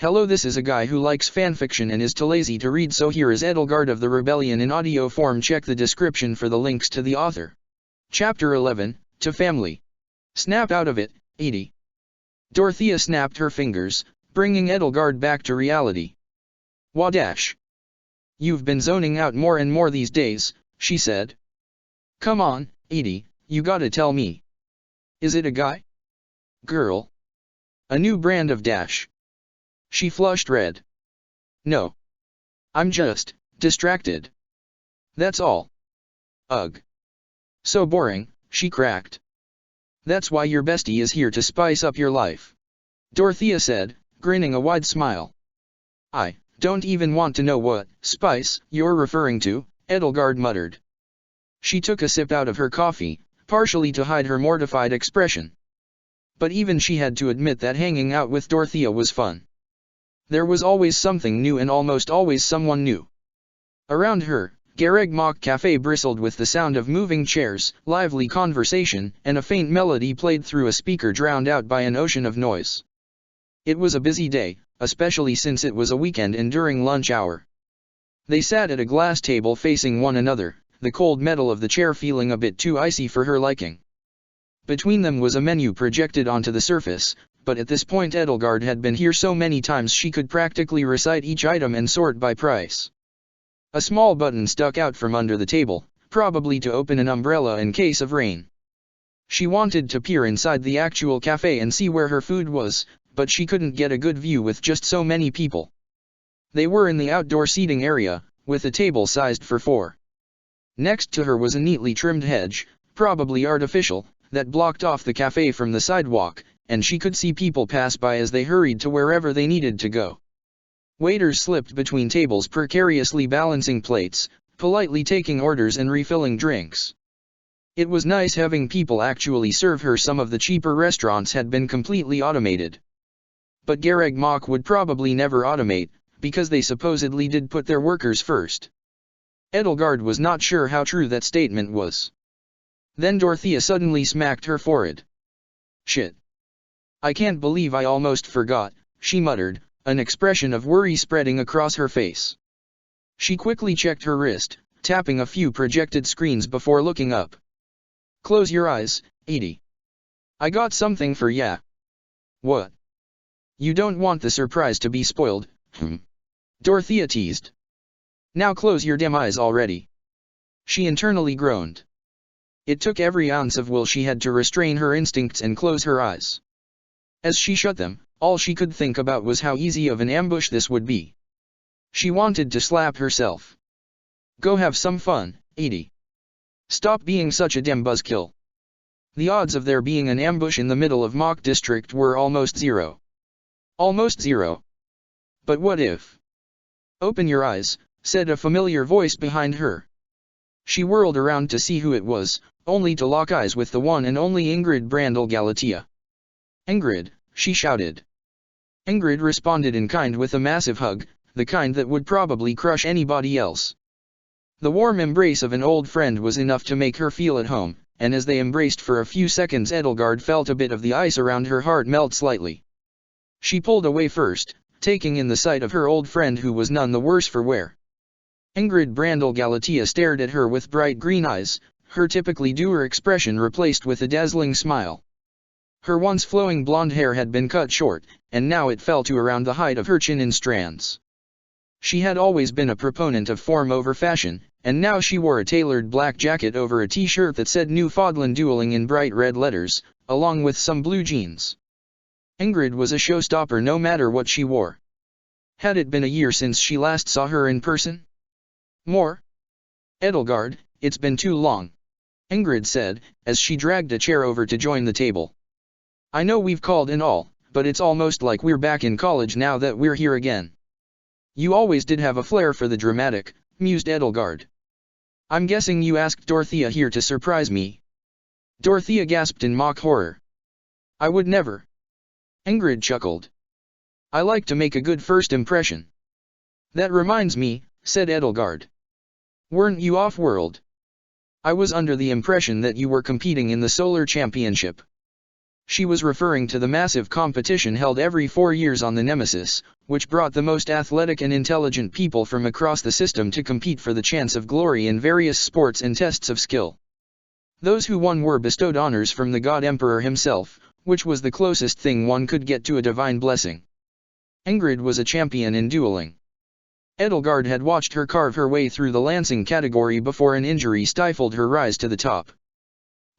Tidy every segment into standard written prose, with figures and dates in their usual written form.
Hello, this is a guy who likes fanfiction and is too lazy to read, so here is Edelgard of the Rebellion in audio form. Check the description for the links to the author. Chapter 11, To Family. Snap out of it, Edie. Dorothea snapped her fingers, bringing Edelgard back to reality. Wadash. You've been zoning out more and more these days, she said. Come on, Edie, you gotta tell me. Is it a guy? Girl? A new brand of dash? She flushed red. No. I'm just distracted. That's all. Ugh. So boring, she cracked. That's why your bestie is here to spice up your life, Dorothea said, grinning a wide smile. I don't even want to know what spice you're referring to, Edelgard muttered. She took a sip out of her coffee, partially to hide her mortified expression. But even she had to admit that hanging out with Dorothea was fun. There was always something new and almost always someone new. Around her, Gareg Mock Cafe bristled with the sound of moving chairs, lively conversation, and a faint melody played through a speaker drowned out by an ocean of noise. It was a busy day, especially since it was a weekend and during lunch hour. They sat at a glass table facing one another, the cold metal of the chair feeling a bit too icy for her liking. Between them was a menu projected onto the surface, but at this point Edelgard had been here so many times she could practically recite each item and sort by price. A small button stuck out from under the table, probably to open an umbrella in case of rain. She wanted to peer inside the actual cafe and see where her food was, but she couldn't get a good view with just so many people. They were in the outdoor seating area, with a table sized for 4. Next to her was a neatly trimmed hedge, probably artificial, that blocked off the cafe from the sidewalk, and she could see people pass by as they hurried to wherever they needed to go. Waiters slipped between tables precariously balancing plates, politely taking orders and refilling drinks. It was nice having people actually serve her. Some of the cheaper restaurants had been completely automated. But Gareg Mock would probably never automate, because they supposedly did put their workers first. Edelgard was not sure how true that statement was. Then Dorothea suddenly smacked her forehead. Shit. I can't believe I almost forgot, she muttered, an expression of worry spreading across her face. She quickly checked her wrist, tapping a few projected screens before looking up. Close your eyes, Edie. I got something for ya. What? You don't want the surprise to be spoiled, Dorothea teased. Now close your damn eyes already. She internally groaned. It took every ounce of will she had to restrain her instincts and close her eyes. As she shut them, all she could think about was how easy of an ambush this would be. She wanted to slap herself. Go have some fun, Edie. Stop being such a damn buzzkill. The odds of there being an ambush in the middle of Mock District were almost zero. Almost zero. But what if? Open your eyes, said a familiar voice behind her. She whirled around to see who it was, only to lock eyes with the one and only Ingrid Brandel Galatea. Ingrid, she shouted. Ingrid responded in kind with a massive hug, the kind that would probably crush anybody else. The warm embrace of an old friend was enough to make her feel at home, and as they embraced for a few seconds Edelgard felt a bit of the ice around her heart melt slightly. She pulled away first, taking in the sight of her old friend who was none the worse for wear. Ingrid Brandel Galatea stared at her with bright green eyes, her typically dour expression replaced with a dazzling smile. Her once flowing blonde hair had been cut short, and now it fell to around the height of her chin in strands. She had always been a proponent of form over fashion, and now she wore a tailored black jacket over a t-shirt that said Newfoundland Dueling in bright red letters, along with some blue jeans. Ingrid was a showstopper no matter what she wore. Had it been a year since she last saw her in person? More? Edelgard, it's been too long, Ingrid said, as she dragged a chair over to join the table. I know we've called and all, but it's almost like we're back in college now that we're here again. You always did have a flair for the dramatic, mused Edelgard. I'm guessing you asked Dorothea here to surprise me. Dorothea gasped in mock horror. I would never. Ingrid chuckled. I like to make a good first impression. That reminds me, said Edelgard. Weren't you off-world? I was under the impression that you were competing in the Solar Championship. She was referring to the massive competition held every 4 years on the Nemesis, which brought the most athletic and intelligent people from across the system to compete for the chance of glory in various sports and tests of skill. Those who won were bestowed honors from the God Emperor himself, which was the closest thing one could get to a divine blessing. Ingrid was a champion in dueling. Edelgard had watched her carve her way through the lancing category before an injury stifled her rise to the top.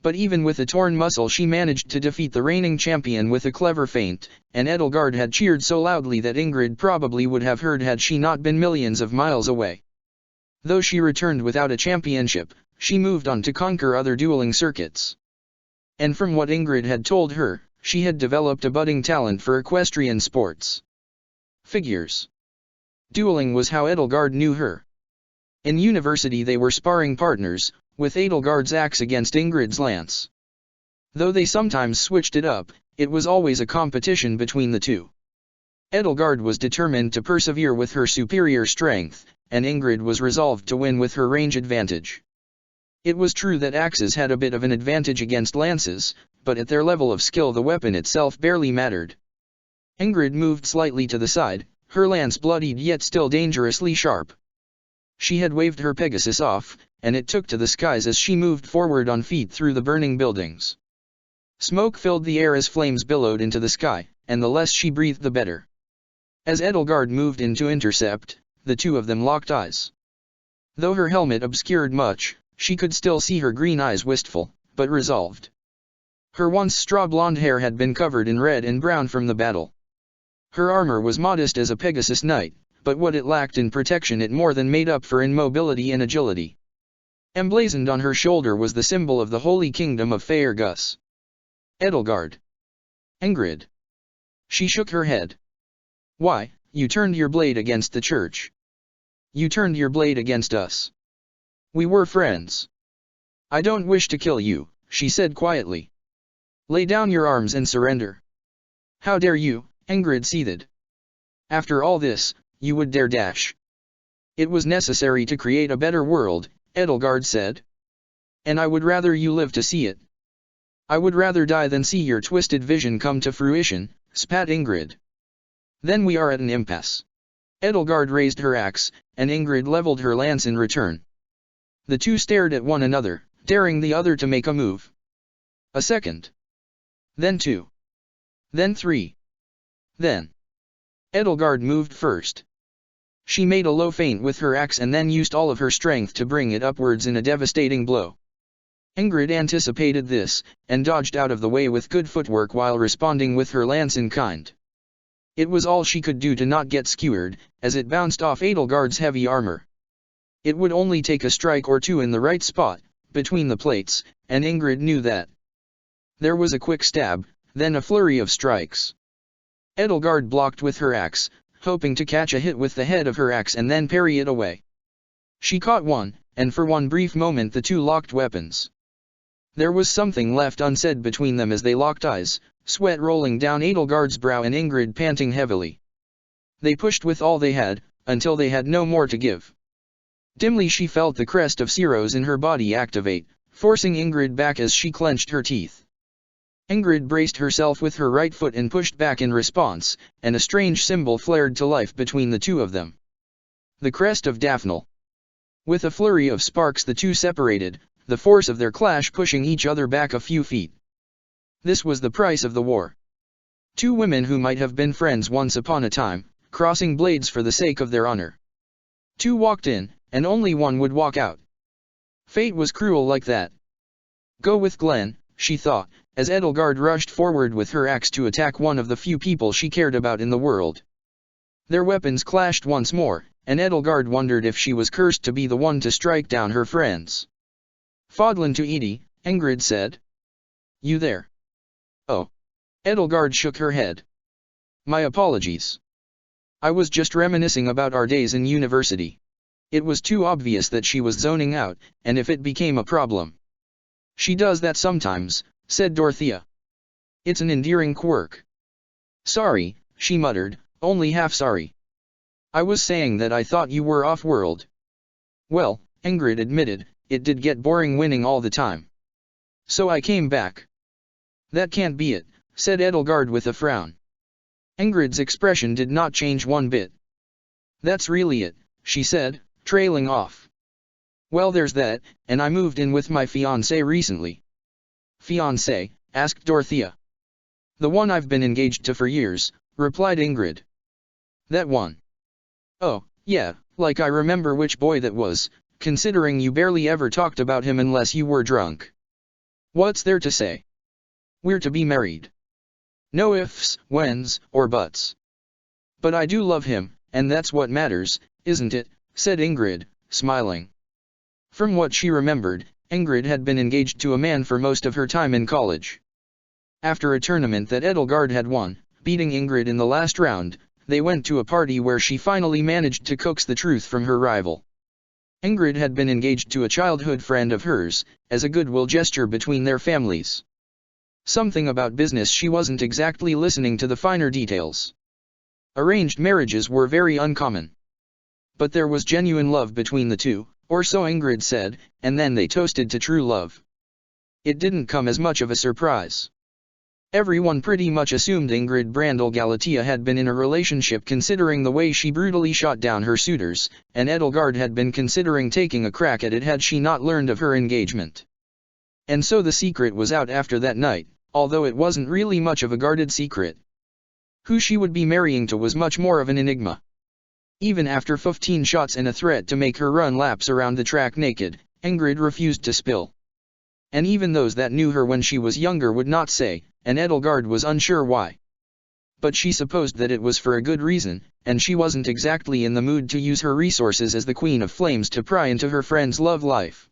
But even with a torn muscle she managed to defeat the reigning champion with a clever feint, and Edelgard had cheered so loudly that Ingrid probably would have heard had she not been millions of miles away. Though she returned without a championship, she moved on to conquer other dueling circuits. And from what Ingrid had told her, she had developed a budding talent for equestrian sports. Figures. Dueling was how Edelgard knew her. In university they were sparring partners, with Edelgard's axe against Ingrid's lance. Though they sometimes switched it up, it was always a competition between the two. Edelgard was determined to persevere with her superior strength, and Ingrid was resolved to win with her range advantage. It was true that axes had a bit of an advantage against lances, but at their level of skill the weapon itself barely mattered. Ingrid moved slightly to the side, her lance bloodied yet still dangerously sharp. She had waved her Pegasus off, and it took to the skies as she moved forward on feet through the burning buildings. Smoke filled the air as flames billowed into the sky, and the less she breathed the better. As Edelgard moved in to intercept, the two of them locked eyes. Though her helmet obscured much, she could still see her green eyes wistful, but resolved. Her once straw-blonde hair had been covered in red and brown from the battle. Her armor was modest as a Pegasus knight, but what it lacked in protection it more than made up for in mobility and agility. Emblazoned on her shoulder was the symbol of the Holy Kingdom of Faerghus. Edelgard. Ingrid. She shook her head. Why, you turned your blade against the church. You turned your blade against us. We were friends. I don't wish to kill you, she said quietly. Lay down your arms and surrender. How dare you, Ingrid seethed. After all this, you would dare dash. It was necessary to create a better world, Edelgard said. And I would rather you live to see it. I would rather die than see your twisted vision come to fruition, spat Ingrid. Then we are at an impasse. Edelgard raised her axe, and Ingrid leveled her lance in return. The two stared at one another, daring the other to make a move. A second. Then two. Then three. Then. Edelgard moved first. She made a low feint with her axe and then used all of her strength to bring it upwards in a devastating blow. Ingrid anticipated this, and dodged out of the way with good footwork while responding with her lance in kind. It was all she could do to not get skewered, as it bounced off Edelgard's heavy armor. It would only take a strike or two in the right spot, between the plates, and Ingrid knew that. There was a quick stab, then a flurry of strikes. Edelgard blocked with her axe, hoping to catch a hit with the head of her axe and then parry it away. She caught one, and for one brief moment the two locked weapons. There was something left unsaid between them as they locked eyes, sweat rolling down Edelgard's brow and Ingrid panting heavily. They pushed with all they had, until they had no more to give. Dimly she felt the crest of Ceros in her body activate, forcing Ingrid back as she clenched her teeth. Ingrid braced herself with her right foot and pushed back in response, and a strange symbol flared to life between the two of them. The crest of Daphne. With a flurry of sparks the two separated, the force of their clash pushing each other back a few feet. This was the price of the war. Two women who might have been friends once upon a time, crossing blades for the sake of their honor. Two walked in, and only one would walk out. Fate was cruel like that. Go with Glenn, she thought, as Edelgard rushed forward with her axe to attack one of the few people she cared about in the world. Their weapons clashed once more, and Edelgard wondered if she was cursed to be the one to strike down her friends. Fodlan to Edie, Ingrid said. You there? Oh. Edelgard shook her head. My apologies. I was just reminiscing about our days in university. It was too obvious that she was zoning out, and if it became a problem. She does that sometimes, said Dorothea. It's an endearing quirk. Sorry, she muttered, only half sorry. I was saying that I thought you were off-world. Well, Ingrid admitted, it did get boring winning all the time. So I came back. That can't be it, said Edelgard with a frown. Ingrid's expression did not change one bit. That's really it, she said, trailing off. Well, there's that, and I moved in with my fiancé recently. Fiancé? Asked Dorothea. The one I've been engaged to for years, replied Ingrid. That one? Oh, yeah, like I remember which boy that was, considering you barely ever talked about him unless you were drunk. What's there to say? We're to be married. No ifs, whens, or buts. But I do love him, and that's what matters, isn't it? Said Ingrid, smiling. From what she remembered, Ingrid had been engaged to a man for most of her time in college. After a tournament that Edelgard had won, beating Ingrid in the last round, they went to a party where she finally managed to coax the truth from her rival. Ingrid had been engaged to a childhood friend of hers, as a goodwill gesture between their families. Something about business she wasn't exactly listening to the finer details. Arranged marriages were very uncommon. But there was genuine love between the two, or so Ingrid said, and then they toasted to true love. It didn't come as much of a surprise. Everyone pretty much assumed Ingrid Brandl Galatea had been in a relationship considering the way she brutally shot down her suitors, and Edelgard had been considering taking a crack at it had she not learned of her engagement. And so the secret was out after that night, although it wasn't really much of a guarded secret. Who she would be marrying to was much more of an enigma. Even after 15 shots and a threat to make her run laps around the track naked, Ingrid refused to spill. And even those that knew her when she was younger would not say, and Edelgard was unsure why. But she supposed that it was for a good reason, and she wasn't exactly in the mood to use her resources as the Queen of Flames to pry into her friend's love life.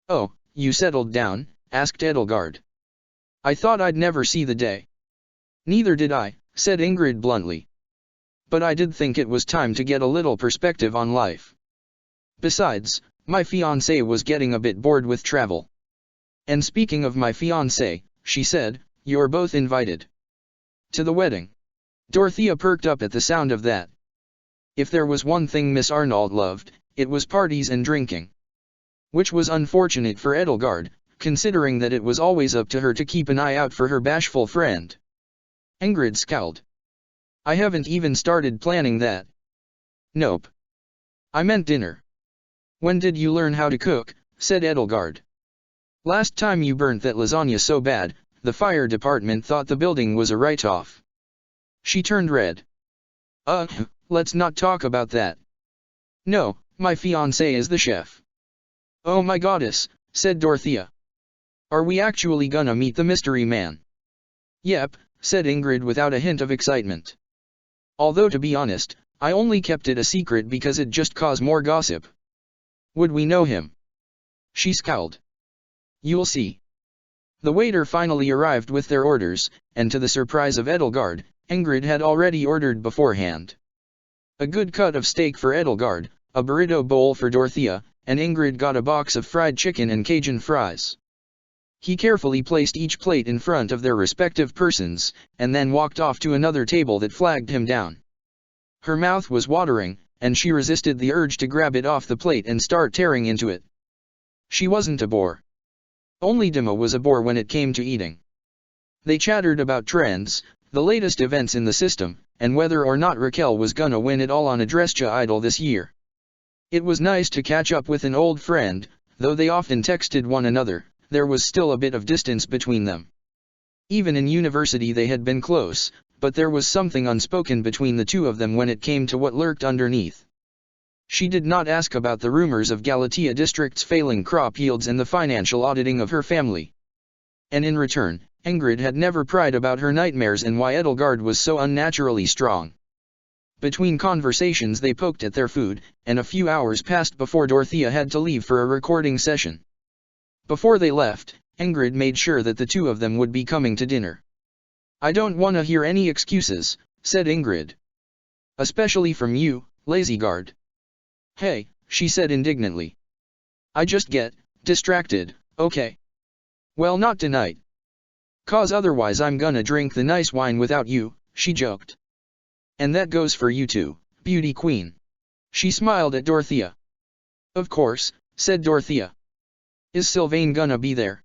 "Oh, you settled down?" asked Edelgard. "I thought I'd never see the day." "Neither did I," said Ingrid bluntly. "But I did think it was time to get a little perspective on life. Besides, my fiancé was getting a bit bored with travel. And speaking of my fiancé," she said, "you're both invited to the wedding." Dorothea perked up at the sound of that. If there was one thing Miss Arnold loved, it was parties and drinking. Which was unfortunate for Edelgard, considering that it was always up to her to keep an eye out for her bashful friend. Ingrid scowled. "I haven't even started planning that." "Nope. I meant dinner." "When did you learn how to cook?" said Edelgard. "Last time you burnt that lasagna so bad, the fire department thought the building was a write-off." She turned red. Let's not talk about that." "No, my fiancé is the chef." "Oh my goddess," said Dorothea. "Are we actually gonna meet the mystery man?" "Yep," said Ingrid without a hint of excitement. "Although to be honest, I only kept it a secret because it just caused more gossip." "Would we know him?" She scowled. "You'll see." The waiter finally arrived with their orders, and to the surprise of Edelgard, Ingrid had already ordered beforehand. A good cut of steak for Edelgard, a burrito bowl for Dorothea, and Ingrid got a box of fried chicken and Cajun fries. He carefully placed each plate in front of their respective persons, and then walked off to another table that flagged him down. Her mouth was watering, and she resisted the urge to grab it off the plate and start tearing into it. She wasn't a bore. Only Dima was a bore when it came to eating. They chattered about trends, the latest events in the system, and whether or not Raquel was gonna win it all on a Drescha Idol this year. It was nice to catch up with an old friend, though they often texted one another, there was still a bit of distance between them. Even in university they had been close, but there was something unspoken between the two of them when it came to what lurked underneath. She did not ask about the rumors of Galatea district's failing crop yields and the financial auditing of her family. And in return, Ingrid had never pried about her nightmares and why Edelgard was so unnaturally strong. Between conversations they poked at their food, and a few hours passed before Dorothea had to leave for a recording session. Before they left, Ingrid made sure that the two of them would be coming to dinner. "I don't want to hear any excuses," said Ingrid. "Especially from you, Lazygard." "Hey," she said indignantly. "I just get distracted, okay? Well, not tonight. 'Cause otherwise I'm gonna drink the nice wine without you," she joked. "And that goes for you too, beauty queen." She smiled at Dorothea. "Of course," said Dorothea. "Is Sylvain gonna be there?"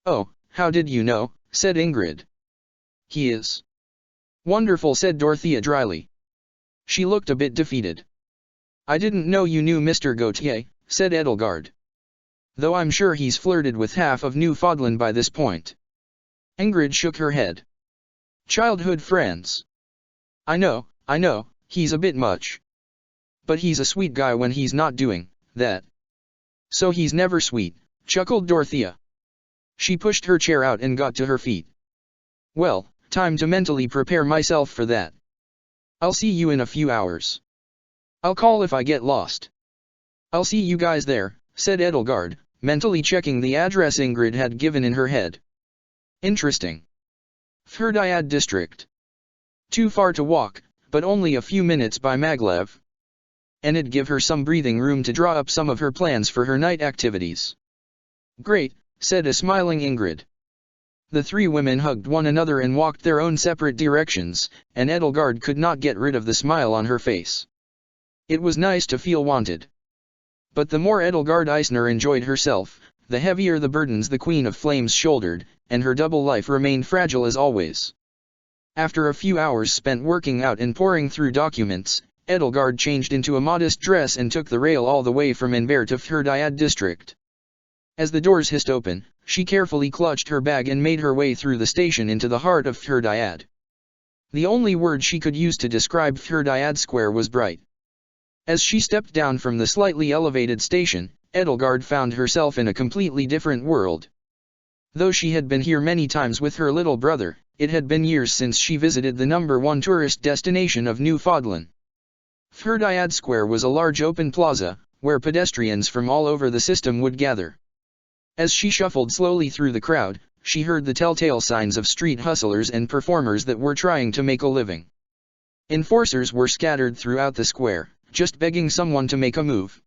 "Oh, how did you know?" said Ingrid. "He is." Wonderful, said Dorothea dryly. She looked a bit defeated. I didn't know you knew Mr. Gautier, said Edelgard. Though I'm sure he's flirted with half of Newfoundland by this point. Ingrid shook her head. Childhood friends. I know, he's a bit much. But he's a sweet guy when he's not doing that. So he's never sweet, chuckled Dorothea. She pushed her chair out and got to her feet. Well, time to mentally prepare myself for that. I'll see you in a few hours. I'll call if I get lost. I'll see you guys there, said Edelgard, mentally checking the address Ingrid had given in her head. Interesting. Fherdiad district. Too far to walk, but only a few minutes by maglev. And it'd give her some breathing room to draw up some of her plans for her night activities. Great, said a smiling Ingrid. The three women hugged one another and walked their own separate directions, and Edelgard could not get rid of the smile on her face. It was nice to feel wanted. But the more Edelgard Eisner enjoyed herself, the heavier the burdens the Queen of Flames shouldered, and her double life remained fragile as always. After a few hours spent working out and poring through documents, Edelgard changed into a modest dress and took the rail all the way from Enver to Fherdiad district. As the doors hissed open, she carefully clutched her bag and made her way through the station into the heart of Fherdiad. The only word she could use to describe Fherdiad Square was bright. As she stepped down from the slightly elevated station, Edelgard found herself in a completely different world. Though she had been here many times with her little brother, it had been years since she visited the #1 tourist destination of Newfoundland. Fherdiad Square was a large open plaza, where pedestrians from all over the system would gather. As she shuffled slowly through the crowd, she heard the telltale signs of street hustlers and performers that were trying to make a living. Enforcers were scattered throughout the square, just begging someone to make a move.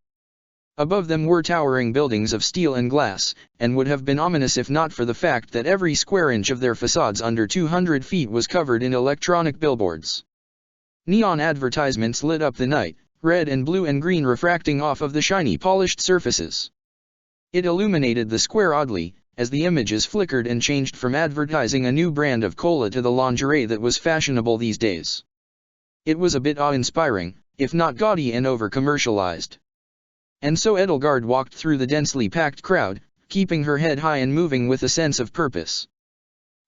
Above them were towering buildings of steel and glass, and would have been ominous if not for the fact that every square inch of their facades under 200 feet was covered in electronic billboards. Neon advertisements lit up the night, red and blue and green refracting off of the shiny polished surfaces. It illuminated the square oddly, as the images flickered and changed from advertising a new brand of cola to the lingerie that was fashionable these days. It was a bit awe-inspiring, if not gaudy and over-commercialized. And so Edelgard walked through the densely packed crowd, keeping her head high and moving with a sense of purpose.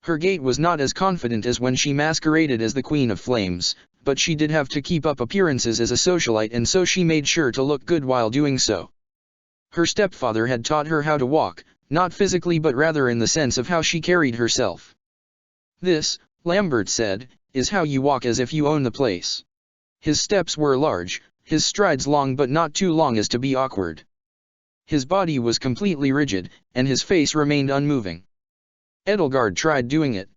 Her gait was not as confident as when she masqueraded as the Queen of Flames, but she did have to keep up appearances as a socialite, and so she made sure to look good while doing so. Her stepfather had taught her how to walk, not physically but rather in the sense of how she carried herself. This, Lambert said, is how you walk as if you own the place. His steps were large, his strides long but not too long as to be awkward. His body was completely rigid, and his face remained unmoving. Edelgard tried doing it.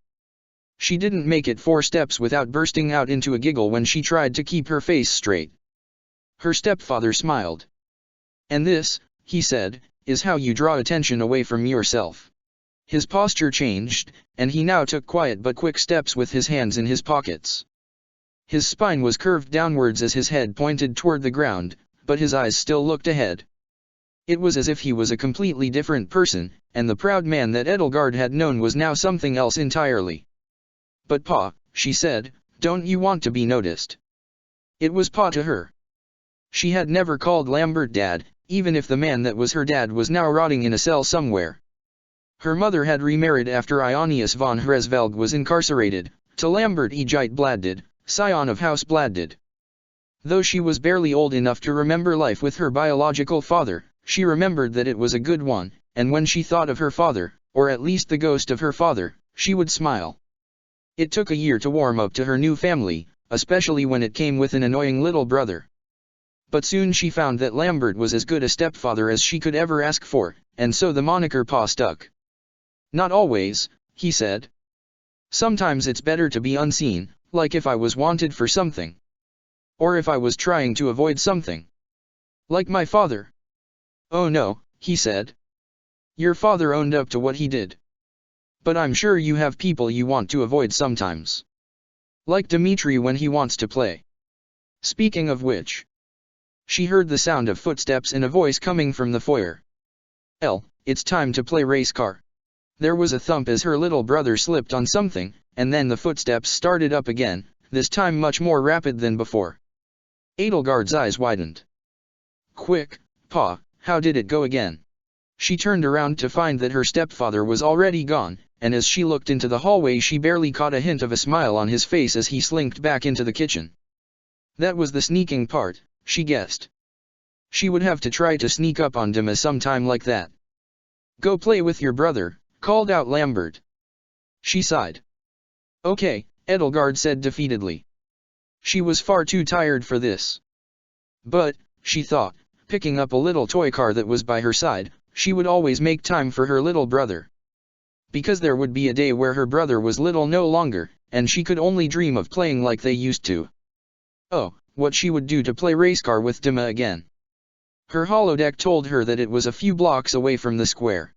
She didn't make it 4 steps without bursting out into a giggle when she tried to keep her face straight. Her stepfather smiled. And this, he said, is how you draw attention away from yourself. His posture changed, and he now took quiet but quick steps with his hands in his pockets. His spine was curved downwards as his head pointed toward the ground, but his eyes still looked ahead. It was as if he was a completely different person, and the proud man that Edelgard had known was now something else entirely. But Pa, she said, don't you want to be noticed? It was Pa to her. She had never called Lambert Dad, even if the man that was her dad was now rotting in a cell somewhere. Her mother had remarried after Ionius von Hresvelg was incarcerated, to Lambert Egeit Bladdid, scion of House Bladdid. Though she was barely old enough to remember life with her biological father, she remembered that it was a good one, and when she thought of her father, or at least the ghost of her father, she would smile. It took a year to warm up to her new family, especially when it came with an annoying little brother. But soon she found that Lambert was as good a stepfather as she could ever ask for, and so the moniker Pa stuck. Not always, he said. Sometimes it's better to be unseen, like if I was wanted for something. Or if I was trying to avoid something. Like my father. Oh no, he said. Your father owned up to what he did. But I'm sure you have people you want to avoid sometimes. Like Dimitri when he wants to play. Speaking of which. She heard the sound of footsteps and a voice coming from the foyer. It's time to play race car. There was a thump as her little brother slipped on something, and then the footsteps started up again, this time much more rapid than before. Edelgard's eyes widened. Quick, Pa, how did it go again? She turned around to find that her stepfather was already gone, and as she looked into the hallway she barely caught a hint of a smile on his face as he slinked back into the kitchen. That was the sneaking part, she guessed. She would have to try to sneak up on Dima sometime like that. Go play with your brother, called out Lambert. She sighed. Okay, Edelgard said defeatedly. She was far too tired for this. But, she thought, picking up a little toy car that was by her side, she would always make time for her little brother. Because there would be a day where her brother was little no longer, and she could only dream of playing like they used to. Oh, what she would do to play race car with Dima again. Her holodeck told her that it was a few blocks away from the square.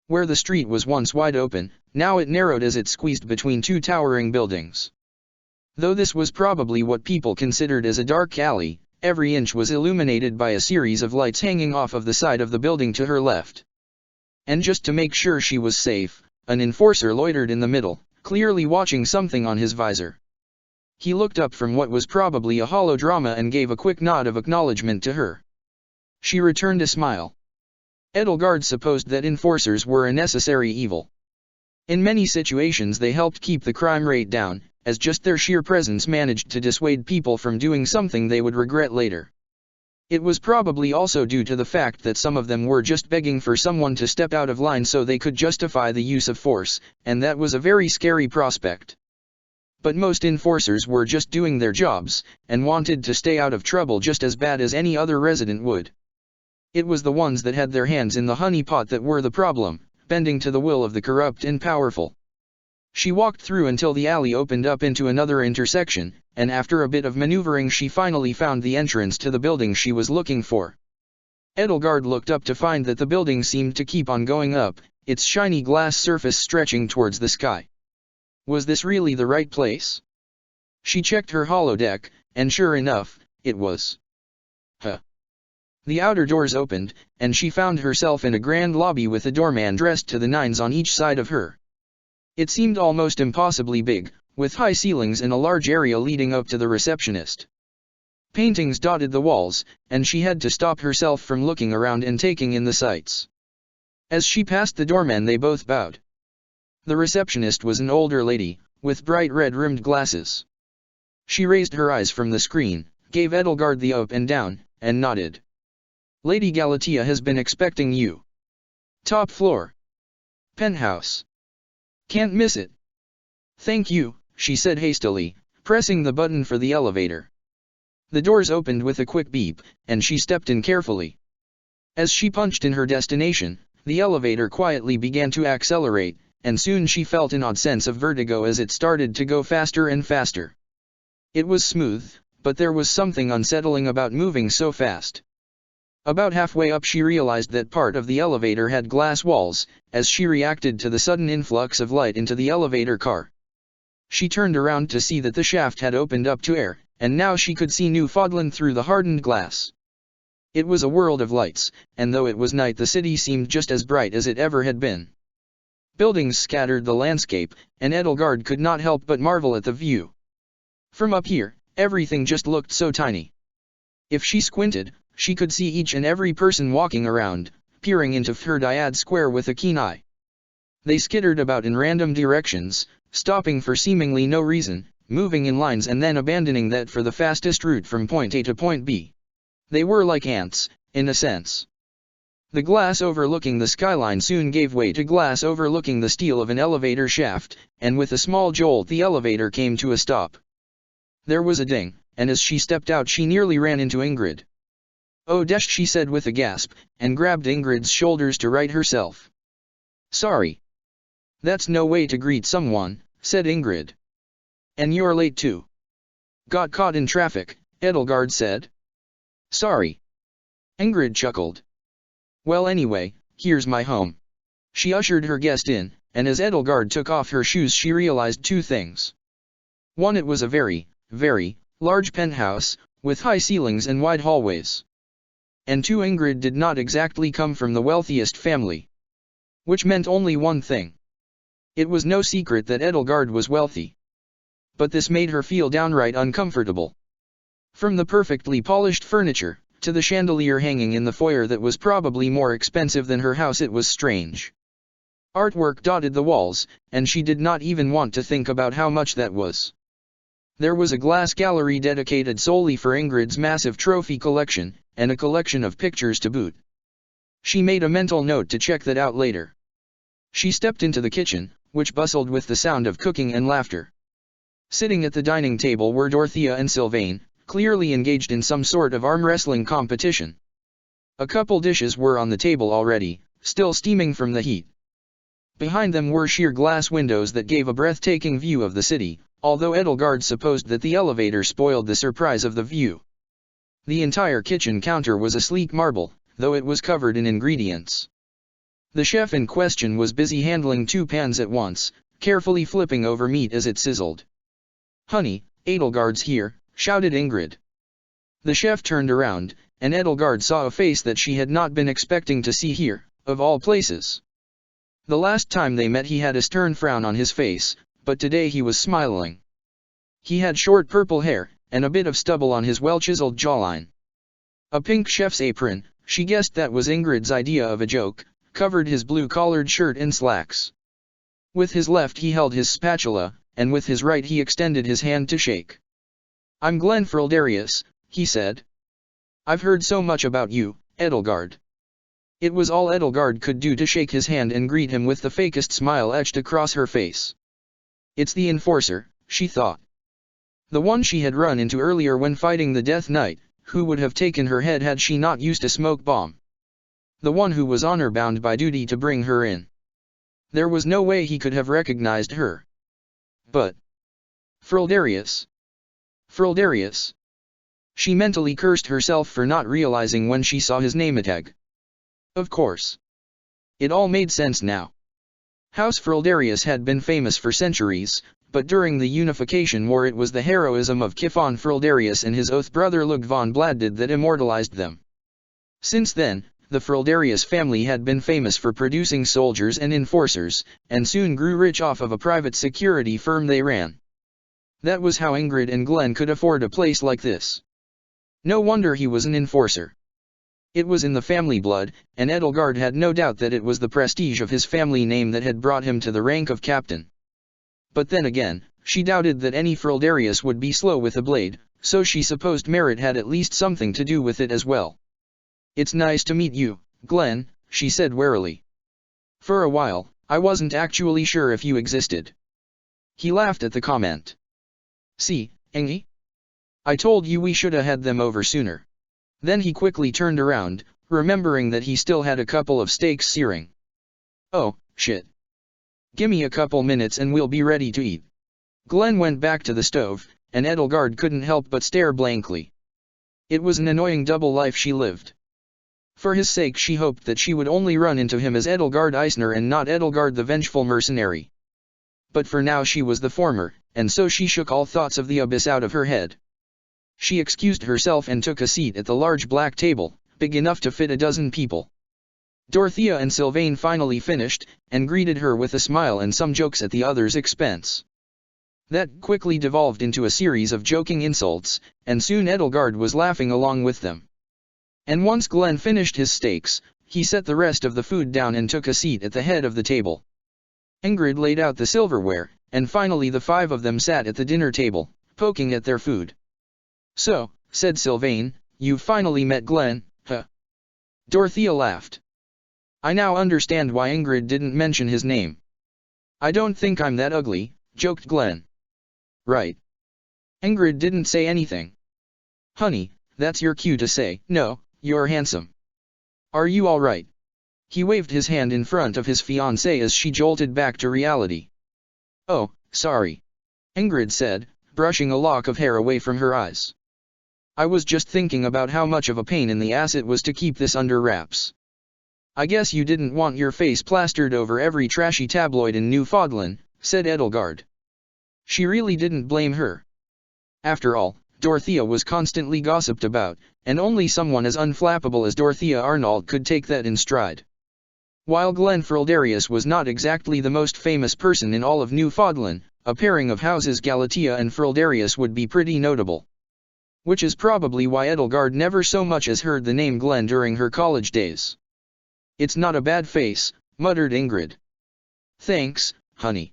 Where the street was once wide open, now it narrowed as it squeezed between two towering buildings. Though this was probably what people considered as a dark alley, every inch was illuminated by a series of lights hanging off of the side of the building to her left. And just to make sure she was safe, an enforcer loitered in the middle, clearly watching something on his visor. He looked up from what was probably a holodrama and gave a quick nod of acknowledgement to her. She returned a smile. Edelgard supposed that enforcers were a necessary evil. In many situations they helped keep the crime rate down, as just their sheer presence managed to dissuade people from doing something they would regret later. It was probably also due to the fact that some of them were just begging for someone to step out of line so they could justify the use of force, and that was a very scary prospect. But most enforcers were just doing their jobs, and wanted to stay out of trouble just as bad as any other resident would. It was the ones that had their hands in the honey pot that were the problem, bending to the will of the corrupt and powerful. She walked through until the alley opened up into another intersection, and after a bit of maneuvering she finally found the entrance to the building she was looking for. Edelgard looked up to find that the building seemed to keep on going up, its shiny glass surface stretching towards the sky. Was this really the right place? She checked her holodeck, and sure enough, it was. The outer doors opened, and she found herself in a grand lobby with a doorman dressed to the nines on each side of her. It seemed almost impossibly big, with high ceilings and a large area leading up to the receptionist. Paintings dotted the walls, and she had to stop herself from looking around and taking in the sights. As she passed the doorman they both bowed. The receptionist was an older lady, with bright red-rimmed glasses. She raised her eyes from the screen, gave Edelgard the up and down, and nodded. Lady Galatea has been expecting you. Top floor. Penthouse. Can't miss it. Thank you, she said hastily, pressing the button for the elevator. The doors opened with a quick beep, and she stepped in carefully. As she punched in her destination, the elevator quietly began to accelerate, and soon she felt an odd sense of vertigo as it started to go faster and faster. It was smooth, but there was something unsettling about moving so fast. About halfway up she realized that part of the elevator had glass walls, as she reacted to the sudden influx of light into the elevator car. She turned around to see that the shaft had opened up to air, and now she could see Newfoundland through the hardened glass. It was a world of lights, and though it was night the city seemed just as bright as it ever had been. Buildings scattered the landscape, and Edelgard could not help but marvel at the view. From up here, everything just looked so tiny. If she squinted, she could see each and every person walking around, peering into Ferdiad Square with a keen eye. They skittered about in random directions, stopping for seemingly no reason, moving in lines and then abandoning that for the fastest route from point A to point B. They were like ants, in a sense. The glass overlooking the skyline soon gave way to glass overlooking the steel of an elevator shaft, and with a small jolt the elevator came to a stop. There was a ding, and as she stepped out she nearly ran into Ingrid. "Oh Desh," she said with a gasp, and grabbed Ingrid's shoulders to right herself. "Sorry. That's no way to greet someone," said Ingrid. "And you're late too." "Got caught in traffic," Edelgard said. "Sorry." Ingrid chuckled. "Well anyway, here's my home." She ushered her guest in, and as Edelgard took off her shoes she realized two things. One, it was a very, very, large penthouse, with high ceilings and wide hallways. And two, Ingrid did not exactly come from the wealthiest family. Which meant only one thing. It was no secret that Edelgard was wealthy. But this made her feel downright uncomfortable. From the perfectly polished furniture, to the chandelier hanging in the foyer that was probably more expensive than her house, it was strange. Artwork dotted the walls, and she did not even want to think about how much that was. There was a glass gallery dedicated solely for Ingrid's massive trophy collection, and a collection of pictures to boot. She made a mental note to check that out later. She stepped into the kitchen, which bustled with the sound of cooking and laughter. Sitting at the dining table were Dorothea and Sylvain, clearly engaged in some sort of arm wrestling competition. A couple dishes were on the table already, still steaming from the heat. Behind them were sheer glass windows that gave a breathtaking view of the city, although Edelgard supposed that the elevator spoiled the surprise of the view. The entire kitchen counter was a sleek marble, though it was covered in ingredients. The chef in question was busy handling 2 pans at once, carefully flipping over meat as it sizzled. "Honey, Edelgard's here," shouted Ingrid. The chef turned around, and Edelgard saw a face that she had not been expecting to see here, of all places. The last time they met he had a stern frown on his face, but today he was smiling. He had short purple hair, and a bit of stubble on his well-chiseled jawline. A pink chef's apron, she guessed that was Ingrid's idea of a joke, covered his blue-collared shirt and slacks. With his left he held his spatula, and with his right he extended his hand to shake. "I'm Glenn Frildarius," he said. "I've heard so much about you, Edelgard." It was all Edelgard could do to shake his hand and greet him with the fakest smile etched across her face. It's the enforcer, she thought. The one she had run into earlier when fighting the Death Knight, who would have taken her head had she not used a smoke bomb. The one who was honor-bound by duty to bring her in. There was no way he could have recognized her. But Frildarius. Frildarius. She mentally cursed herself for not realizing when she saw his name tag. Of course. It all made sense now. House Frildarius had been famous for centuries, but during the Unification War it was the heroism of Kifon Frildarius and his oath brother Lug von Bladdid that immortalized them. Since then, the Frildarius family had been famous for producing soldiers and enforcers, and soon grew rich off of a private security firm they ran. That was how Ingrid and Glenn could afford a place like this. No wonder he was an enforcer. It was in the family blood, and Edelgard had no doubt that it was the prestige of his family name that had brought him to the rank of captain. But then again, she doubted that any Frildarius would be slow with a blade, so she supposed merit had at least something to do with it as well. "It's nice to meet you, Glenn," she said warily. "For a while, I wasn't actually sure if you existed." He laughed at the comment. "See, Engie? I told you we shoulda had them over sooner." Then he quickly turned around, remembering that he still had a couple of steaks searing. "Oh, shit. Gimme a couple minutes and we'll be ready to eat." Glenn went back to the stove, and Edelgard couldn't help but stare blankly. It was an annoying double life she lived. For his sake she hoped that she would only run into him as Edelgard Eisner and not Edelgard the vengeful mercenary. But for now she was the former, and so she shook all thoughts of the abyss out of her head. She excused herself and took a seat at the large black table, big enough to fit a dozen people. Dorothea and Sylvain finally finished, and greeted her with a smile and some jokes at the other's expense. That quickly devolved into a series of joking insults, and soon Edelgard was laughing along with them. And once Glenn finished his steaks, he set the rest of the food down and took a seat at the head of the table. Ingrid laid out the silverware, and finally the 5 of them sat at the dinner table, poking at their food. "So," said Sylvain, "you've finally met Glenn, huh?" Dorothea laughed. "I now understand why Ingrid didn't mention his name." "I don't think I'm that ugly," joked Glenn. "Right." Ingrid didn't say anything. "Honey, that's your cue to say, no, you're handsome. Are you all right?" He waved his hand in front of his fiancée as she jolted back to reality. "Oh, sorry," Ingrid said, brushing a lock of hair away from her eyes. "I was just thinking about how much of a pain in the ass it was to keep this under wraps." "I guess you didn't want your face plastered over every trashy tabloid in Newfoundland," said Edelgard. She really didn't blame her. After all, Dorothea was constantly gossiped about, and only someone as unflappable as Dorothea Arnold could take that in stride. While Glen Frildarius was not exactly the most famous person in all of Newfoundland, a pairing of houses Galatea and Frildarius would be pretty notable. Which is probably why Edelgard never so much as heard the name Glen during her college days. "It's not a bad face," muttered Ingrid. "Thanks, honey."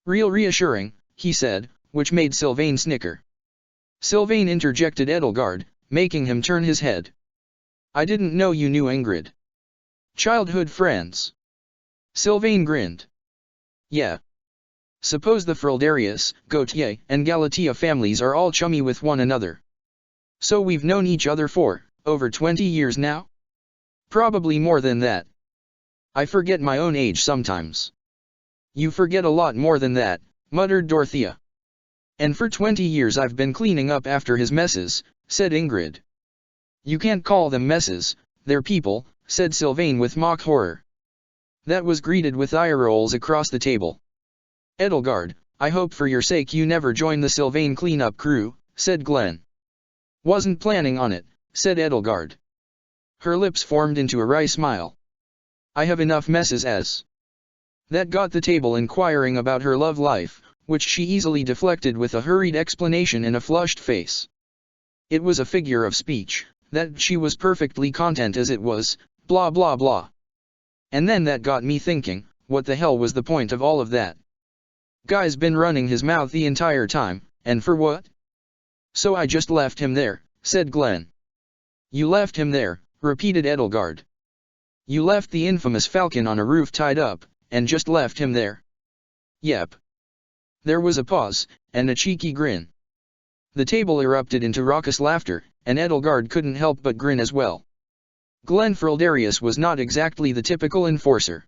"Real reassuring," he said, which made Sylvain snicker. Sylvain interjected Edelgard, making him turn his head. "I didn't know you knew Ingrid." "Childhood friends." Sylvain grinned. "Yeah. Suppose the Frildarius, Gautier, and Galatea families are all chummy with one another. So we've known each other for, over 20 years now? Probably more than that. I forget my own age sometimes." "You forget a lot more than that," muttered Dorothea. "And for 20 years I've been cleaning up after his messes," said Ingrid. "You can't call them messes, they're people," said Sylvain with mock horror. That was greeted with eye rolls across the table. "Edelgard, I hope for your sake you never join the Sylvain cleanup crew," said Glen. "Wasn't planning on it," said Edelgard. Her lips formed into a wry smile. "I have enough messes as." That got the table inquiring about her love life, which she easily deflected with a hurried explanation and a flushed face. It was a figure of speech, that she was perfectly content as it was, blah blah blah. And then that got me thinking, what the hell was the point of all of that? Guy's been running his mouth the entire time, and for what? "So I just left him there," said Glen. "You left him there," repeated Edelgard. "You left the infamous falcon on a roof tied up, and just left him there?" "Yep." There was a pause, and a cheeky grin. The table erupted into raucous laughter, and Edelgard couldn't help but grin as well. Glen Frildarius was not exactly the typical enforcer.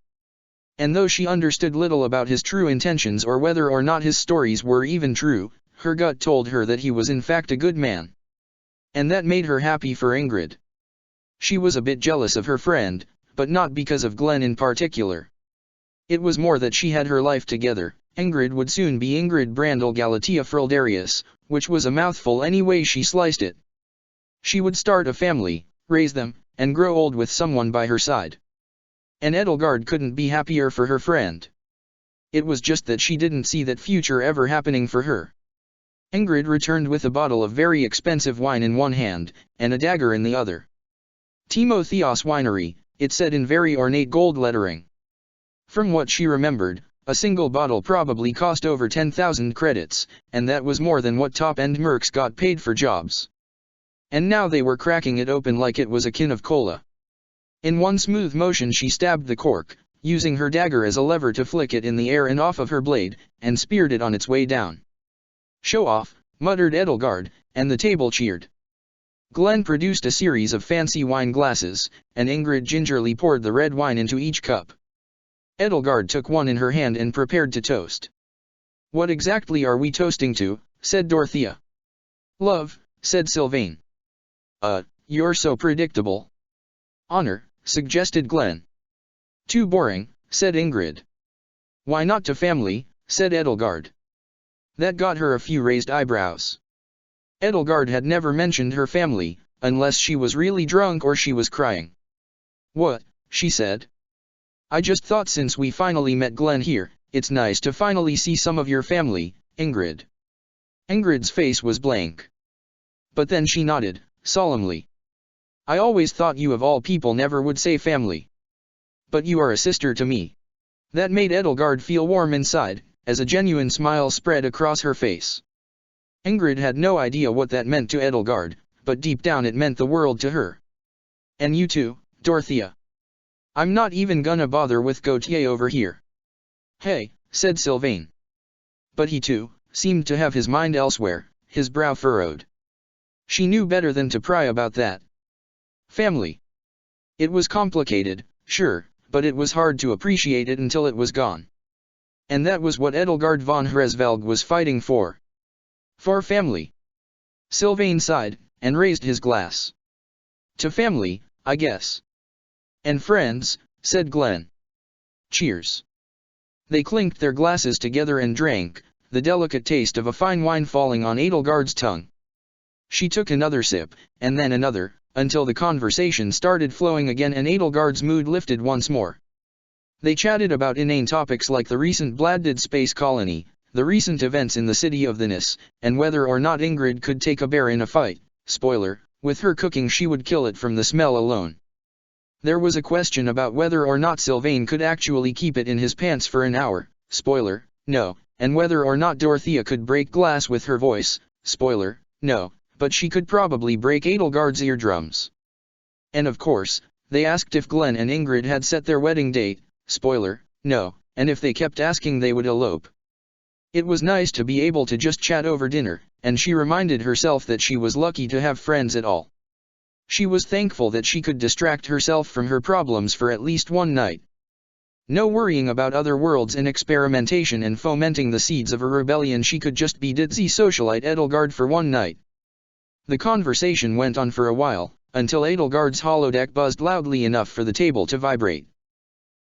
And though she understood little about his true intentions or whether or not his stories were even true, her gut told her that he was in fact a good man. And that made her happy for Ingrid. She was a bit jealous of her friend, but not because of Glen in particular. It was more that she had her life together. Ingrid would soon be Ingrid Brandel Galatea Frildarius, which was a mouthful any way she sliced it. She would start a family, raise them, and grow old with someone by her side. And Edelgard couldn't be happier for her friend. It was just that she didn't see that future ever happening for her. Ingrid returned with a bottle of very expensive wine in one hand, and a dagger in the other. "Timotheos Winery," it said in very ornate gold lettering. From what she remembered, a single bottle probably cost over 10,000 credits, and that was more than what top-end mercs got paid for jobs. And now they were cracking it open like it was a can of cola. In one smooth motion she stabbed the cork, using her dagger as a lever to flick it in the air and off of her blade, and speared it on its way down. "Show off," muttered Edelgard, and the table cheered. Glen produced a series of fancy wine glasses, and Ingrid gingerly poured the red wine into each cup. Edelgard took one in her hand and prepared to toast. "What exactly are we toasting to?" said Dorothea. "Love," said Sylvain. You're so predictable." "Honor," suggested Glen. "Too boring," said Ingrid. "Why not to family?" said Edelgard. That got her a few raised eyebrows. Edelgard had never mentioned her family, unless she was really drunk or she was crying. "What?" she said. "I just thought since we finally met Glen here, it's nice to finally see some of your family, Ingrid." Ingrid's face was blank. But then she nodded, solemnly. "I always thought you of all people never would say family. But you are a sister to me." That made Edelgard feel warm inside, as a genuine smile spread across her face. Ingrid had no idea what that meant to Edelgard, but deep down it meant the world to her. "And you too, Dorothea. I'm not even gonna bother with Gautier over here." "Hey," said Sylvain. But he too seemed to have his mind elsewhere, his brow furrowed. She knew better than to pry about that. Family. It was complicated, sure, but it was hard to appreciate it until it was gone. And that was what Edelgard von Hresvelg was fighting for. For family. Sylvain sighed, and raised his glass. "To family, I guess." "And friends," said Glen. "Cheers." They clinked their glasses together and drank, the delicate taste of a fine wine falling on Edelgard's tongue. She took another sip, and then another, until the conversation started flowing again and Edelgard's mood lifted once more. They chatted about inane topics like the recent Bladded space colony, the recent events in the city of the Nis, and whether or not Ingrid could take a bear in a fight. Spoiler, with her cooking she would kill it from the smell alone. There was a question about whether or not Sylvain could actually keep it in his pants for an hour. Spoiler, no, and whether or not Dorothea could break glass with her voice. Spoiler, no, but she could probably break Edelgard's eardrums. And of course, they asked if Glenn and Ingrid had set their wedding date. Spoiler, no, and if they kept asking they would elope. It was nice to be able to just chat over dinner, and she reminded herself that she was lucky to have friends at all. She was thankful that she could distract herself from her problems for at least one night. No worrying about other worlds and experimentation and fomenting the seeds of a rebellion. She could just be ditzy socialite Edelgard for one night. The conversation went on for a while, until Edelgard's holodeck buzzed loudly enough for the table to vibrate.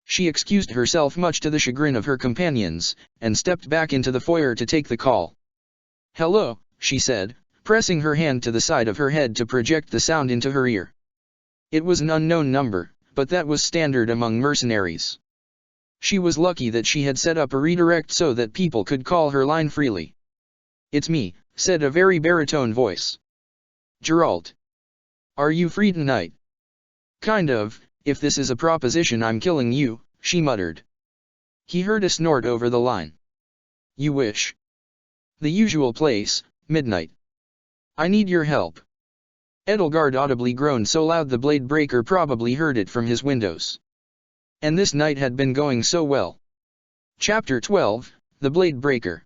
She excused herself much to the chagrin of her companions, and stepped back into the foyer to take the call. "Hello," she said, pressing her hand to the side of her head to project the sound into her ear. It was an unknown number, but that was standard among mercenaries. She was lucky that she had set up a redirect so that people could call her line freely. "It's me," said a very baritone voice. "Geralt. Are you free tonight?" "Kind of. If this is a proposition I'm killing you," she muttered. He heard a snort over the line. "You wish?" "The usual place, midnight." "I need your help." Edelgard audibly groaned so loud the blade breaker probably heard it from his windows. And this night had been going so well. Chapter 12, The Blade Breaker.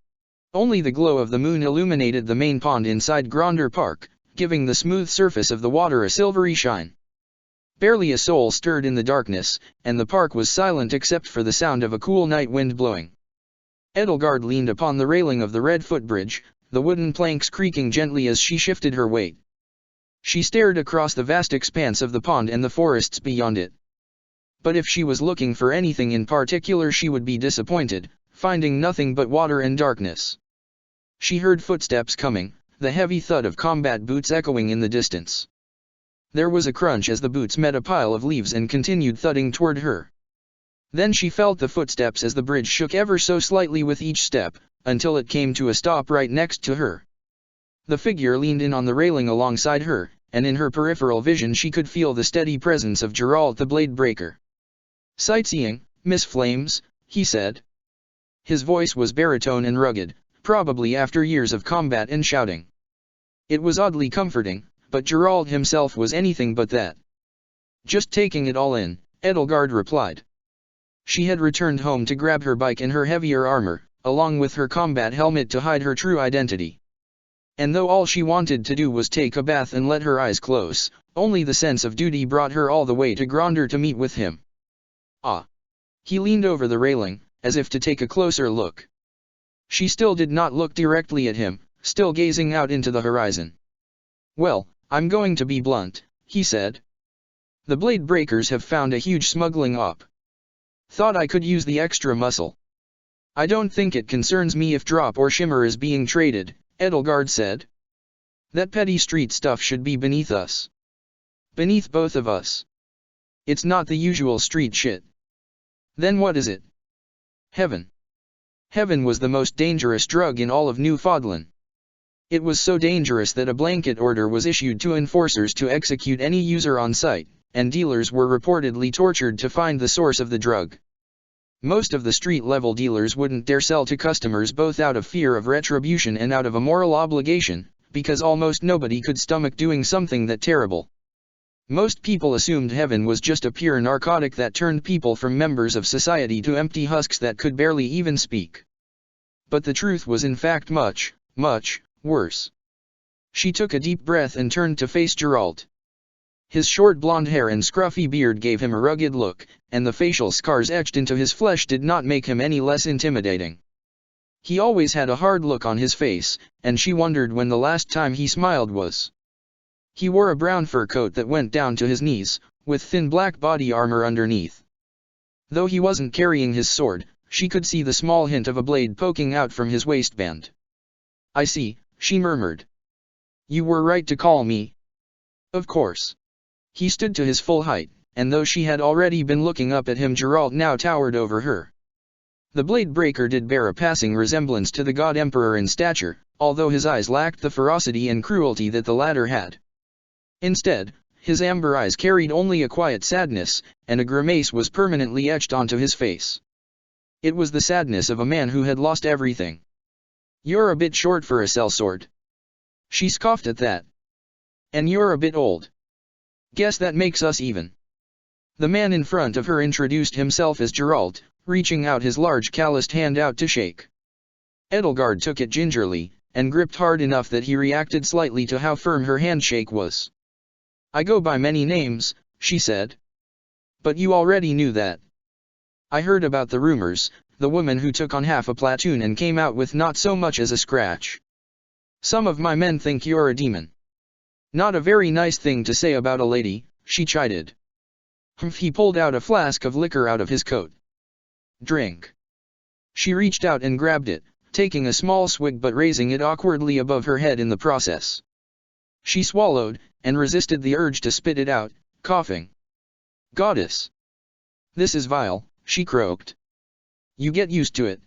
Only the glow of the moon illuminated the main pond inside Gronder Park, giving the smooth surface of the water a silvery shine. Barely a soul stirred in the darkness, and the park was silent except for the sound of a cool night wind blowing. Edelgard leaned upon the railing of the red footbridge, the wooden planks creaking gently as she shifted her weight. She stared across the vast expanse of the pond and the forests beyond it. But if she was looking for anything in particular she would be disappointed, finding nothing but water and darkness. She heard footsteps coming, the heavy thud of combat boots echoing in the distance. There was a crunch as the boots met a pile of leaves and continued thudding toward her. Then she felt the footsteps as the bridge shook ever so slightly with each step, until it came to a stop right next to her. The figure leaned in on the railing alongside her, and in her peripheral vision she could feel the steady presence of Geralt the Blade Breaker. "Sightseeing, Miss Flames," he said. His voice was baritone and rugged, probably after years of combat and shouting. It was oddly comforting, but Geralt himself was anything but that. "Just taking it all in," Edelgard replied. She had returned home to grab her bike and her heavier armor, along with her combat helmet to hide her true identity. And though all she wanted to do was take a bath and let her eyes close, only the sense of duty brought her all the way to Gronder to meet with him. "Ah." He leaned over the railing, as if to take a closer look. She still did not look directly at him, still gazing out into the horizon. "Well, I'm going to be blunt," he said. "The Blade Breakers have found a huge smuggling op. Thought I could use the extra muscle." "I don't think it concerns me if drop or shimmer is being traded," Edelgard said. "That petty street stuff should be beneath us. Beneath both of us. It's not the usual street shit." "Then what is it?" "Heaven." Heaven was the most dangerous drug in all of Newfoundland. It was so dangerous that a blanket order was issued to enforcers to execute any user on site, and dealers were reportedly tortured to find the source of the drug. Most of the street-level dealers wouldn't dare sell to customers both out of fear of retribution and out of a moral obligation, because almost nobody could stomach doing something that terrible. Most people assumed heaven was just a pure narcotic that turned people from members of society to empty husks that could barely even speak. But the truth was in fact much, much worse. She took a deep breath and turned to face Geralt. His short blonde hair and scruffy beard gave him a rugged look, and the facial scars etched into his flesh did not make him any less intimidating. He always had a hard look on his face, and she wondered when the last time he smiled was. He wore a brown fur coat that went down to his knees, with thin black body armor underneath. Though he wasn't carrying his sword, she could see the small hint of a blade poking out from his waistband. "I see," she murmured. "You were right to call me." "Of course." He stood to his full height, and though she had already been looking up at him, Geralt now towered over her. The Blade Breaker did bear a passing resemblance to the God Emperor in stature, although his eyes lacked the ferocity and cruelty that the latter had. Instead, his amber eyes carried only a quiet sadness, and a grimace was permanently etched onto his face. It was the sadness of a man who had lost everything. "You're a bit short for a sellsword." She scoffed at that. "And you're a bit old. Guess that makes us even." The man in front of her introduced himself as Geralt, reaching out his large calloused hand out to shake. Edelgard took it gingerly, and gripped hard enough that he reacted slightly to how firm her handshake was. "I go by many names," she said. "But you already knew that. I heard about the rumors, the woman who took on half a platoon and came out with not so much as a scratch. Some of my men think you're a demon." "Not a very nice thing to say about a lady," she chided. He pulled out a flask of liquor out of his coat. "Drink." She reached out and grabbed it, taking a small swig but raising it awkwardly above her head in the process. She swallowed, and resisted the urge to spit it out, coughing. "Goddess! This is vile," she croaked. "You get used to it."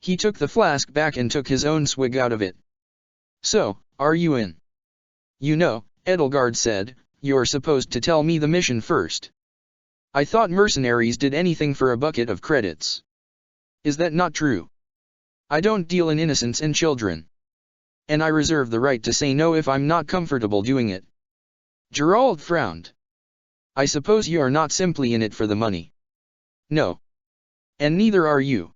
He took the flask back and took his own swig out of it. "So, are you in?" "You know," Edelgard said, "you're supposed to tell me the mission first. I thought mercenaries did anything for a bucket of credits. Is that not true? I don't deal in innocents and children. And I reserve the right to say no if I'm not comfortable doing it." Geralt frowned. "I suppose you're not simply in it for the money." "No. And neither are you."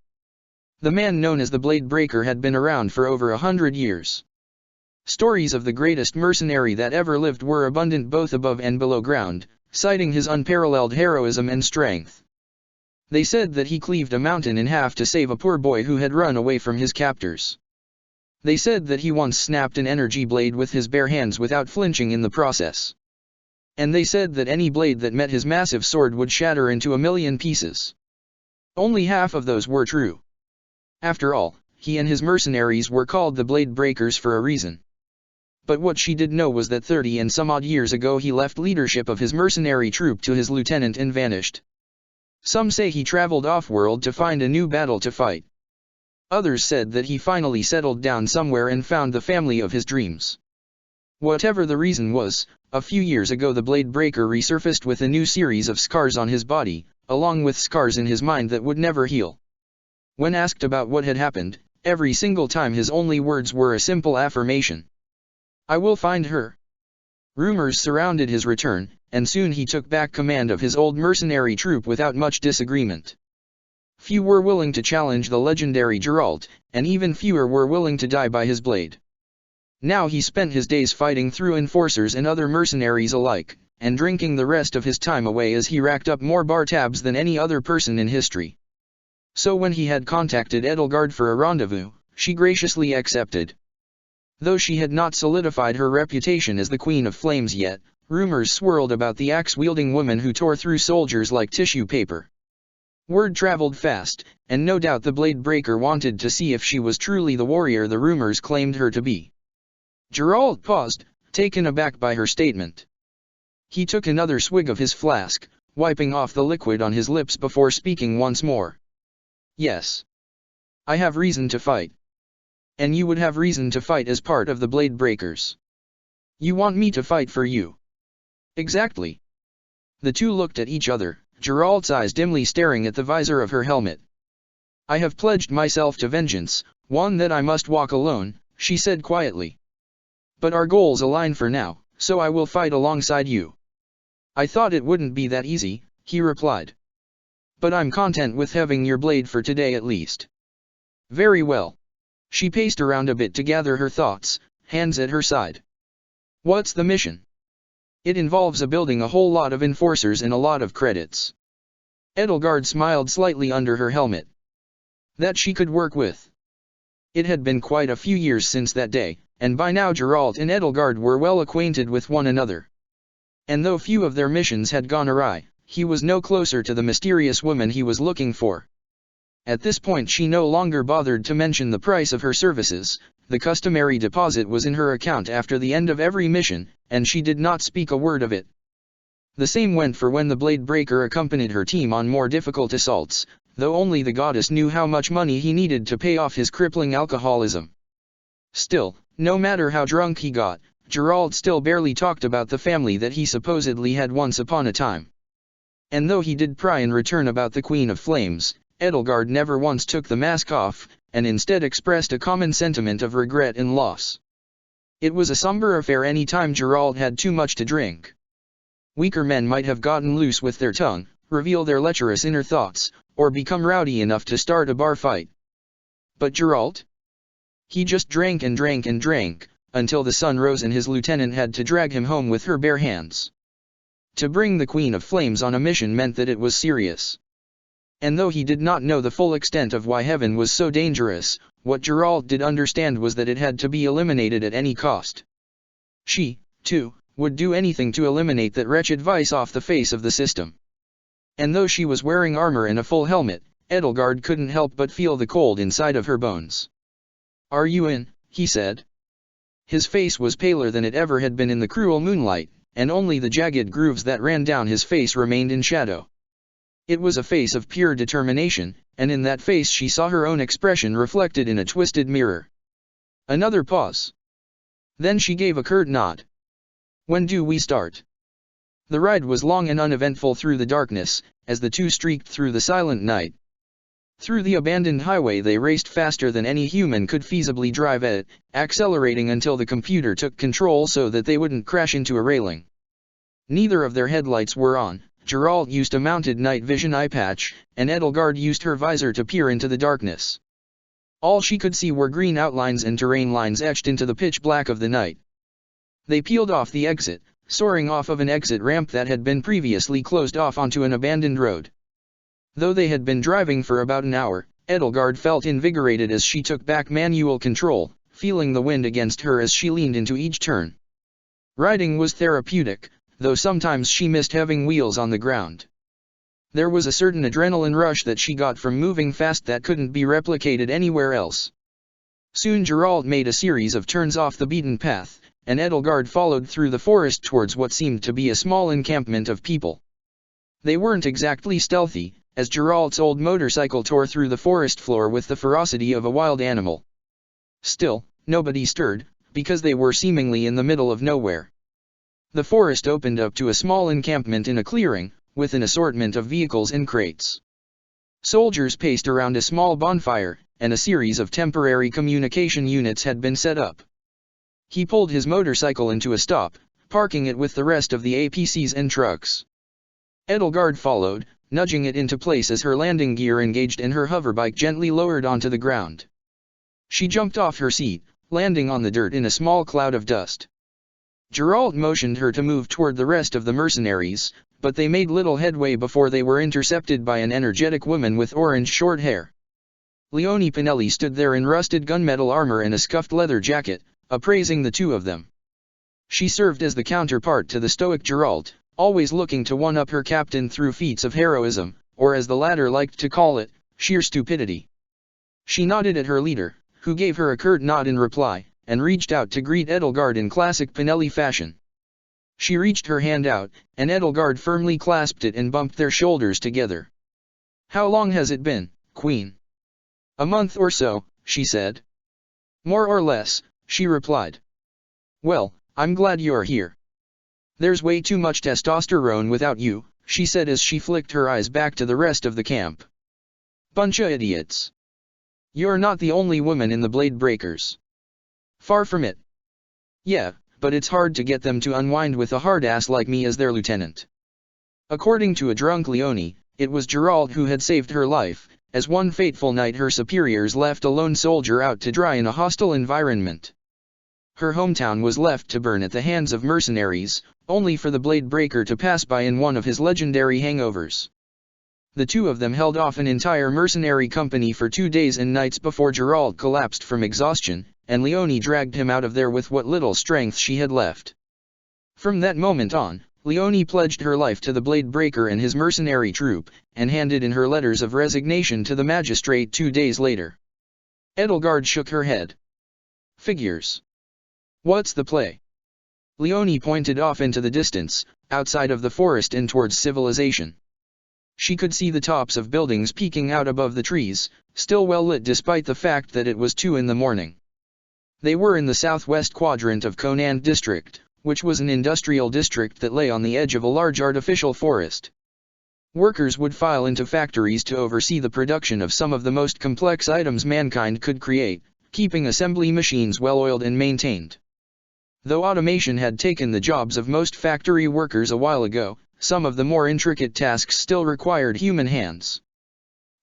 The man known as the Blade Breaker had been around for over 100 years. Stories of the greatest mercenary that ever lived were abundant both above and below ground, citing his unparalleled heroism and strength. They said that he cleaved a mountain in half to save a poor boy who had run away from his captors. They said that he once snapped an energy blade with his bare hands without flinching in the process. And they said that any blade that met his massive sword would shatter into 1,000,000 pieces. Only half of those were true. After all, he and his mercenaries were called the Blade Breakers for a reason. But what she did know was that 30 and some odd years ago he left leadership of his mercenary troop to his lieutenant and vanished. Some say he traveled off-world to find a new battle to fight. Others said that he finally settled down somewhere and found the family of his dreams. Whatever the reason was, a few years ago the Blade Breaker resurfaced with a new series of scars on his body, along with scars in his mind that would never heal. When asked about what had happened, every single time his only words were a simple affirmation. "I will find her." Rumors surrounded his return, and soon he took back command of his old mercenary troop without much disagreement. Few were willing to challenge the legendary Geralt, and even fewer were willing to die by his blade. Now he spent his days fighting through enforcers and other mercenaries alike, and drinking the rest of his time away as he racked up more bar tabs than any other person in history. So when he had contacted Edelgard for a rendezvous, she graciously accepted. Though she had not solidified her reputation as the Queen of Flames yet, rumors swirled about the axe-wielding woman who tore through soldiers like tissue paper. Word traveled fast, and no doubt the Blade Breaker wanted to see if she was truly the warrior the rumors claimed her to be. Geralt paused, taken aback by her statement. He took another swig of his flask, wiping off the liquid on his lips before speaking once more. "Yes. I have reason to fight. And you would have reason to fight as part of the Blade Breakers. You want me to fight for you?" "Exactly." The two looked at each other, Geralt's eyes dimly staring at the visor of her helmet. "I have pledged myself to vengeance, one that I must walk alone," she said quietly. "But our goals align for now, so I will fight alongside you." "I thought it wouldn't be that easy," he replied. "But I'm content with having your blade for today at least." "Very well." She paced around a bit to gather her thoughts, hands at her side. "What's the mission?" "It involves building a whole lot of enforcers and a lot of credits." Edelgard smiled slightly under her helmet. That she could work with. It had been quite a few years since that day, and by now Geralt and Edelgard were well acquainted with one another. And though few of their missions had gone awry, he was no closer to the mysterious woman he was looking for. At this point she no longer bothered to mention the price of her services. The customary deposit was in her account after the end of every mission, and she did not speak a word of it. The same went for when the Blade Breaker accompanied her team on more difficult assaults, though only the goddess knew how much money he needed to pay off his crippling alcoholism. Still, no matter how drunk he got, Geralt still barely talked about the family that he supposedly had once upon a time. And though he did pry in return about the Queen of Flames, Edelgard never once took the mask off, and instead expressed a common sentiment of regret and loss. It was a somber affair any time Geralt had too much to drink. Weaker men might have gotten loose with their tongue, reveal their lecherous inner thoughts, or become rowdy enough to start a bar fight. But Geralt? He just drank and drank and drank, until the sun rose and his lieutenant had to drag him home with her bare hands. To bring the Queen of Flames on a mission meant that it was serious. And though he did not know the full extent of why heaven was so dangerous, what Geralt did understand was that it had to be eliminated at any cost. She, too, would do anything to eliminate that wretched vice off the face of the system. And though she was wearing armor and a full helmet, Edelgard couldn't help but feel the cold inside of her bones. "Are you in?" he said. His face was paler than it ever had been in the cruel moonlight, and only the jagged grooves that ran down his face remained in shadow. It was a face of pure determination, and in that face she saw her own expression reflected in a twisted mirror. Another pause. Then she gave a curt nod. "When do we start?" The ride was long and uneventful through the darkness, as the two streaked through the silent night. Through the abandoned highway they raced faster than any human could feasibly drive at it, accelerating until the computer took control so that they wouldn't crash into a railing. Neither of their headlights were on. Geralt used a mounted night vision eye patch, and Edelgard used her visor to peer into the darkness. All she could see were green outlines and terrain lines etched into the pitch black of the night. They peeled off the exit, soaring off of an exit ramp that had been previously closed off onto an abandoned road. Though they had been driving for about an hour, Edelgard felt invigorated as she took back manual control, feeling the wind against her as she leaned into each turn. Riding was therapeutic, though sometimes she missed having wheels on the ground. There was a certain adrenaline rush that she got from moving fast that couldn't be replicated anywhere else. Soon Geralt made a series of turns off the beaten path, and Edelgard followed through the forest towards what seemed to be a small encampment of people. They weren't exactly stealthy, as Geralt's old motorcycle tore through the forest floor with the ferocity of a wild animal. Still, nobody stirred, because they were seemingly in the middle of nowhere. The forest opened up to a small encampment in a clearing, with an assortment of vehicles and crates. Soldiers paced around a small bonfire, and a series of temporary communication units had been set up. He pulled his motorcycle into a stop, parking it with the rest of the APCs and trucks. Edelgard followed, nudging it into place as her landing gear engaged and her hoverbike gently lowered onto the ground. She jumped off her seat, landing on the dirt in a small cloud of dust. Geralt motioned her to move toward the rest of the mercenaries, but they made little headway before they were intercepted by an energetic woman with orange short hair. Leone Pinelli stood there in rusted gunmetal armor and a scuffed leather jacket, appraising the two of them. She served as the counterpart to the stoic Geralt, always looking to one-up her captain through feats of heroism, or as the latter liked to call it, sheer stupidity. She nodded at her leader, who gave her a curt nod in reply, and reached out to greet Edelgard in classic Pinelli fashion. She reached her hand out, and Edelgard firmly clasped it and bumped their shoulders together. "How long has it been, Queen?" "A month or so," she said. "More or less," she replied. "Well, I'm glad you're here. There's way too much testosterone without you," she said as she flicked her eyes back to the rest of the camp. "Bunch of idiots. You're not the only woman in the Blade Breakers. Far from it. Yeah, but it's hard to get them to unwind with a hard-ass like me as their lieutenant." According to a drunk Leone, it was Geralt who had saved her life, as one fateful night her superiors left a lone soldier out to dry in a hostile environment. Her hometown was left to burn at the hands of mercenaries, only for the Blade Breaker to pass by in one of his legendary hangovers. The two of them held off an entire mercenary company for 2 days and nights before Geralt collapsed from exhaustion, and Leone dragged him out of there with what little strength she had left. From that moment on, Leone pledged her life to the Blade Breaker and his mercenary troop, and handed in her letters of resignation to the magistrate 2 days later. Edelgard shook her head. "Figures. What's the play?" Leone pointed off into the distance, outside of the forest and towards civilization. She could see the tops of buildings peeking out above the trees, still well lit despite the fact that it was 2 in the morning. They were in the southwest quadrant of Konand district, which was an industrial district that lay on the edge of a large artificial forest. Workers would file into factories to oversee the production of some of the most complex items mankind could create, keeping assembly machines well-oiled and maintained. Though automation had taken the jobs of most factory workers a while ago, some of the more intricate tasks still required human hands.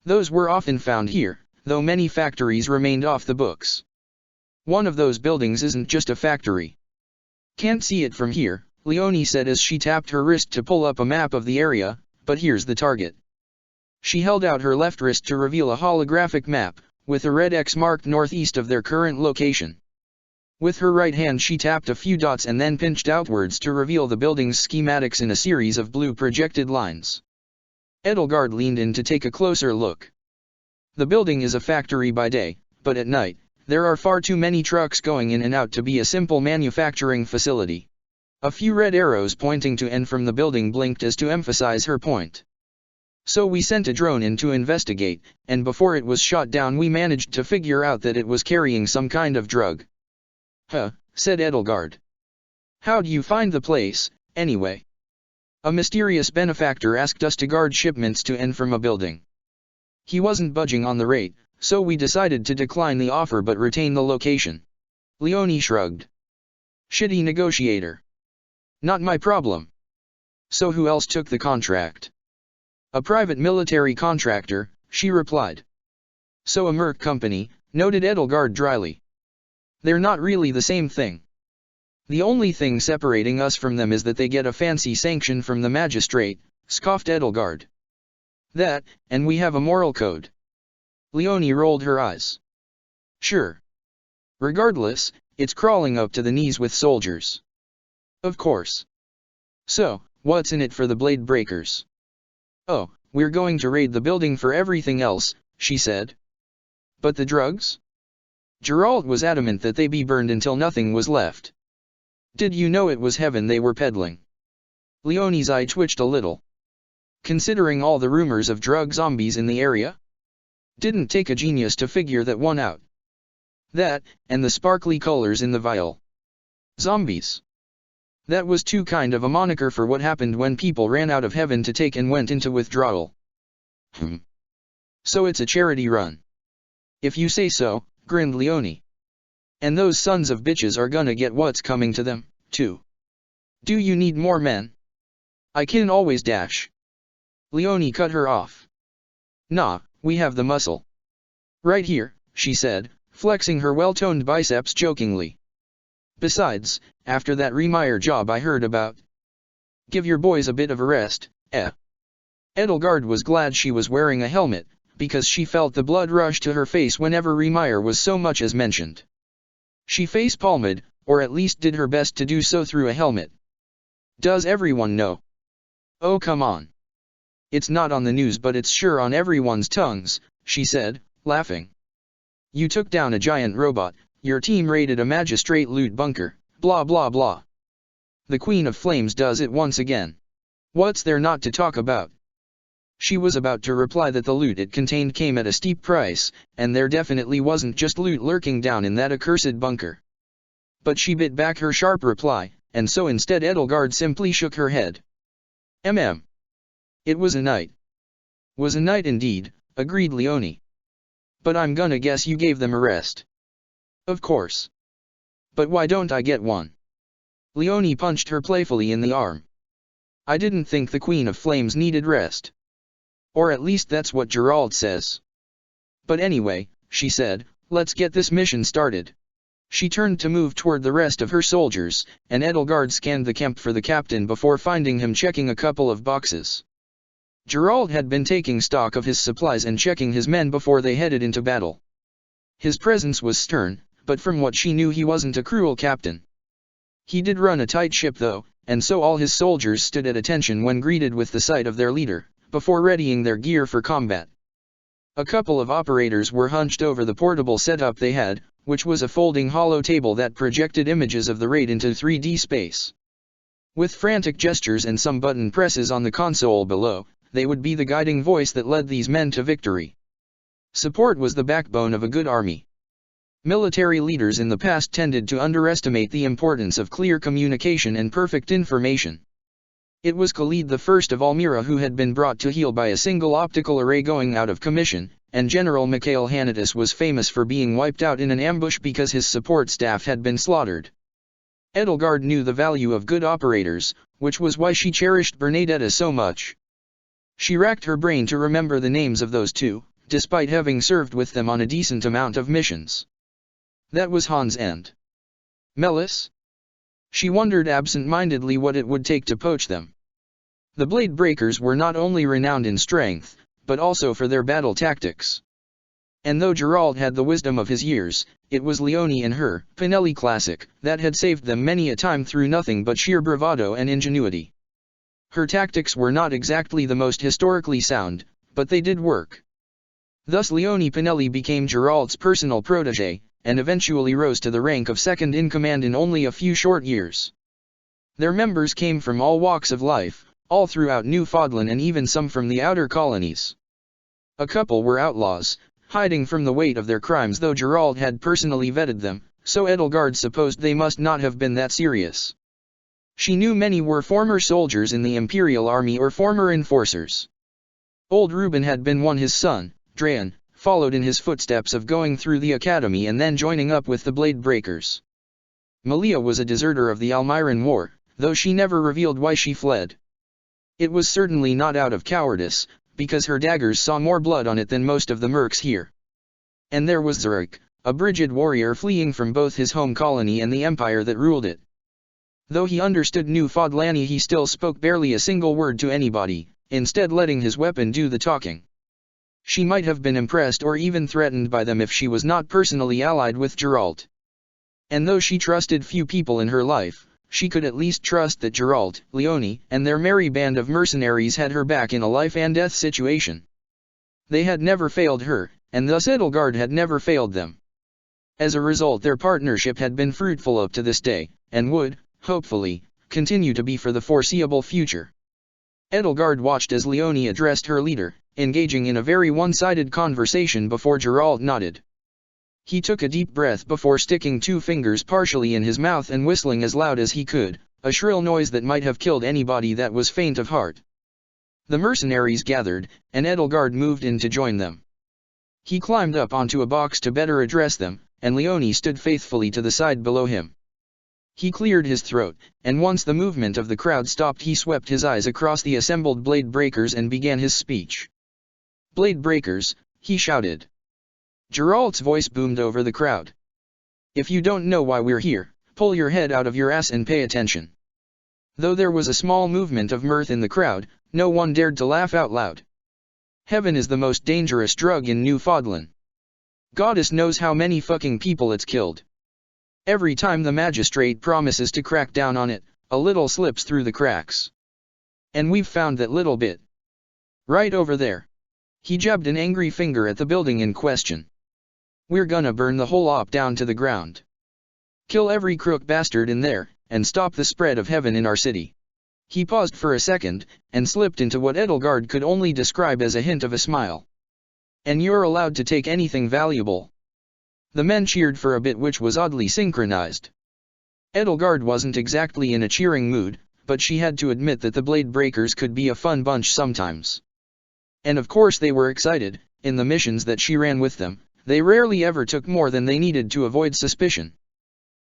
Those were often found here, though many factories remained off the books. One of those buildings isn't just a factory. Can't see it from here, Leonie said as she tapped her wrist to pull up a map of the area, but here's the target. She held out her left wrist to reveal a holographic map, with a red X marked northeast of their current location. With her right hand she tapped a few dots and then pinched outwards to reveal the building's schematics in a series of blue projected lines. Edelgard leaned in to take a closer look. The building is a factory by day, but at night, there are far too many trucks going in and out to be a simple manufacturing facility. A few red arrows pointing to and from the building blinked as to emphasize her point. So we sent a drone in to investigate, and before it was shot down we managed to figure out that it was carrying some kind of drug. Huh, said Edelgard. How'd you find the place, anyway? A mysterious benefactor asked us to guard shipments to and from a building. He wasn't budging on the rate, so we decided to decline the offer but retain the location. Leonie shrugged. Shitty negotiator. Not my problem. So who else took the contract? A private military contractor, she replied. So a merc company, noted Edelgard dryly. They're not really the same thing. The only thing separating us from them is that they get a fancy sanction from the magistrate, scoffed Edelgard. That, and we have a moral code. Leonie rolled her eyes. Sure. Regardless, it's crawling up to the knees with soldiers. Of course. So, what's in it for the blade breakers? Oh, we're going to raid the building for everything else, she said. But the drugs? Geralt was adamant that they be burned until nothing was left. Did you know it was heaven they were peddling? Leonie's eye twitched a little. Considering all the rumors of drug zombies in the area? Didn't take a genius to figure that one out. That, and the sparkly colors in the vial. Zombies. That was too kind of a moniker for what happened when people ran out of heaven to take and went into withdrawal. So it's a charity run. If you say so, grinned Leonie. And those sons of bitches are gonna get what's coming to them, too. Do you need more men? I can always dash. Leonie cut her off. Nah, we have the muscle. Right here, she said, flexing her well-toned biceps jokingly. Besides, after that Remire job I heard about. Give your boys a bit of a rest, eh? Edelgard was glad she was wearing a helmet, because she felt the blood rush to her face whenever Remire was so much as mentioned. She face-palmed, or at least did her best to do so through a helmet. Does everyone know? Oh come on. It's not on the news but it's sure on everyone's tongues, she said, laughing. You took down a giant robot, your team raided a magistrate loot bunker, blah blah blah. The Queen of Flames does it once again. What's there not to talk about? She was about to reply that the loot it contained came at a steep price, and there definitely wasn't just loot lurking down in that accursed bunker. But she bit back her sharp reply, and so instead Edelgard simply shook her head. It was a night. Was a night indeed, agreed Leonie. But I'm gonna guess you gave them a rest. Of course. But why don't I get one? Leonie punched her playfully in the arm. I didn't think the Queen of Flames needed rest. Or at least that's what Geralt says. But anyway, she said, let's get this mission started. She turned to move toward the rest of her soldiers, and Edelgard scanned the camp for the captain before finding him checking a couple of boxes. Geralt had been taking stock of his supplies and checking his men before they headed into battle. His presence was stern, but from what she knew he wasn't a cruel captain. He did run a tight ship though, and so all his soldiers stood at attention when greeted with the sight of their leader, before readying their gear for combat. A couple of operators were hunched over the portable setup they had, which was a folding hollow table that projected images of the raid into 3D space. With frantic gestures and some button presses on the console below, they would be the guiding voice that led these men to victory. Support was the backbone of a good army. Military leaders in the past tended to underestimate the importance of clear communication and perfect information. It was Khalid I of Almira who had been brought to heel by a single optical array going out of commission, and General Mikhail Hanatus was famous for being wiped out in an ambush because his support staff had been slaughtered. Edelgard knew the value of good operators, which was why she cherished Bernadetta so much. She racked her brain to remember the names of those two, despite having served with them on a decent amount of missions. That was Hans and Melis? She wondered absent-mindedly what it would take to poach them. The Blade Breakers were not only renowned in strength, but also for their battle tactics. And though Gerald had the wisdom of his years, it was Leonie and her Pinelli classic that had saved them many a time through nothing but sheer bravado and ingenuity. Her tactics were not exactly the most historically sound, but they did work. Thus Leonie Pinelli became Gerald's personal protégé, and eventually rose to the rank of second-in-command in only a few short years. Their members came from all walks of life, all throughout Newfoundland and even some from the outer colonies. A couple were outlaws, hiding from the weight of their crimes, though Gerald had personally vetted them, so Edelgard supposed they must not have been that serious. She knew many were former soldiers in the Imperial Army or former enforcers. Old Reuben had been one. His son, Drayan, followed in his footsteps of going through the academy and then joining up with the Blade Breakers. Malia was a deserter of the Almiran War, though she never revealed why she fled. It was certainly not out of cowardice, because her daggers saw more blood on it than most of the mercs here. And there was Zurich, a Brigid warrior fleeing from both his home colony and the empire that ruled it. Though he understood Newfoundlandy, he still spoke barely a single word to anybody, instead letting his weapon do the talking. She might have been impressed or even threatened by them if she was not personally allied with Gerald. And though she trusted few people in her life, she could at least trust that Gerald, Leonie, and their merry band of mercenaries had her back in a life-and-death situation. They had never failed her, and thus Edelgard had never failed them. As a result, their partnership had been fruitful up to this day, and would, hopefully, continue to be for the foreseeable future. Edelgard watched as Leonie addressed her leader, engaging in a very one-sided conversation before Gerald nodded. He took a deep breath before sticking 2 fingers partially in his mouth and whistling as loud as he could, a shrill noise that might have killed anybody that was faint of heart. The mercenaries gathered, and Edelgard moved in to join them. He climbed up onto a box to better address them, and Leonie stood faithfully to the side below him. He cleared his throat, and once the movement of the crowd stopped, he swept his eyes across the assembled Blade Breakers and began his speech. "Blade Breakers," he shouted. Gerald's voice boomed over the crowd. "If you don't know why we're here, pull your head out of your ass and pay attention." Though there was a small movement of mirth in the crowd, no one dared to laugh out loud. Heaven is the most dangerous drug in Newfoundland. Goddess knows how many fucking people it's killed. Every time the magistrate promises to crack down on it, a little slips through the cracks. And we've found that little bit. Right over there. He jabbed an angry finger at the building in question. We're gonna burn the whole op down to the ground. Kill every crook bastard in there, and stop the spread of heaven in our city. He paused for a second, and slipped into what Edelgard could only describe as a hint of a smile. And you're allowed to take anything valuable. The men cheered for a bit, which was oddly synchronized. Edelgard wasn't exactly in a cheering mood, but she had to admit that the Blade Breakers could be a fun bunch sometimes. And of course they were excited. In the missions that she ran with them, they rarely ever took more than they needed to avoid suspicion.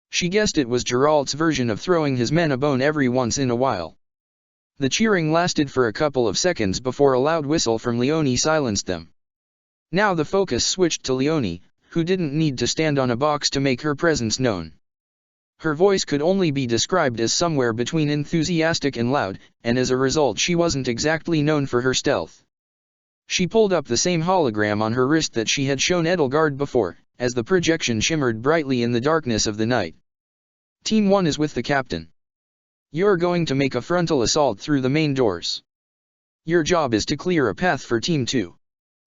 She guessed it was Gerald's version of throwing his men a bone every once in a while. The cheering lasted for a couple of seconds before a loud whistle from Leonie silenced them. Now the focus switched to Leonie, who didn't need to stand on a box to make her presence known. Her voice could only be described as somewhere between enthusiastic and loud, and as a result she wasn't exactly known for her stealth. She pulled up the same hologram on her wrist that she had shown Edelgard before, as the projection shimmered brightly in the darkness of the night. Team 1 is with the captain. You're going to make a frontal assault through the main doors. Your job is to clear a path for Team 2.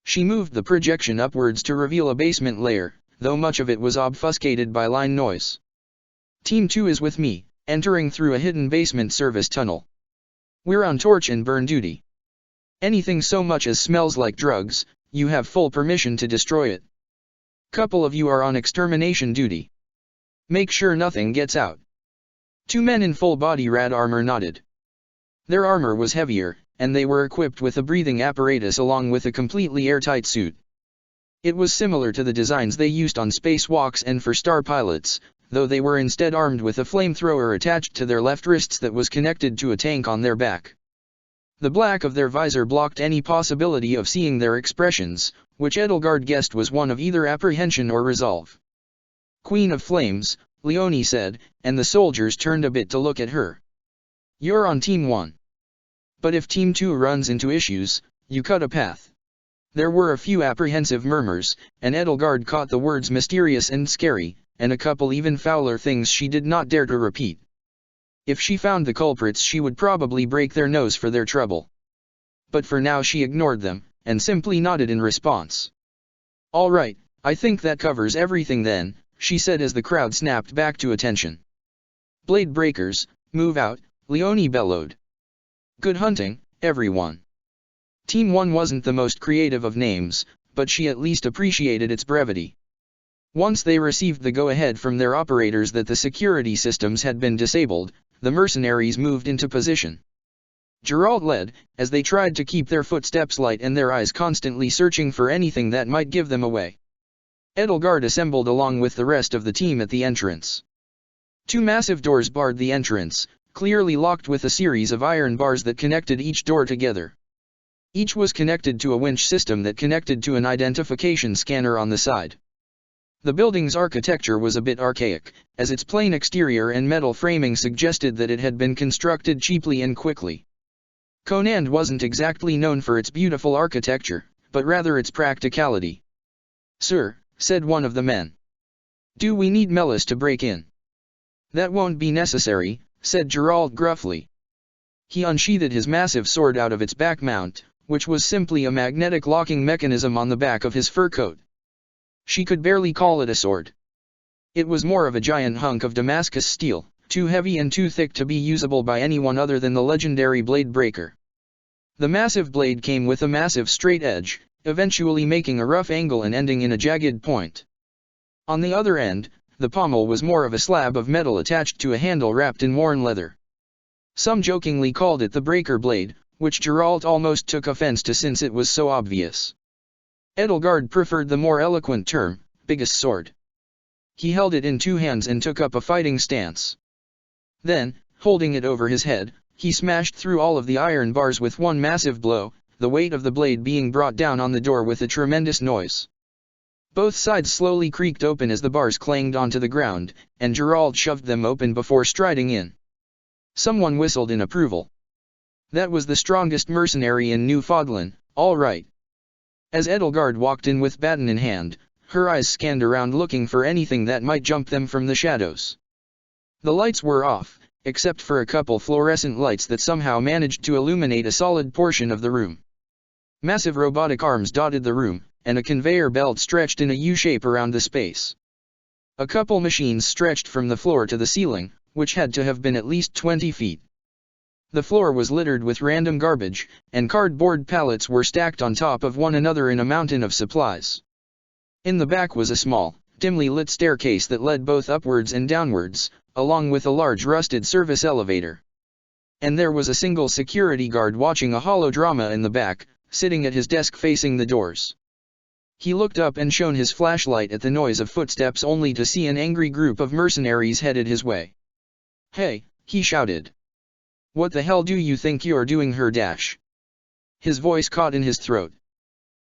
She moved the projection upwards to reveal a basement layer, though much of it was obfuscated by line noise. Team 2 is with me, entering through a hidden basement service tunnel. We're on torch and burn duty. Anything so much as smells like drugs, you have full permission to destroy it. Couple of you are on extermination duty. Make sure nothing gets out. 2 men in full body rad armor nodded. Their armor was heavier, and they were equipped with a breathing apparatus along with a completely airtight suit. It was similar to the designs they used on spacewalks and for star pilots, though they were instead armed with a flamethrower attached to their left wrists that was connected to a tank on their back. The black of their visor blocked any possibility of seeing their expressions, which Edelgard guessed was one of either apprehension or resolve. Queen of Flames, Leonie said, and the soldiers turned a bit to look at her. You're on Team 1. But if Team 2 runs into issues, you cut a path. There were a few apprehensive murmurs, and Edelgard caught the words mysterious and scary, and a couple even fouler things she did not dare to repeat. If she found the culprits she would probably break their nose for their trouble. But for now she ignored them, and simply nodded in response. All right, I think that covers everything then, she said as the crowd snapped back to attention. Blade breakers, move out, Leonie bellowed. Good hunting, everyone. Team 1 wasn't the most creative of names, but she at least appreciated its brevity. Once they received the go-ahead from their operators that the security systems had been disabled, the mercenaries moved into position. Geralt led, as they tried to keep their footsteps light and their eyes constantly searching for anything that might give them away. Edelgard assembled along with the rest of the team at the entrance. 2 massive doors barred the entrance, clearly locked with a series of iron bars that connected each door together. Each was connected to a winch system that connected to an identification scanner on the side. The building's architecture was a bit archaic, as its plain exterior and metal framing suggested that it had been constructed cheaply and quickly. Conand wasn't exactly known for its beautiful architecture, but rather its practicality. Sir, said one of the men. Do we need Melis to break in? That won't be necessary, said Geralt gruffly. He unsheathed his massive sword out of its back mount, which was simply a magnetic locking mechanism on the back of his fur coat. She could barely call it a sword. It was more of a giant hunk of Damascus steel, too heavy and too thick to be usable by anyone other than the legendary blade breaker. The massive blade came with a massive straight edge, eventually making a rough angle and ending in a jagged point. On the other end, the pommel was more of a slab of metal attached to a handle wrapped in worn leather. Some jokingly called it the breaker blade, which Geralt almost took offense to since it was so obvious. Edelgard preferred the more eloquent term, biggest sword. He held it in 2 hands and took up a fighting stance. Then, holding it over his head, he smashed through all of the iron bars with one massive blow, the weight of the blade being brought down on the door with a tremendous noise. Both sides slowly creaked open as the bars clanged onto the ground, and Geralt shoved them open before striding in. Someone whistled in approval. That was the strongest mercenary in Newfoundland, all right. As Edelgard walked in with baton in hand, her eyes scanned around looking for anything that might jump them from the shadows. The lights were off, except for a couple fluorescent lights that somehow managed to illuminate a solid portion of the room. Massive robotic arms dotted the room, and a conveyor belt stretched in a U-shape around the space. A couple machines stretched from the floor to the ceiling, which had to have been at least 20 feet. The floor was littered with random garbage, and cardboard pallets were stacked on top of one another in a mountain of supplies. In the back was a small, dimly lit staircase that led both upwards and downwards, along with a large rusted service elevator. And there was a single security guard watching a holodrama in the back, sitting at his desk facing the doors. He looked up and shone his flashlight at the noise of footsteps only to see an angry group of mercenaries headed his way. Hey, he shouted. What the hell do you think you're doing here? His voice caught in his throat.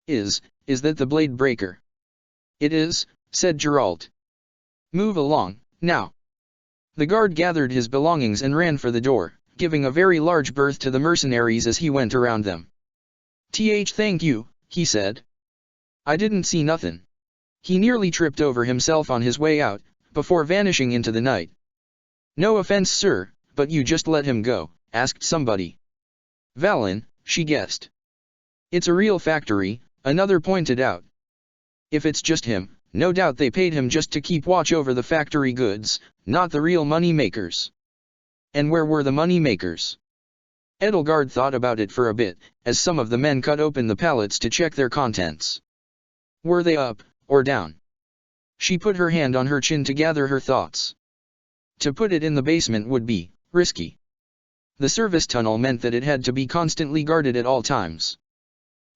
Is that the blade breaker? It is, said Geralt. Move along, now. The guard gathered his belongings and ran for the door, giving a very large berth to the mercenaries as he went around them. Thank you, he said. I didn't see nothing. He nearly tripped over himself on his way out, before vanishing into the night. No offense, sir, but you just let him go, asked somebody. Valen, she guessed. It's a real factory, another pointed out. If it's just him, no doubt they paid him just to keep watch over the factory goods, not the real money makers. And where were the money makers? Edelgard thought about it for a bit, as some of the men cut open the pallets to check their contents. Were they up, or down? She put her hand on her chin to gather her thoughts. To put it in the basement would be risky. The service tunnel meant that it had to be constantly guarded at all times.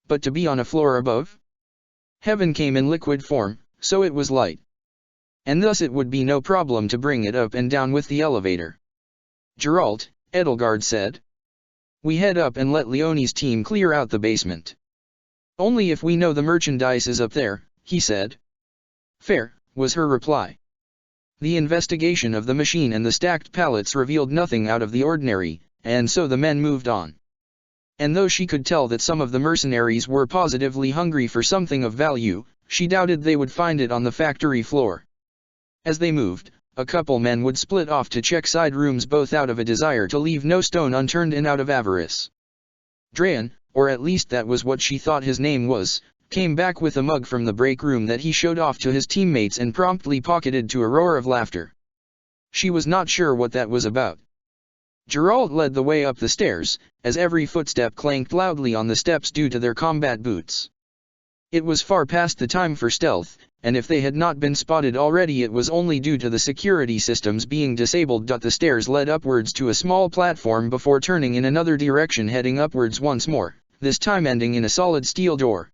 But to be on a floor above? Heaven came in liquid form, so it was light. And thus it would be no problem to bring it up and down with the elevator. Geralt, Edelgard said. We head up and let Leonie's team clear out the basement. Only if we know the merchandise is up there, he said. Fair, was her reply. The investigation of the machine and the stacked pallets revealed nothing out of the ordinary, and so the men moved on. And though she could tell that some of the mercenaries were positively hungry for something of value, she doubted they would find it on the factory floor. As they moved, a couple men would split off to check side rooms, both out of a desire to leave no stone unturned and out of avarice. Drayan, or at least that was what she thought his name was, came back with a mug from the break room that he showed off to his teammates and promptly pocketed to a roar of laughter. She was not sure what that was about. Geralt led the way up the stairs, as every footstep clanked loudly on the steps due to their combat boots. It was far past the time for stealth, and if they had not been spotted already it was only due to the security systems being disabled. The stairs led upwards to a small platform before turning in another direction, heading upwards once more, this time ending in a solid steel door.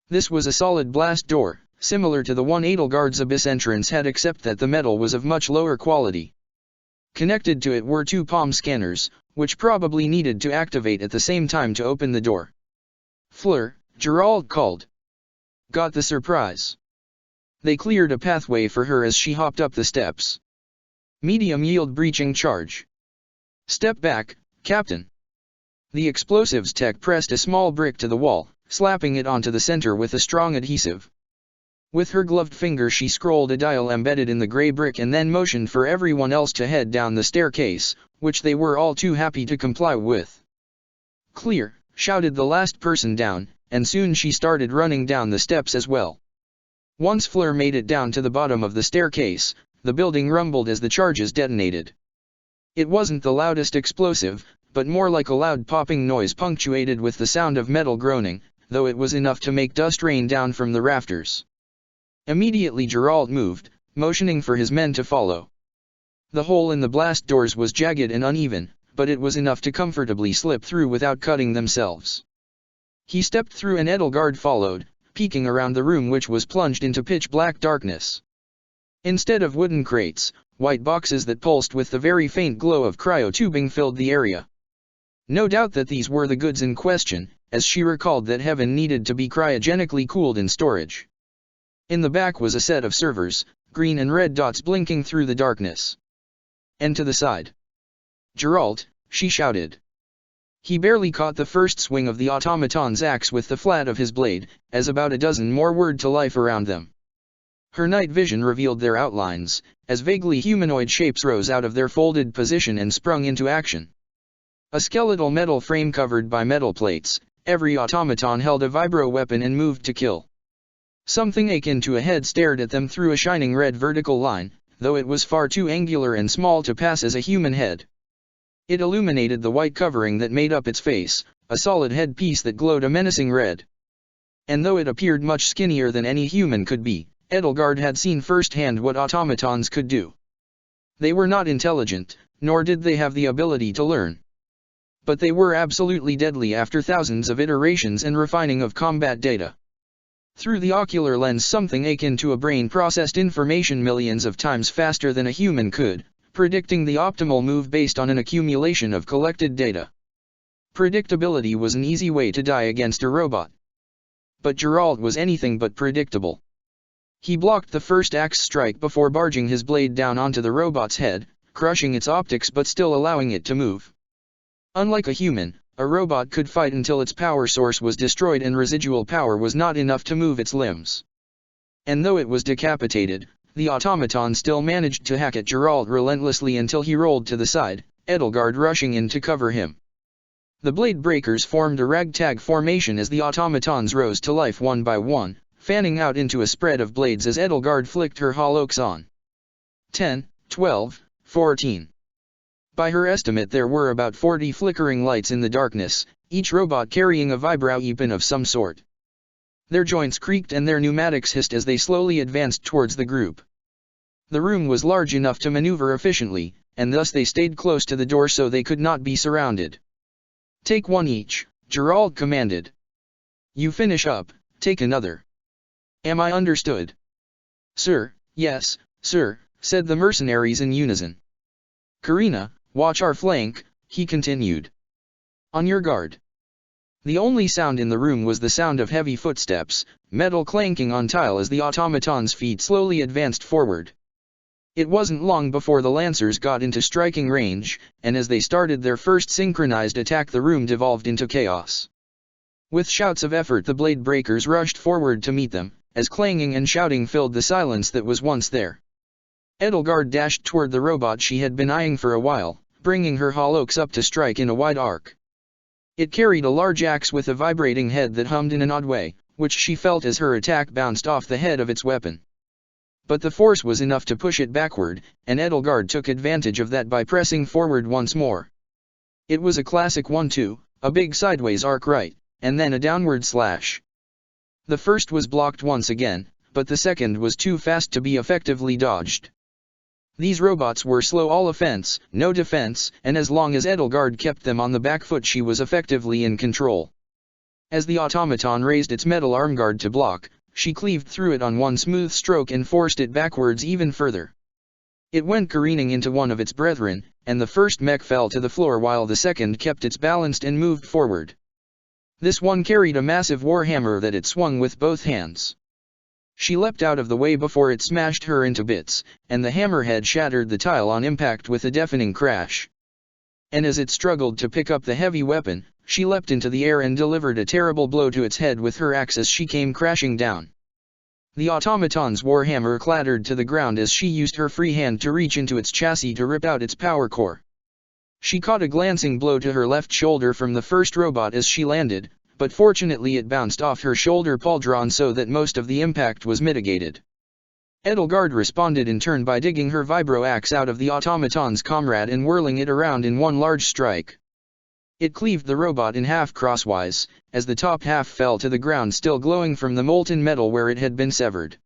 This was a solid blast door, similar to the one Edelgard's abyss entrance had, except that the metal was of much lower quality. Connected to it were two palm scanners, which probably needed to activate at the same time to open the door. Fleur, Geralt called. Got the surprise. They cleared a pathway for her as she hopped up the steps. Medium yield breaching charge. Step back, Captain. The explosives tech pressed a small brick to the wall, slapping it onto the center with a strong adhesive. With her gloved finger she scrolled a dial embedded in the gray brick and then motioned for everyone else to head down the staircase, which they were all too happy to comply with. Clear, shouted the last person down, and soon she started running down the steps as well. Once Fleur made it down to the bottom of the staircase, the building rumbled as the charges detonated. It wasn't the loudest explosive, but more like a loud popping noise punctuated with the sound of metal groaning, though it was enough to make dust rain down from the rafters. Immediately Geralt moved, motioning for his men to follow. The hole in the blast doors was jagged and uneven, but it was enough to comfortably slip through without cutting themselves. He stepped through and Edelgard followed, peeking around the room, which was plunged into pitch-black darkness. Instead of wooden crates, white boxes that pulsed with the very faint glow of cryotubing filled the area. No doubt that these were the goods in question, as she recalled that heaven needed to be cryogenically cooled in storage. In the back was a set of servers, green and red dots blinking through the darkness. And to the side. Geralt, she shouted. He barely caught the first swing of the automaton's axe with the flat of his blade, as about a dozen more whirred to life around them. Her night vision revealed their outlines, as vaguely humanoid shapes rose out of their folded position and sprung into action. A skeletal metal frame covered by metal plates, every automaton held a vibro weapon and moved to kill. Something akin to a head stared at them through a shining red vertical line, though it was far too angular and small to pass as a human head. It illuminated the white covering that made up its face, a solid headpiece that glowed a menacing red. And though it appeared much skinnier than any human could be, Edelgard had seen firsthand what automatons could do. They were not intelligent, nor did they have the ability to learn. But they were absolutely deadly after thousands of iterations and refining of combat data. Through the ocular lens, something akin to a brain processed information millions of times faster than a human could, predicting the optimal move based on an accumulation of collected data. Predictability was an easy way to die against a robot. But Geralt was anything but predictable. He blocked the first axe strike before barging his blade down onto the robot's head, crushing its optics but still allowing it to move. Unlike a human, a robot could fight until its power source was destroyed and residual power was not enough to move its limbs. And though it was decapitated, the automaton still managed to hack at Geralt relentlessly until he rolled to the side, Edelgard rushing in to cover him. The blade breakers formed a ragtag formation as the automatons rose to life one by one, fanning out into a spread of blades as Edelgard flicked her holox on. 10, 12, 14. By her estimate there were about 40 flickering lights in the darkness, each robot carrying a vibroweapon of some sort. Their joints creaked and their pneumatics hissed as they slowly advanced towards the group. The room was large enough to maneuver efficiently, and thus they stayed close to the door so they could not be surrounded. "Take one each," Gerald commanded. "You finish up, take another. Am I understood?" "Sir, yes, sir," said the mercenaries in unison. "Karina, watch our flank," he continued. "On your guard." The only sound in the room was the sound of heavy footsteps, metal clanking on tile as the automaton's feet slowly advanced forward. It wasn't long before the lancers got into striking range, and as they started their first synchronized attack the room devolved into chaos. With shouts of effort the blade breakers rushed forward to meet them, as clanging and shouting filled the silence that was once there. Edelgard dashed toward the robot she had been eyeing for a while, bringing her holox up to strike in a wide arc. It carried a large axe with a vibrating head that hummed in an odd way, which she felt as her attack bounced off the head of its weapon. But the force was enough to push it backward, and Edelgard took advantage of that by pressing forward once more. It was a classic 1-2, a big sideways arc right, and then a downward slash. The first was blocked once again, but the second was too fast to be effectively dodged. These robots were slow all offense, no defense, and as long as Edelgard kept them on the back foot she was effectively in control. As the automaton raised its metal arm guard to block, she cleaved through it on one smooth stroke and forced it backwards even further. It went careening into one of its brethren, and the first mech fell to the floor while the second kept its balanced and moved forward. This one carried a massive warhammer that it swung with both hands. She leapt out of the way before it smashed her into bits, and the hammerhead shattered the tile on impact with a deafening crash. And as it struggled to pick up the heavy weapon, she leapt into the air and delivered a terrible blow to its head with her axe as she came crashing down. The automaton's warhammer clattered to the ground as she used her free hand to reach into its chassis to rip out its power core. She caught a glancing blow to her left shoulder from the first robot as she landed, but fortunately it bounced off her shoulder pauldron so that most of the impact was mitigated. Edelgard responded in turn by digging her vibro axe out of the automaton's comrade and whirling it around in one large strike. It cleaved the robot in half crosswise, as the top half fell to the ground still glowing from the molten metal where it had been severed.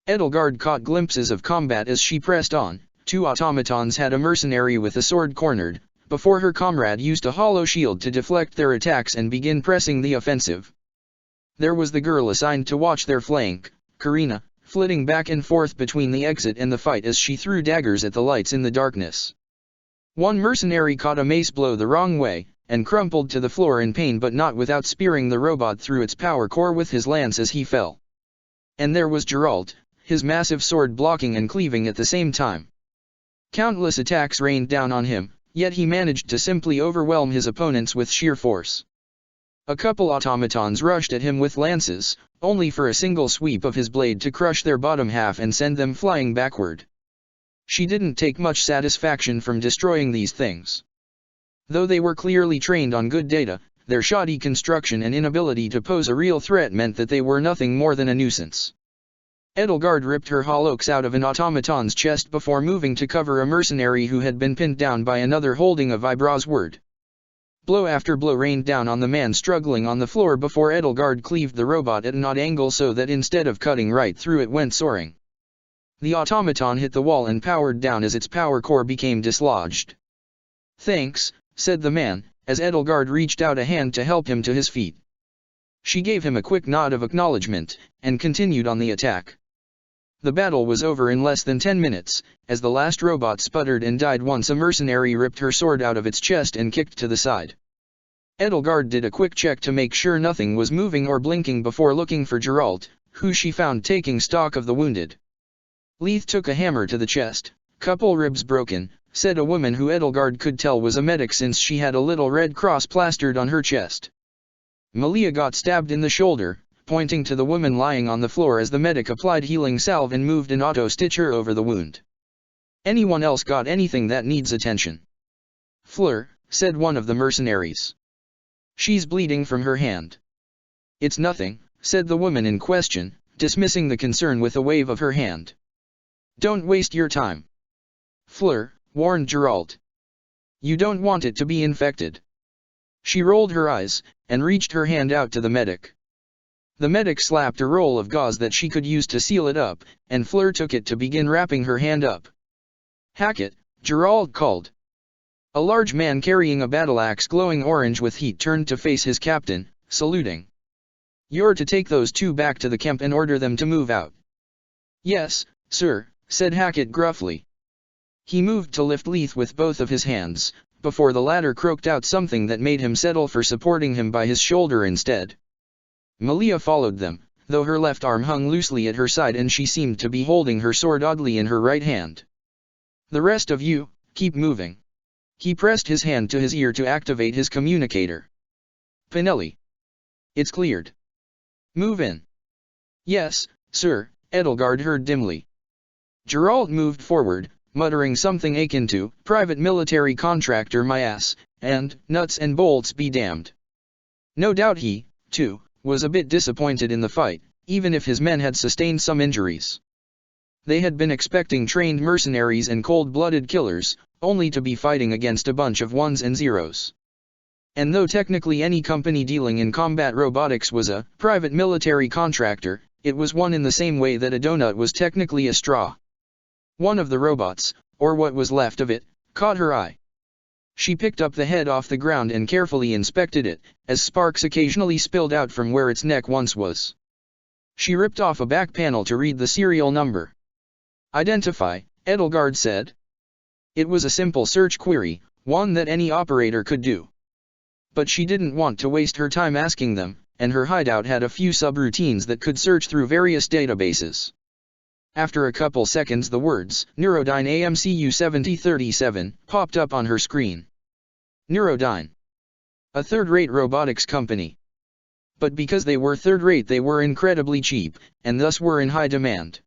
Edelgard caught glimpses of combat as she pressed on. Two automatons had a mercenary with a sword cornered, before her comrade used a hollow shield to deflect their attacks and begin pressing the offensive. There was the girl assigned to watch their flank, Karina, flitting back and forth between the exit and the fight as she threw daggers at the lights in the darkness. One mercenary caught a mace blow the wrong way, and crumpled to the floor in pain but not without spearing the robot through its power core with his lance as he fell. And there was Geralt, his massive sword blocking and cleaving at the same time. Countless attacks rained down on him, yet he managed to simply overwhelm his opponents with sheer force. A couple automatons rushed at him with lances, only for a single sweep of his blade to crush their bottom half and send them flying backward. She didn't take much satisfaction from destroying these things. Though they were clearly trained on good data, their shoddy construction and inability to pose a real threat meant that they were nothing more than a nuisance. Edelgard ripped her holox out of an automaton's chest before moving to cover a mercenary who had been pinned down by another holding a vibro's word. Blow after blow rained down on the man struggling on the floor before Edelgard cleaved the robot at an odd angle so that instead of cutting right through it went soaring. The automaton hit the wall and powered down as its power core became dislodged. "Thanks," said the man, as Edelgard reached out a hand to help him to his feet. She gave him a quick nod of acknowledgement, and continued on the attack. The battle was over in less than 10 minutes, as the last robot sputtered and died once a mercenary ripped her sword out of its chest and kicked to the side. Edelgard did a quick check to make sure nothing was moving or blinking before looking for Geralt, who she found taking stock of the wounded. Leith took a hammer to the chest. "Couple ribs broken," said a woman who Edelgard could tell was a medic since she had a little red cross plastered on her chest. Malia got stabbed in the shoulder, pointing to the woman lying on the floor as the medic applied healing salve and moved an auto-stitcher over the wound. "Anyone else got anything that needs attention?" "Fleur," said one of the mercenaries. "She's bleeding from her hand." "It's nothing," said the woman in question, dismissing the concern with a wave of her hand. "Don't waste your time." "Fleur," warned Geralt. You don't want it to be infected. She rolled her eyes, and reached her hand out to the medic. The medic slapped a roll of gauze that she could use to seal it up, and Fleur took it to begin wrapping her hand up. Hackett, Gerald called. A large man carrying a battle axe glowing orange with heat turned to face his captain, saluting. You're to take those two back to the camp and order them to move out. Yes, sir, said Hackett gruffly. He moved to lift Leith with both of his hands, before the latter croaked out something that made him settle for supporting him by his shoulder instead. Malia followed them, though her left arm hung loosely at her side and she seemed to be holding her sword oddly in her right hand. The rest of you, keep moving. He pressed his hand to his ear to activate his communicator. Pinelli. It's cleared. Move in. Yes, sir, Edelgard heard dimly. Geralt moved forward, muttering something akin to, private military contractor my ass, and, nuts and bolts be damned. No doubt he, too, was a bit disappointed in the fight, even if his men had sustained some injuries. They had been expecting trained mercenaries and cold-blooded killers, only to be fighting against a bunch of ones and zeros. And though technically any company dealing in combat robotics was a private military contractor, it was one in the same way that a donut was technically a straw. One of the robots, or what was left of it, caught her eye. She picked up the head off the ground and carefully inspected it, as sparks occasionally spilled out from where its neck once was. She ripped off a back panel to read the serial number. Identify, Edelgard said. It was a simple search query, one that any operator could do. But she didn't want to waste her time asking them, and her hideout had a few subroutines that could search through various databases. After a couple seconds the words, Neurodyne AMCU 7037, popped up on her screen. Neurodyne. A third-rate robotics company. But because they were third-rate they were incredibly cheap, and thus were in high demand.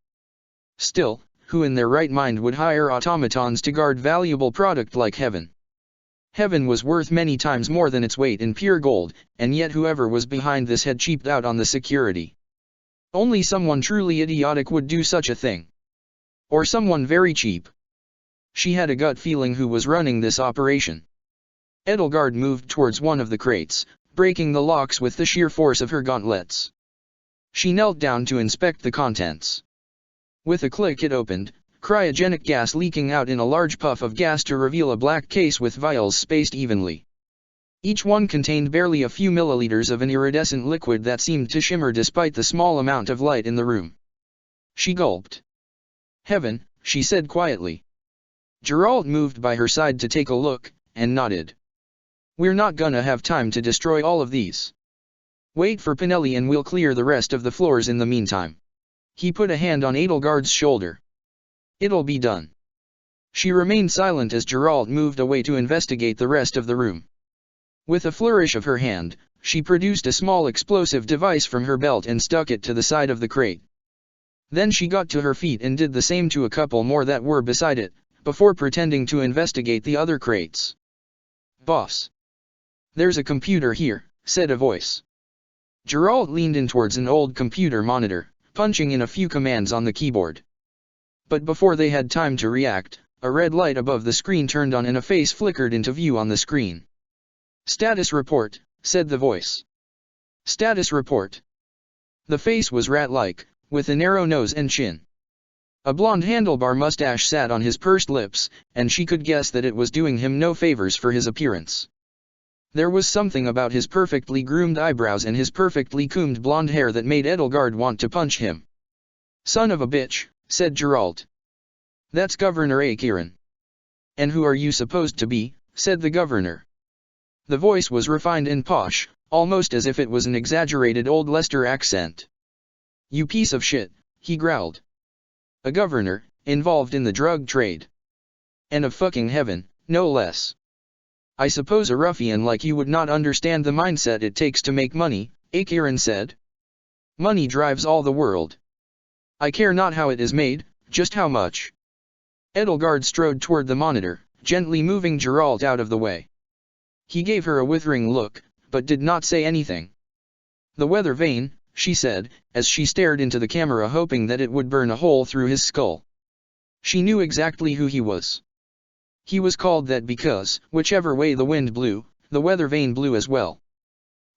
Still, who in their right mind would hire automatons to guard valuable product like Heaven? Heaven was worth many times more than its weight in pure gold, and yet whoever was behind this had cheaped out on the security. Only someone truly idiotic would do such a thing. Or someone very cheap. She had a gut feeling who was running this operation. Edelgard moved towards one of the crates, breaking the locks with the sheer force of her gauntlets. She knelt down to inspect the contents. With a click it opened, cryogenic gas leaking out in a large puff of gas to reveal a black case with vials spaced evenly. Each one contained barely a few milliliters of an iridescent liquid that seemed to shimmer despite the small amount of light in the room. She gulped. Heaven, she said quietly. Geralt moved by her side to take a look, and nodded. We're not gonna have time to destroy all of these. Wait for Pinelli and we'll clear the rest of the floors in the meantime. He put a hand on Edelgard's shoulder. It'll be done. She remained silent as Geralt moved away to investigate the rest of the room. With a flourish of her hand, she produced a small explosive device from her belt and stuck it to the side of the crate. Then she got to her feet and did the same to a couple more that were beside it, before pretending to investigate the other crates. Boss. There's a computer here, said a voice. Geralt leaned in towards an old computer monitor, punching in a few commands on the keyboard. But before they had time to react, a red light above the screen turned on and a face flickered into view on the screen. Status report, said the voice. Status report. The face was rat-like, with a narrow nose and chin. A blonde handlebar mustache sat on his pursed lips, and she could guess that it was doing him no favors for his appearance. There was something about his perfectly groomed eyebrows and his perfectly combed blonde hair that made Edelgard want to punch him. Son of a bitch, said Geralt. That's Governor Akiran. And who are you supposed to be, said the governor. The voice was refined and posh, almost as if it was an exaggerated old Leicester accent. You piece of shit, he growled. A governor, involved in the drug trade. And of fucking Heaven, no less. I suppose a ruffian like you would not understand the mindset it takes to make money, Akiran said. Money drives all the world. I care not how it is made, just how much. Edelgard strode toward the monitor, gently moving Geralt out of the way. He gave her a withering look, but did not say anything. The weather vane, she said, as she stared into the camera hoping that it would burn a hole through his skull. She knew exactly who he was. He was called that because, whichever way the wind blew, the weather vane blew as well.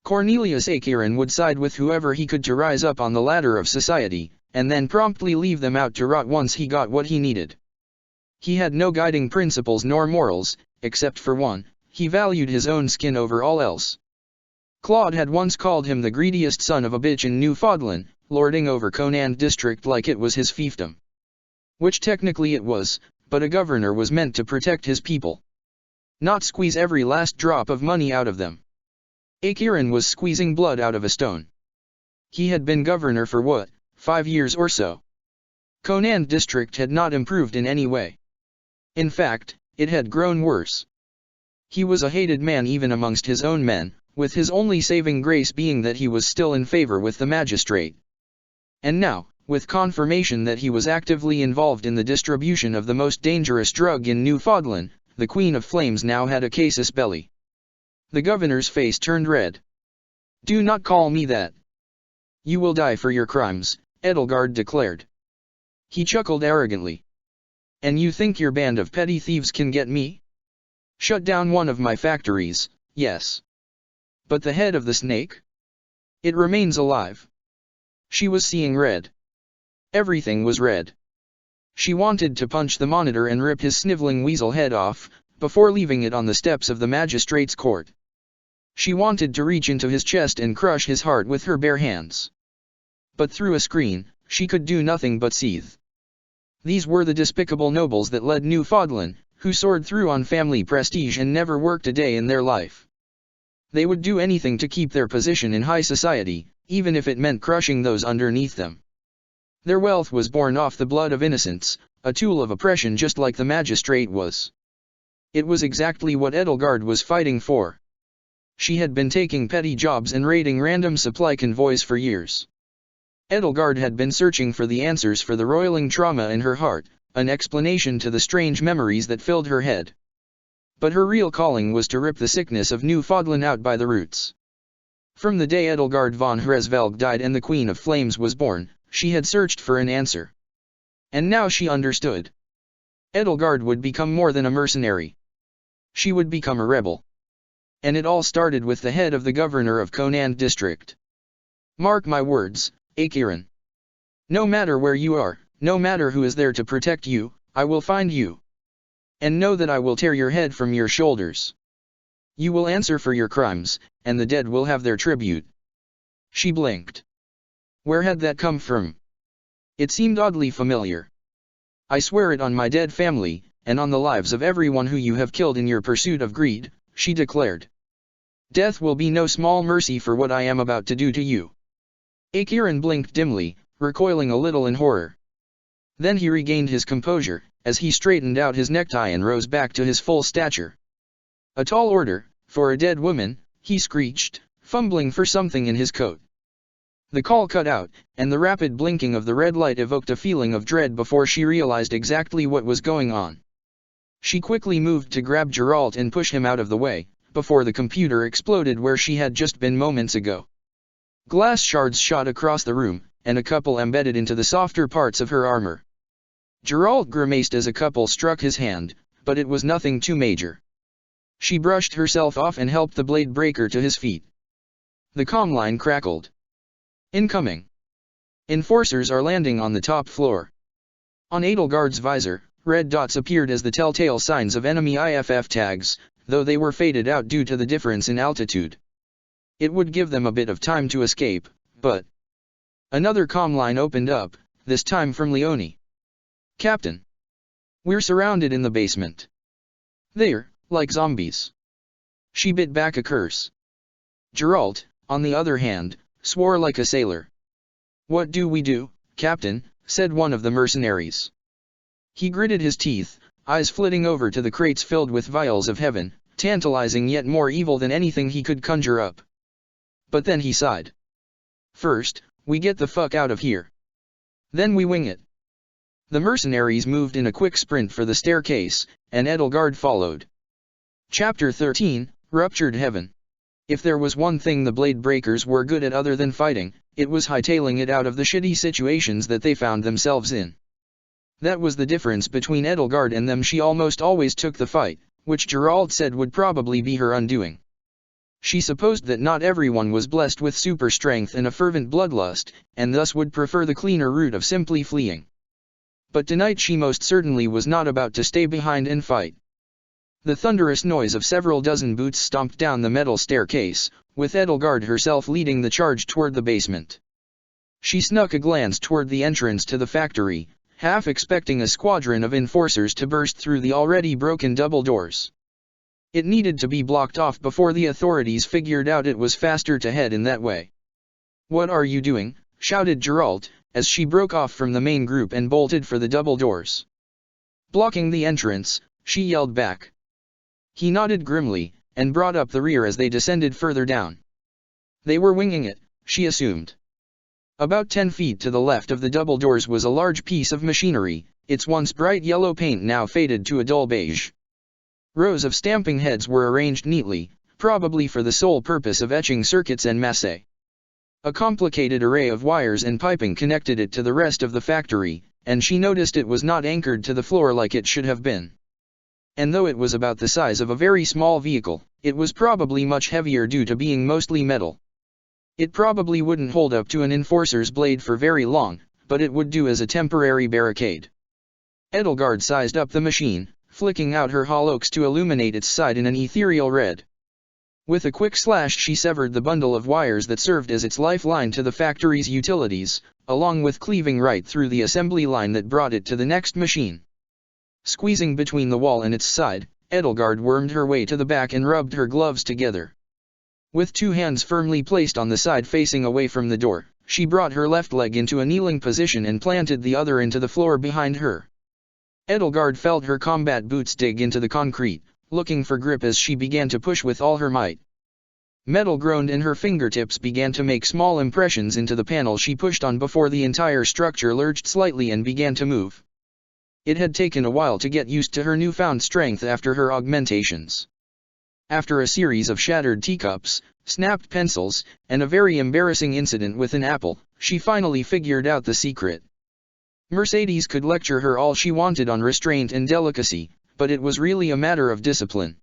Cornelius Acheron would side with whoever he could to rise up on the ladder of society, and then promptly leave them out to rot once he got what he needed. He had no guiding principles nor morals, except for one: he valued his own skin over all else. Claude had once called him the greediest son of a bitch in Newfoundland, lording over Conand district like it was his fiefdom. Which technically it was, but a governor was meant to protect his people, not squeeze every last drop of money out of them. Acheron was squeezing blood out of a stone. He had been governor for what, 5 years or so? Conand district had not improved in any way. In fact, it had grown worse. He was a hated man even amongst his own men, with his only saving grace being that he was still in favor with the magistrate. And now, with confirmation that he was actively involved in the distribution of the most dangerous drug in Newfoundland, the Queen of Flames now had a casus belli. The governor's face turned red. "Do not call me that. You will die for your crimes," Edelgard declared. He chuckled arrogantly. "And you think your band of petty thieves can get me? Shut down one of my factories, yes. But the head of the snake? It remains alive." She was seeing red. Everything was red. She wanted to punch the monitor and rip his sniveling weasel head off, before leaving it on the steps of the magistrate's court. She wanted to reach into his chest and crush his heart with her bare hands. But through a screen, she could do nothing but seethe. These were the despicable nobles that led Newfoundland, who soared through on family prestige and never worked a day in their life. They would do anything to keep their position in high society, even if it meant crushing those underneath them. Their wealth was born off the blood of innocents, a tool of oppression just like the magistrate was. It was exactly what Edelgard was fighting for. She had been taking petty jobs and raiding random supply convoys for years. Edelgard had been searching for the answers for the roiling trauma in her heart, an explanation to the strange memories that filled her head. But her real calling was to rip the sickness of Newfoundland out by the roots. From the day Edelgard von Hresvelg died and the Queen of Flames was born, she had searched for an answer. And now she understood. Edelgard would become more than a mercenary. She would become a rebel. And it all started with the head of the governor of Conand district. Mark my words, Acheron. No matter where you are, no matter who is there to protect you, I will find you. And know that I will tear your head from your shoulders. You will answer for your crimes, and the dead will have their tribute. She blinked. Where had that come from? It seemed oddly familiar. I swear it on my dead family, and on the lives of everyone who you have killed in your pursuit of greed, she declared. Death will be no small mercy for what I am about to do to you. Acheron blinked dimly, recoiling a little in horror. Then he regained his composure, as he straightened out his necktie and rose back to his full stature. A tall order, for a dead woman, he screeched, fumbling for something in his coat. The call cut out, and the rapid blinking of the red light evoked a feeling of dread before she realized exactly what was going on. She quickly moved to grab Geralt and push him out of the way, before the computer exploded where she had just been moments ago. Glass shards shot across the room, and a couple embedded into the softer parts of her armor. Geralt grimaced as a couple struck his hand, but it was nothing too major. She brushed herself off and helped the blade breaker to his feet. The comm line crackled. Incoming. Enforcers are landing on the top floor. On Edelgard's visor, red dots appeared as the telltale signs of enemy IFF tags, though they were faded out due to the difference in altitude. It would give them a bit of time to escape, but... Another comm line opened up, this time from Leone. Captain. We're surrounded in the basement. They're, like zombies. She bit back a curse. Geralt, on the other hand, swore like a sailor. What do we do, Captain? Said one of the mercenaries. He gritted his teeth, eyes flitting over to the crates filled with vials of heaven, tantalizing yet more evil than anything he could conjure up. But then he sighed. First, we get the fuck out of here. Then we wing it. The mercenaries moved in a quick sprint for the staircase, and Edelgard followed. Chapter 13, Ruptured Heaven. If there was one thing the blade breakers were good at other than fighting, it was hightailing it out of the shitty situations that they found themselves in. That was the difference between Edelgard and them. She almost always took the fight, which Geralt said would probably be her undoing. She supposed that not everyone was blessed with super strength and a fervent bloodlust, and thus would prefer the cleaner route of simply fleeing. But tonight she most certainly was not about to stay behind and fight. The thunderous noise of several dozen boots stomped down the metal staircase, with Edelgard herself leading the charge toward the basement. She snuck a glance toward the entrance to the factory, half expecting a squadron of enforcers to burst through the already broken double doors. It needed to be blocked off before the authorities figured out it was faster to head in that way. "What are you doing?" shouted Geralt, as she broke off from the main group and bolted for the double doors. Blocking the entrance, she yelled back. He nodded grimly, and brought up the rear as they descended further down. They were winging it, she assumed. About 10 feet to the left of the double doors was a large piece of machinery, its once bright yellow paint now faded to a dull beige. Rows of stamping heads were arranged neatly, probably for the sole purpose of etching circuits and masse. A complicated array of wires and piping connected it to the rest of the factory, and she noticed it was not anchored to the floor like it should have been. And though it was about the size of a very small vehicle, it was probably much heavier due to being mostly metal. It probably wouldn't hold up to an enforcer's blade for very long, but it would do as a temporary barricade. Edelgard sized up the machine, flicking out her holox to illuminate its side in an ethereal red. With a quick slash she severed the bundle of wires that served as its lifeline to the factory's utilities, along with cleaving right through the assembly line that brought it to the next machine. Squeezing between the wall and its side, Edelgard wormed her way to the back and rubbed her gloves together. With two hands firmly placed on the side facing away from the door, she brought her left leg into a kneeling position and planted the other into the floor behind her. Edelgard felt her combat boots dig into the concrete, looking for grip as she began to push with all her might. Metal groaned and her fingertips began to make small impressions into the panel she pushed on before the entire structure lurched slightly and began to move. It had taken a while to get used to her newfound strength after her augmentations. After a series of shattered teacups, snapped pencils, and a very embarrassing incident with an apple, she finally figured out the secret. Mercedes could lecture her all she wanted on restraint and delicacy, but it was really a matter of discipline.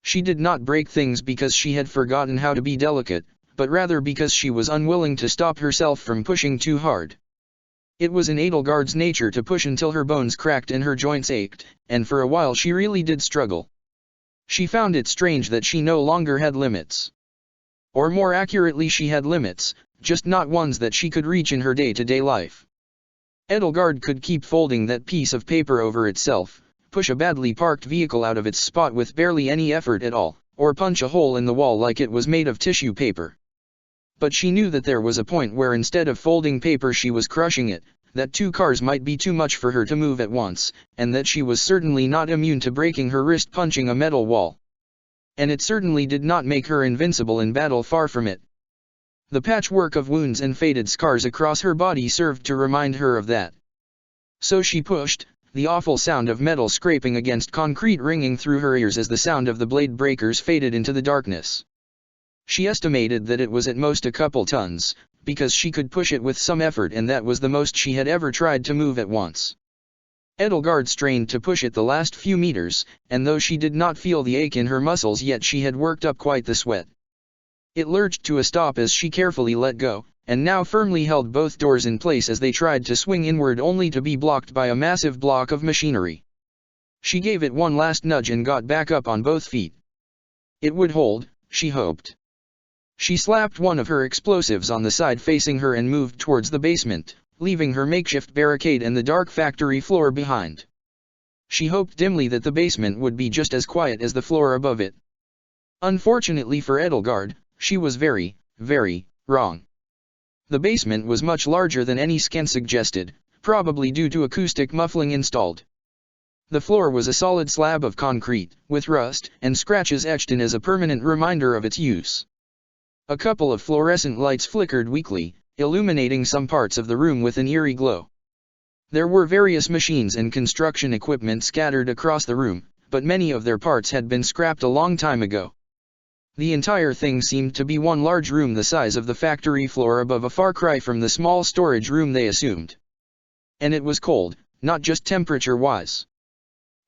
She did not break things because she had forgotten how to be delicate, but rather because she was unwilling to stop herself from pushing too hard. It was in Edelgard's nature to push until her bones cracked and her joints ached, and for a while she really did struggle. She found it strange that she no longer had limits. Or more accurately, she had limits, just not ones that she could reach in her day-to-day life. Edelgard could keep folding that piece of paper over itself, push a badly parked vehicle out of its spot with barely any effort at all, or punch a hole in the wall like it was made of tissue paper. But she knew that there was a point where instead of folding paper she was crushing it, that two cars might be too much for her to move at once, and that she was certainly not immune to breaking her wrist punching a metal wall. And it certainly did not make her invincible in battle, far from it. The patchwork of wounds and faded scars across her body served to remind her of that. So she pushed, the awful sound of metal scraping against concrete ringing through her ears as the sound of the blade breakers faded into the darkness. She estimated that it was at most a couple tons, because she could push it with some effort, and that was the most she had ever tried to move at once. Edelgard strained to push it the last few meters, and though she did not feel the ache in her muscles yet, she had worked up quite the sweat. It lurched to a stop as she carefully let go, and now firmly held both doors in place as they tried to swing inward, only to be blocked by a massive block of machinery. She gave it one last nudge and got back up on both feet. It would hold, she hoped. She slapped one of her explosives on the side facing her and moved towards the basement, leaving her makeshift barricade and the dark factory floor behind. She hoped dimly that the basement would be just as quiet as the floor above it. Unfortunately for Edelgard, she was very, very wrong. The basement was much larger than any scan suggested, probably due to acoustic muffling installed. The floor was a solid slab of concrete, with rust and scratches etched in as a permanent reminder of its use. A couple of fluorescent lights flickered weakly, illuminating some parts of the room with an eerie glow. There were various machines and construction equipment scattered across the room, but many of their parts had been scrapped a long time ago. The entire thing seemed to be one large room the size of the factory floor above, a far cry from the small storage room they assumed. And it was cold, not just temperature-wise.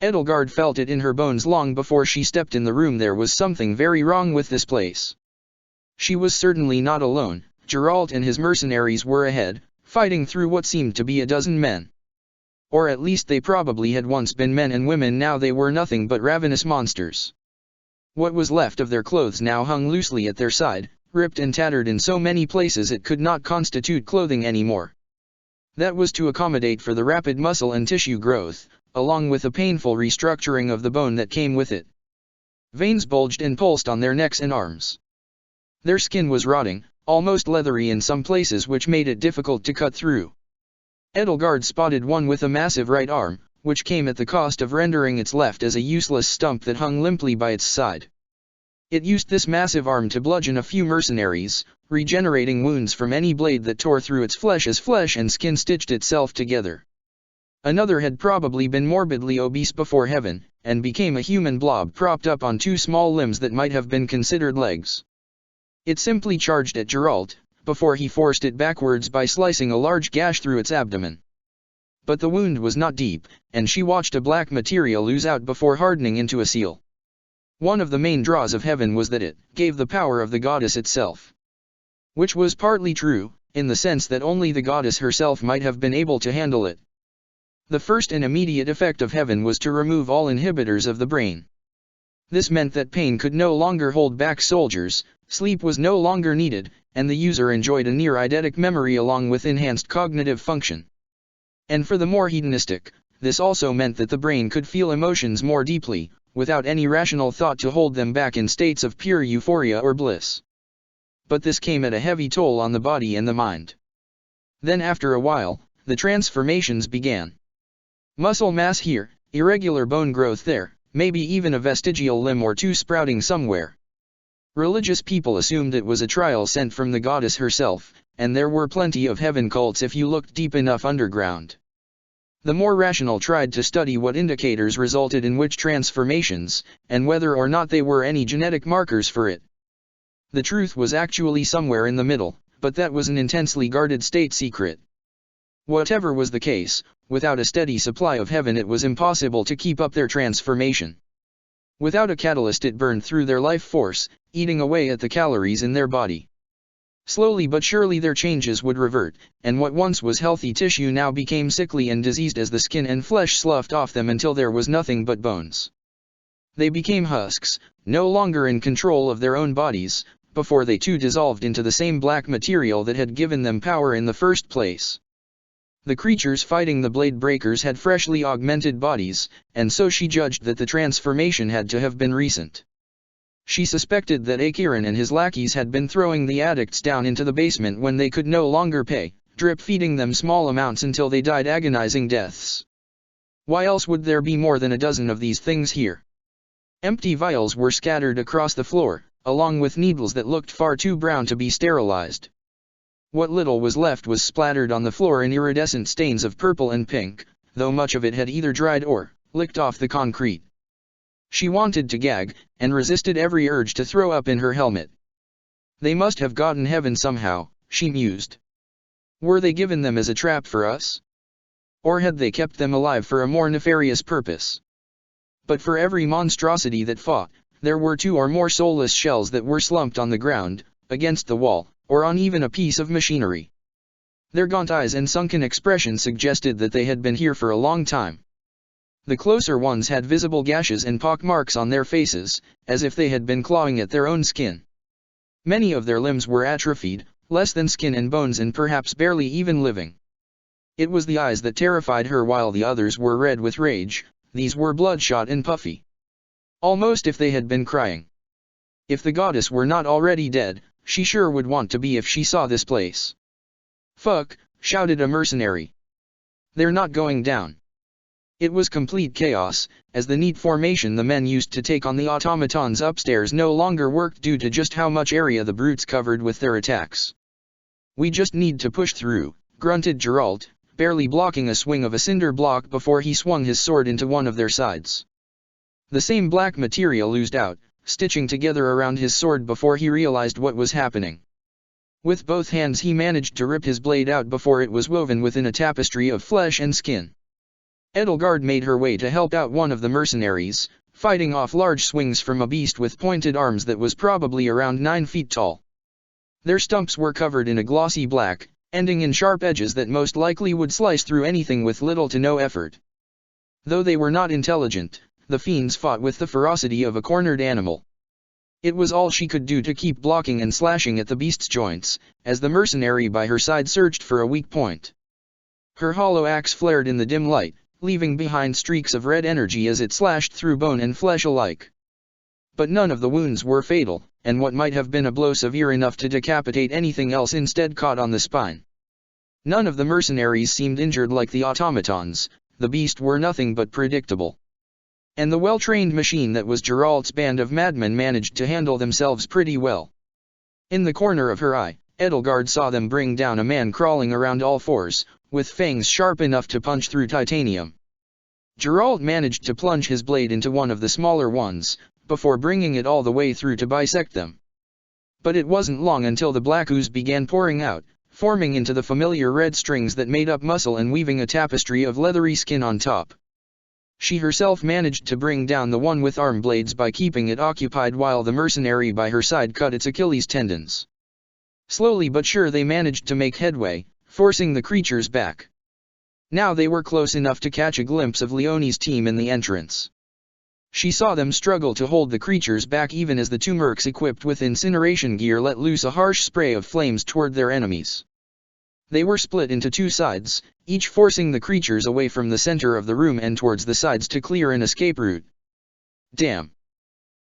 Edelgard felt it in her bones long before she stepped in the room. There was something very wrong with this place. She was certainly not alone. Geralt and his mercenaries were ahead, fighting through what seemed to be a dozen men. Or at least they probably had once been men and women. Now they were nothing but ravenous monsters. What was left of their clothes now hung loosely at their side, ripped and tattered in so many places it could not constitute clothing anymore. That was to accommodate for the rapid muscle and tissue growth, along with the painful restructuring of the bone that came with it. Veins bulged and pulsed on their necks and arms. Their skin was rotting, almost leathery in some places, which made it difficult to cut through. Edelgard spotted one with a massive right arm, which came at the cost of rendering its left as a useless stump that hung limply by its side. It used this massive arm to bludgeon a few mercenaries, regenerating wounds from any blade that tore through its flesh as flesh and skin stitched itself together. Another had probably been morbidly obese before heaven, and became a human blob propped up on two small limbs that might have been considered legs. It simply charged at Geralt, before he forced it backwards by slicing a large gash through its abdomen. But the wound was not deep, and she watched a black material ooze out before hardening into a seal. One of the main draws of heaven was that it gave the power of the goddess itself. Which was partly true, in the sense that only the goddess herself might have been able to handle it. The first and immediate effect of heaven was to remove all inhibitors of the brain. This meant that pain could no longer hold back soldiers, sleep was no longer needed, and the user enjoyed a near eidetic memory along with enhanced cognitive function. And for the more hedonistic, this also meant that the brain could feel emotions more deeply, without any rational thought to hold them back in states of pure euphoria or bliss. But this came at a heavy toll on the body and the mind. Then after a while, the transformations began. Muscle mass here, irregular bone growth there, maybe even a vestigial limb or two sprouting somewhere. Religious people assumed it was a trial sent from the goddess herself, and there were plenty of heaven cults if you looked deep enough underground. The more rational tried to study what indicators resulted in which transformations, and whether or not they were any genetic markers for it. The truth was actually somewhere in the middle, but that was an intensely guarded state secret. Whatever was the case, without a steady supply of heaven it was impossible to keep up their transformation. Without a catalyst it burned through their life force, eating away at the calories in their body. Slowly but surely their changes would revert, and what once was healthy tissue now became sickly and diseased as the skin and flesh sloughed off them until there was nothing but bones. They became husks, no longer in control of their own bodies, before they too dissolved into the same black material that had given them power in the first place. The creatures fighting the blade breakers had freshly augmented bodies, and so she judged that the transformation had to have been recent. She suspected that Akiran and his lackeys had been throwing the addicts down into the basement when they could no longer pay, drip-feeding them small amounts until they died agonizing deaths. Why else would there be more than a dozen of these things here? Empty vials were scattered across the floor, along with needles that looked far too brown to be sterilized. What little was left was splattered on the floor in iridescent stains of purple and pink, though much of it had either dried or licked off the concrete. She wanted to gag, and resisted every urge to throw up in her helmet. They must have gotten heaven somehow, she mused. Were they given them as a trap for us? Or had they kept them alive for a more nefarious purpose? But for every monstrosity that fought, there were two or more soulless shells that were slumped on the ground, against the wall, or on even a piece of machinery. Their gaunt eyes and sunken expression suggested that they had been here for a long time. The closer ones had visible gashes and pock marks on their faces, as if they had been clawing at their own skin. Many of their limbs were atrophied, less than skin and bones and perhaps barely even living. It was the eyes that terrified her while the others were red with rage. These were bloodshot and puffy. Almost if they had been crying. If the goddess were not already dead, she sure would want to be if she saw this place. "Fuck," shouted a mercenary. "They're not going down." It was complete chaos, as the neat formation the men used to take on the automatons upstairs no longer worked due to just how much area the brutes covered with their attacks. "We just need to push through," grunted Geralt, barely blocking a swing of a cinder block before he swung his sword into one of their sides. The same black material oozed out, stitching together around his sword before he realized what was happening. With both hands he managed to rip his blade out before it was woven within a tapestry of flesh and skin. Edelgard made her way to help out one of the mercenaries, fighting off large swings from a beast with pointed arms that was probably around 9 feet tall. Their stumps were covered in a glossy black, ending in sharp edges that most likely would slice through anything with little to no effort. Though they were not intelligent, the fiends fought with the ferocity of a cornered animal. It was all she could do to keep blocking and slashing at the beast's joints, as the mercenary by her side searched for a weak point. Her hollow axe flared in the dim light, leaving behind streaks of red energy as it slashed through bone and flesh alike. But none of the wounds were fatal, and what might have been a blow severe enough to decapitate anything else instead caught on the spine. None of the mercenaries seemed injured like the automatons, the beasts were nothing but predictable. And the well-trained machine that was Geralt's band of madmen managed to handle themselves pretty well. In the corner of her eye, Edelgard saw them bring down a man crawling around all fours, with fangs sharp enough to punch through titanium. Geralt managed to plunge his blade into one of the smaller ones, before bringing it all the way through to bisect them. But it wasn't long until the black ooze began pouring out, forming into the familiar red strings that made up muscle and weaving a tapestry of leathery skin on top. She herself managed to bring down the one with arm blades by keeping it occupied while the mercenary by her side cut its Achilles tendons. Slowly but sure they managed to make headway, forcing the creatures back. Now they were close enough to catch a glimpse of Leonie's team in the entrance. She saw them struggle to hold the creatures back even as the two mercs equipped with incineration gear let loose a harsh spray of flames toward their enemies. They were split into two sides, each forcing the creatures away from the center of the room and towards the sides to clear an escape route. Damn.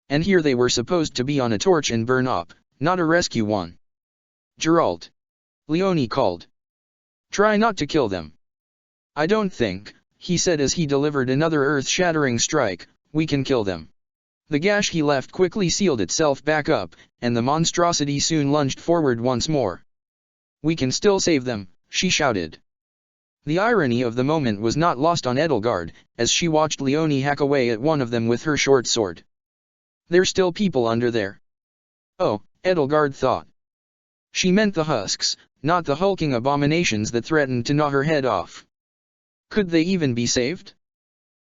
And here they were supposed to be on a torch and burn up, not a rescue one. Geralt. Leonie called. Try not to kill them. I don't think, he said as he delivered another earth-shattering strike, we can kill them. The gash he left quickly sealed itself back up, and the monstrosity soon lunged forward once more. We can still save them, she shouted. The irony of the moment was not lost on Edelgard, as she watched Leonie hack away at one of them with her short sword. There's still people under there. Oh, Edelgard thought. She meant the husks, not the hulking abominations that threatened to gnaw her head off. Could they even be saved?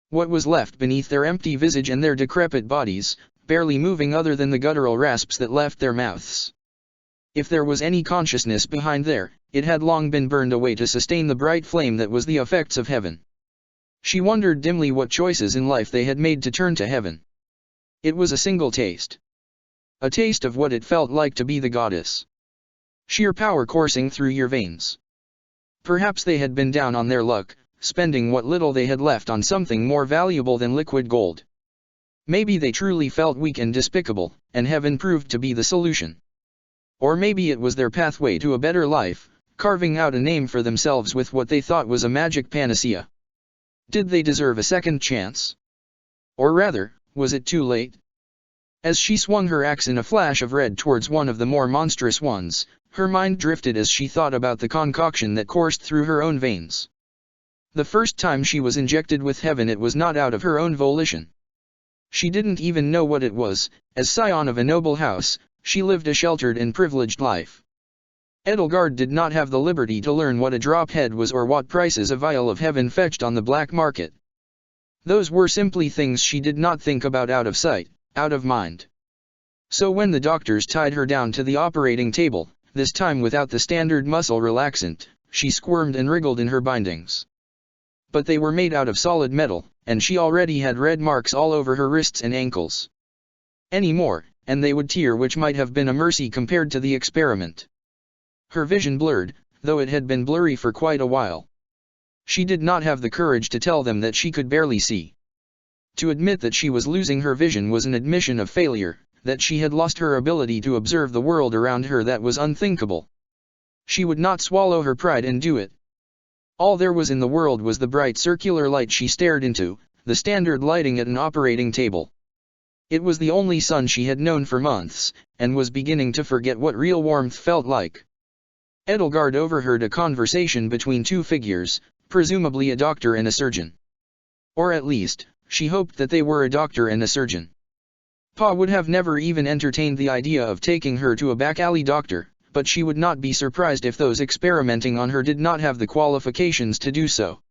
What was left beneath their empty visage and their decrepit bodies, barely moving other than the guttural rasps that left their mouths? If there was any consciousness behind there, it had long been burned away to sustain the bright flame that was the effects of heaven. She wondered dimly what choices in life they had made to turn to heaven. It was a single taste. A taste of what it felt like to be the goddess. Sheer power coursing through your veins. Perhaps they had been down on their luck, spending what little they had left on something more valuable than liquid gold. Maybe they truly felt weak and despicable, and heaven proved to be the solution. Or maybe it was their pathway to a better life, carving out a name for themselves with what they thought was a magic panacea. Did they deserve a second chance? Or rather, was it too late? As she swung her axe in a flash of red towards one of the more monstrous ones, her mind drifted as she thought about the concoction that coursed through her own veins. The first time she was injected with heaven it was not out of her own volition. She didn't even know what it was. As scion of a noble house, she lived a sheltered and privileged life. Edelgard did not have the liberty to learn what a drop head was or what prices a vial of heaven fetched on the black market. Those were simply things she did not think about out of sight, out of mind. So when the doctors tied her down to the operating table, this time without the standard muscle relaxant, she squirmed and wriggled in her bindings. But they were made out of solid metal, and she already had red marks all over her wrists and ankles. Any more, and they would tear, which might have been a mercy compared to the experiment. Her vision blurred, though it had been blurry for quite a while. She did not have the courage to tell them that she could barely see. To admit that she was losing her vision was an admission of failure, that she had lost her ability to observe the world around her that was unthinkable. She would not swallow her pride and do it. All there was in the world was the bright circular light she stared into, the standard lighting at an operating table. It was the only sun she had known for months, and was beginning to forget what real warmth felt like. Edelgard overheard a conversation between two figures, presumably a doctor and a surgeon. Or at least, she hoped that they were a doctor and a surgeon. Pa would have never even entertained the idea of taking her to a back-alley doctor, but she would not be surprised if those experimenting on her did not have the qualifications to do so.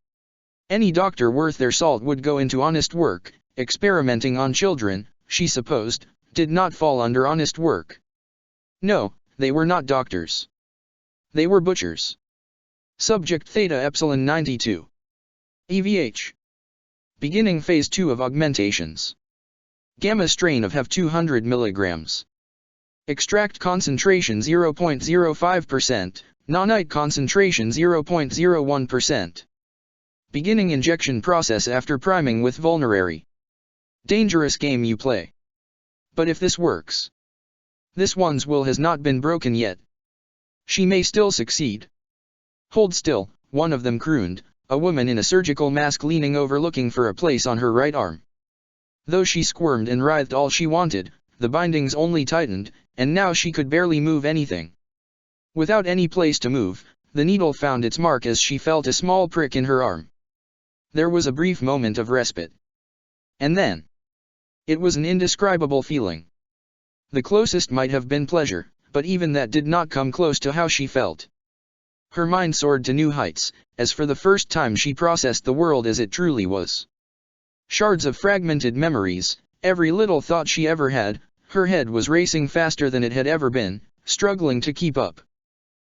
Any doctor worth their salt would go into honest work. Experimenting on children, she supposed, did not fall under honest work. No, they were not doctors. They were butchers. Subject Theta Epsilon 92. EVH. Beginning Phase 2 of augmentations. Gamma strain of Have 200 mg. Extract concentration 0.05%, nonite concentration 0.01%. Beginning injection process after priming with vulnerary. Dangerous game you play. But if this works, this one's will has not been broken yet. She may still succeed. Hold still, one of them crooned, a woman in a surgical mask leaning over looking for a place on her right arm. Though she squirmed and writhed all she wanted, the bindings only tightened, and now she could barely move anything. Without any place to move, the needle found its mark as she felt a small prick in her arm. There was a brief moment of respite. And then, it was an indescribable feeling. The closest might have been pleasure, but even that did not come close to how she felt. Her mind soared to new heights, as for the first time she processed the world as it truly was. Shards of fragmented memories, every little thought she ever had, her head was racing faster than it had ever been, struggling to keep up.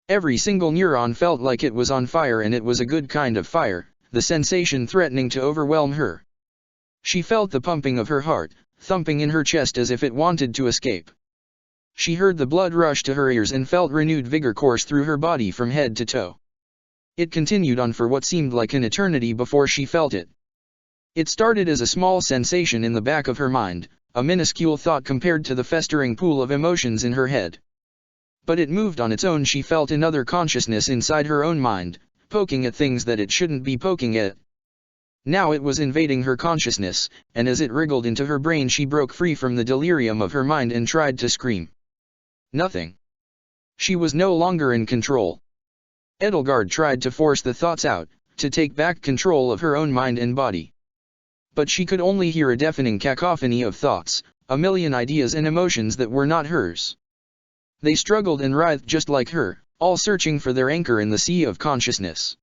Every single neuron felt like it was on fire, and it was a good kind of fire, the sensation threatening to overwhelm her. She felt the pumping of her heart, thumping in her chest as if it wanted to escape. She heard the blood rush to her ears and felt renewed vigor course through her body from head to toe. It continued on for what seemed like an eternity before she felt it. It started as a small sensation in the back of her mind, a minuscule thought compared to the festering pool of emotions in her head. But it moved on its own. She felt another consciousness inside her own mind, poking at things that it shouldn't be poking at. Now it was invading her consciousness, and as it wriggled into her brain she broke free from the delirium of her mind and tried to scream. Nothing. She was no longer in control. Edelgard tried to force the thoughts out, to take back control of her own mind and body. But she could only hear a deafening cacophony of thoughts, a million ideas and emotions that were not hers. They struggled and writhed just like her, all searching for their anchor in the sea of consciousness.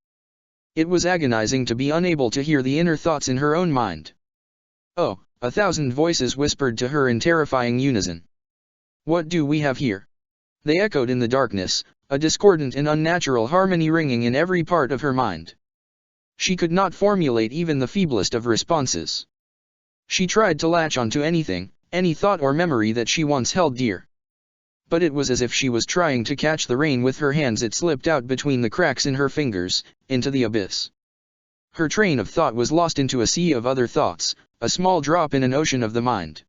It was agonizing to be unable to hear the inner thoughts in her own mind. Oh, 1,000 voices whispered to her in terrifying unison. What do we have here? They echoed in the darkness, a discordant and unnatural harmony ringing in every part of her mind. She could not formulate even the feeblest of responses. She tried to latch onto anything, any thought or memory that she once held dear. But it was as if she was trying to catch the rain with her hands. It slipped out between the cracks in her fingers, into the abyss. Her train of thought was lost into a sea of other thoughts, a small drop in an ocean of the mind.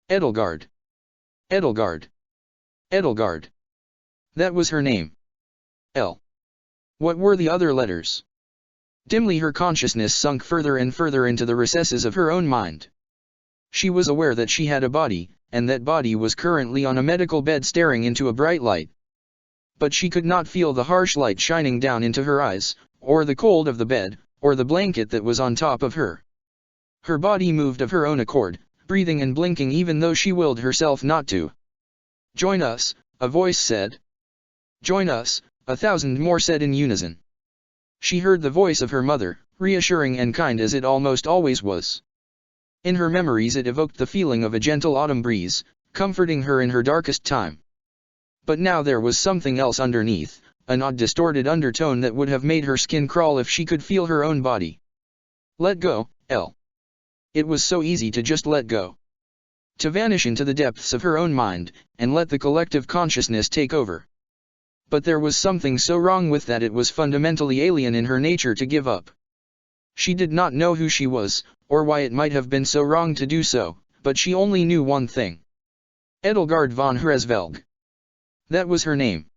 Edelgard. Edelgard. Edelgard. That was her name. L. What were the other letters? Dimly her consciousness sunk further and further into the recesses of her own mind. She was aware that she had a body, and that body was currently on a medical bed staring into a bright light. But she could not feel the harsh light shining down into her eyes, or the cold of the bed, or the blanket that was on top of her. Her body moved of her own accord, breathing and blinking even though she willed herself not to. Join us, a voice said. Join us, 1,000 more said in unison. She heard the voice of her mother, reassuring and kind as it almost always was. In her memories it evoked the feeling of a gentle autumn breeze, comforting her in her darkest time. But now there was something else underneath, an odd distorted undertone that would have made her skin crawl if she could feel her own body. Let go, L. It was so easy to just let go. To vanish into the depths of her own mind, and let the collective consciousness take over. But there was something so wrong with that it was fundamentally alien in her nature to give up. She did not know who she was, or why it might have been so wrong to do so, but she only knew one thing. Edelgard von Hresvelg. That was her name.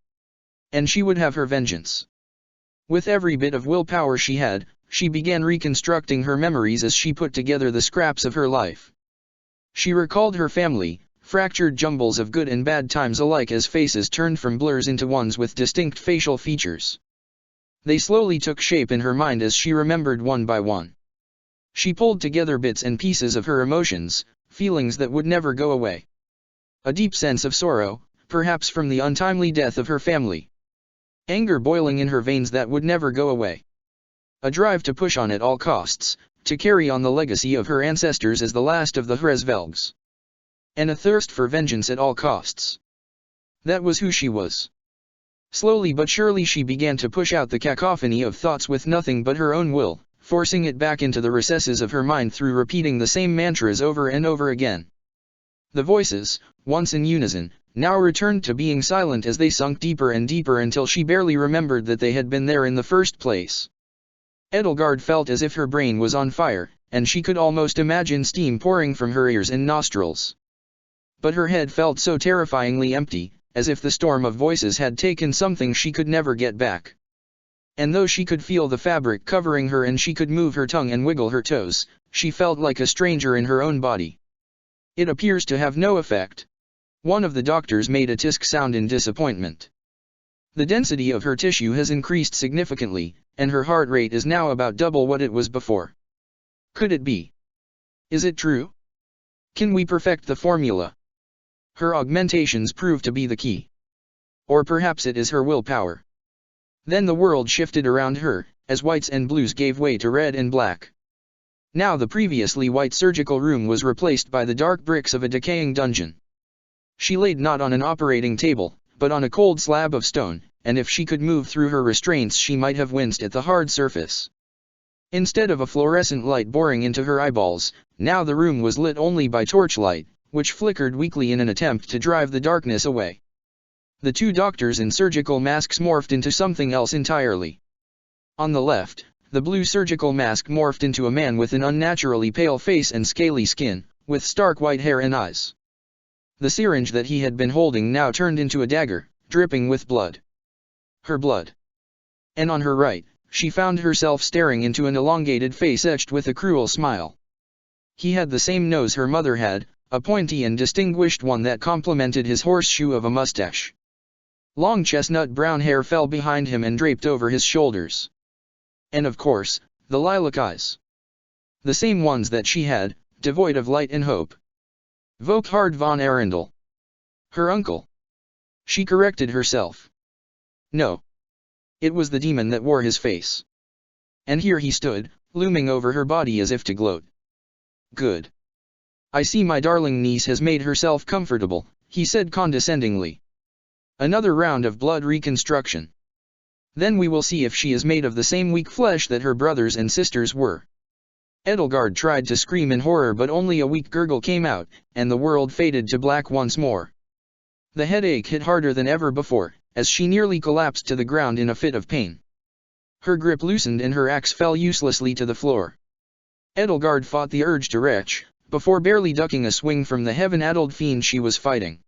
And she would have her vengeance. With every bit of willpower she had, she began reconstructing her memories as she put together the scraps of her life. She recalled her family, fractured jumbles of good and bad times alike as faces turned from blurs into ones with distinct facial features. They slowly took shape in her mind as she remembered one by one. She pulled together bits and pieces of her emotions, feelings that would never go away. A deep sense of sorrow, perhaps from the untimely death of her family. Anger boiling in her veins that would never go away. A drive to push on at all costs, to carry on the legacy of her ancestors as the last of the Hresvelgs. And a thirst for vengeance at all costs. That was who she was. Slowly but surely she began to push out the cacophony of thoughts with nothing but her own will, forcing it back into the recesses of her mind through repeating the same mantras over and over again. The voices, once in unison, now returned to being silent as they sunk deeper and deeper until she barely remembered that they had been there in the first place. Edelgard felt as if her brain was on fire, and she could almost imagine steam pouring from her ears and nostrils. But her head felt so terrifyingly empty, as if the storm of voices had taken something she could never get back. And though she could feel the fabric covering her and she could move her tongue and wiggle her toes, she felt like a stranger in her own body. It appears to have no effect. One of the doctors made a tisk sound in disappointment. The density of her tissue has increased significantly, and her heart rate is now about double what it was before. Could it be? Is it true? Can we perfect the formula? Her augmentations prove to be the key. Or perhaps it is her willpower. Then the world shifted around her, as whites and blues gave way to red and black. Now the previously white surgical room was replaced by the dark bricks of a decaying dungeon. She laid not on an operating table, but on a cold slab of stone, and if she could move through her restraints she might have winced at the hard surface. Instead of a fluorescent light boring into her eyeballs, now the room was lit only by torchlight, which flickered weakly in an attempt to drive the darkness away. The two doctors in surgical masks morphed into something else entirely. On the left, the blue surgical mask morphed into a man with an unnaturally pale face and scaly skin, with stark white hair and eyes. The syringe that he had been holding now turned into a dagger, dripping with blood. Her blood. And on her right, she found herself staring into an elongated face etched with a cruel smile. He had the same nose her mother had, a pointy and distinguished one that complemented his horseshoe of a mustache. Long chestnut brown hair fell behind him and draped over his shoulders. And of course, the lilac eyes. The same ones that she had, devoid of light and hope. Volkhard von Arundel. Her uncle. She corrected herself. No. It was the demon that wore his face. And here he stood, looming over her body as if to gloat. Good. I see my darling niece has made herself comfortable, he said condescendingly. Another round of blood reconstruction. Then we will see if she is made of the same weak flesh that her brothers and sisters were. Edelgard tried to scream in horror but only a weak gurgle came out, and the world faded to black once more. The headache hit harder than ever before, as she nearly collapsed to the ground in a fit of pain. Her grip loosened and her axe fell uselessly to the floor. Edelgard fought the urge to retch, before barely ducking a swing from the heaven-addled fiend she was fighting.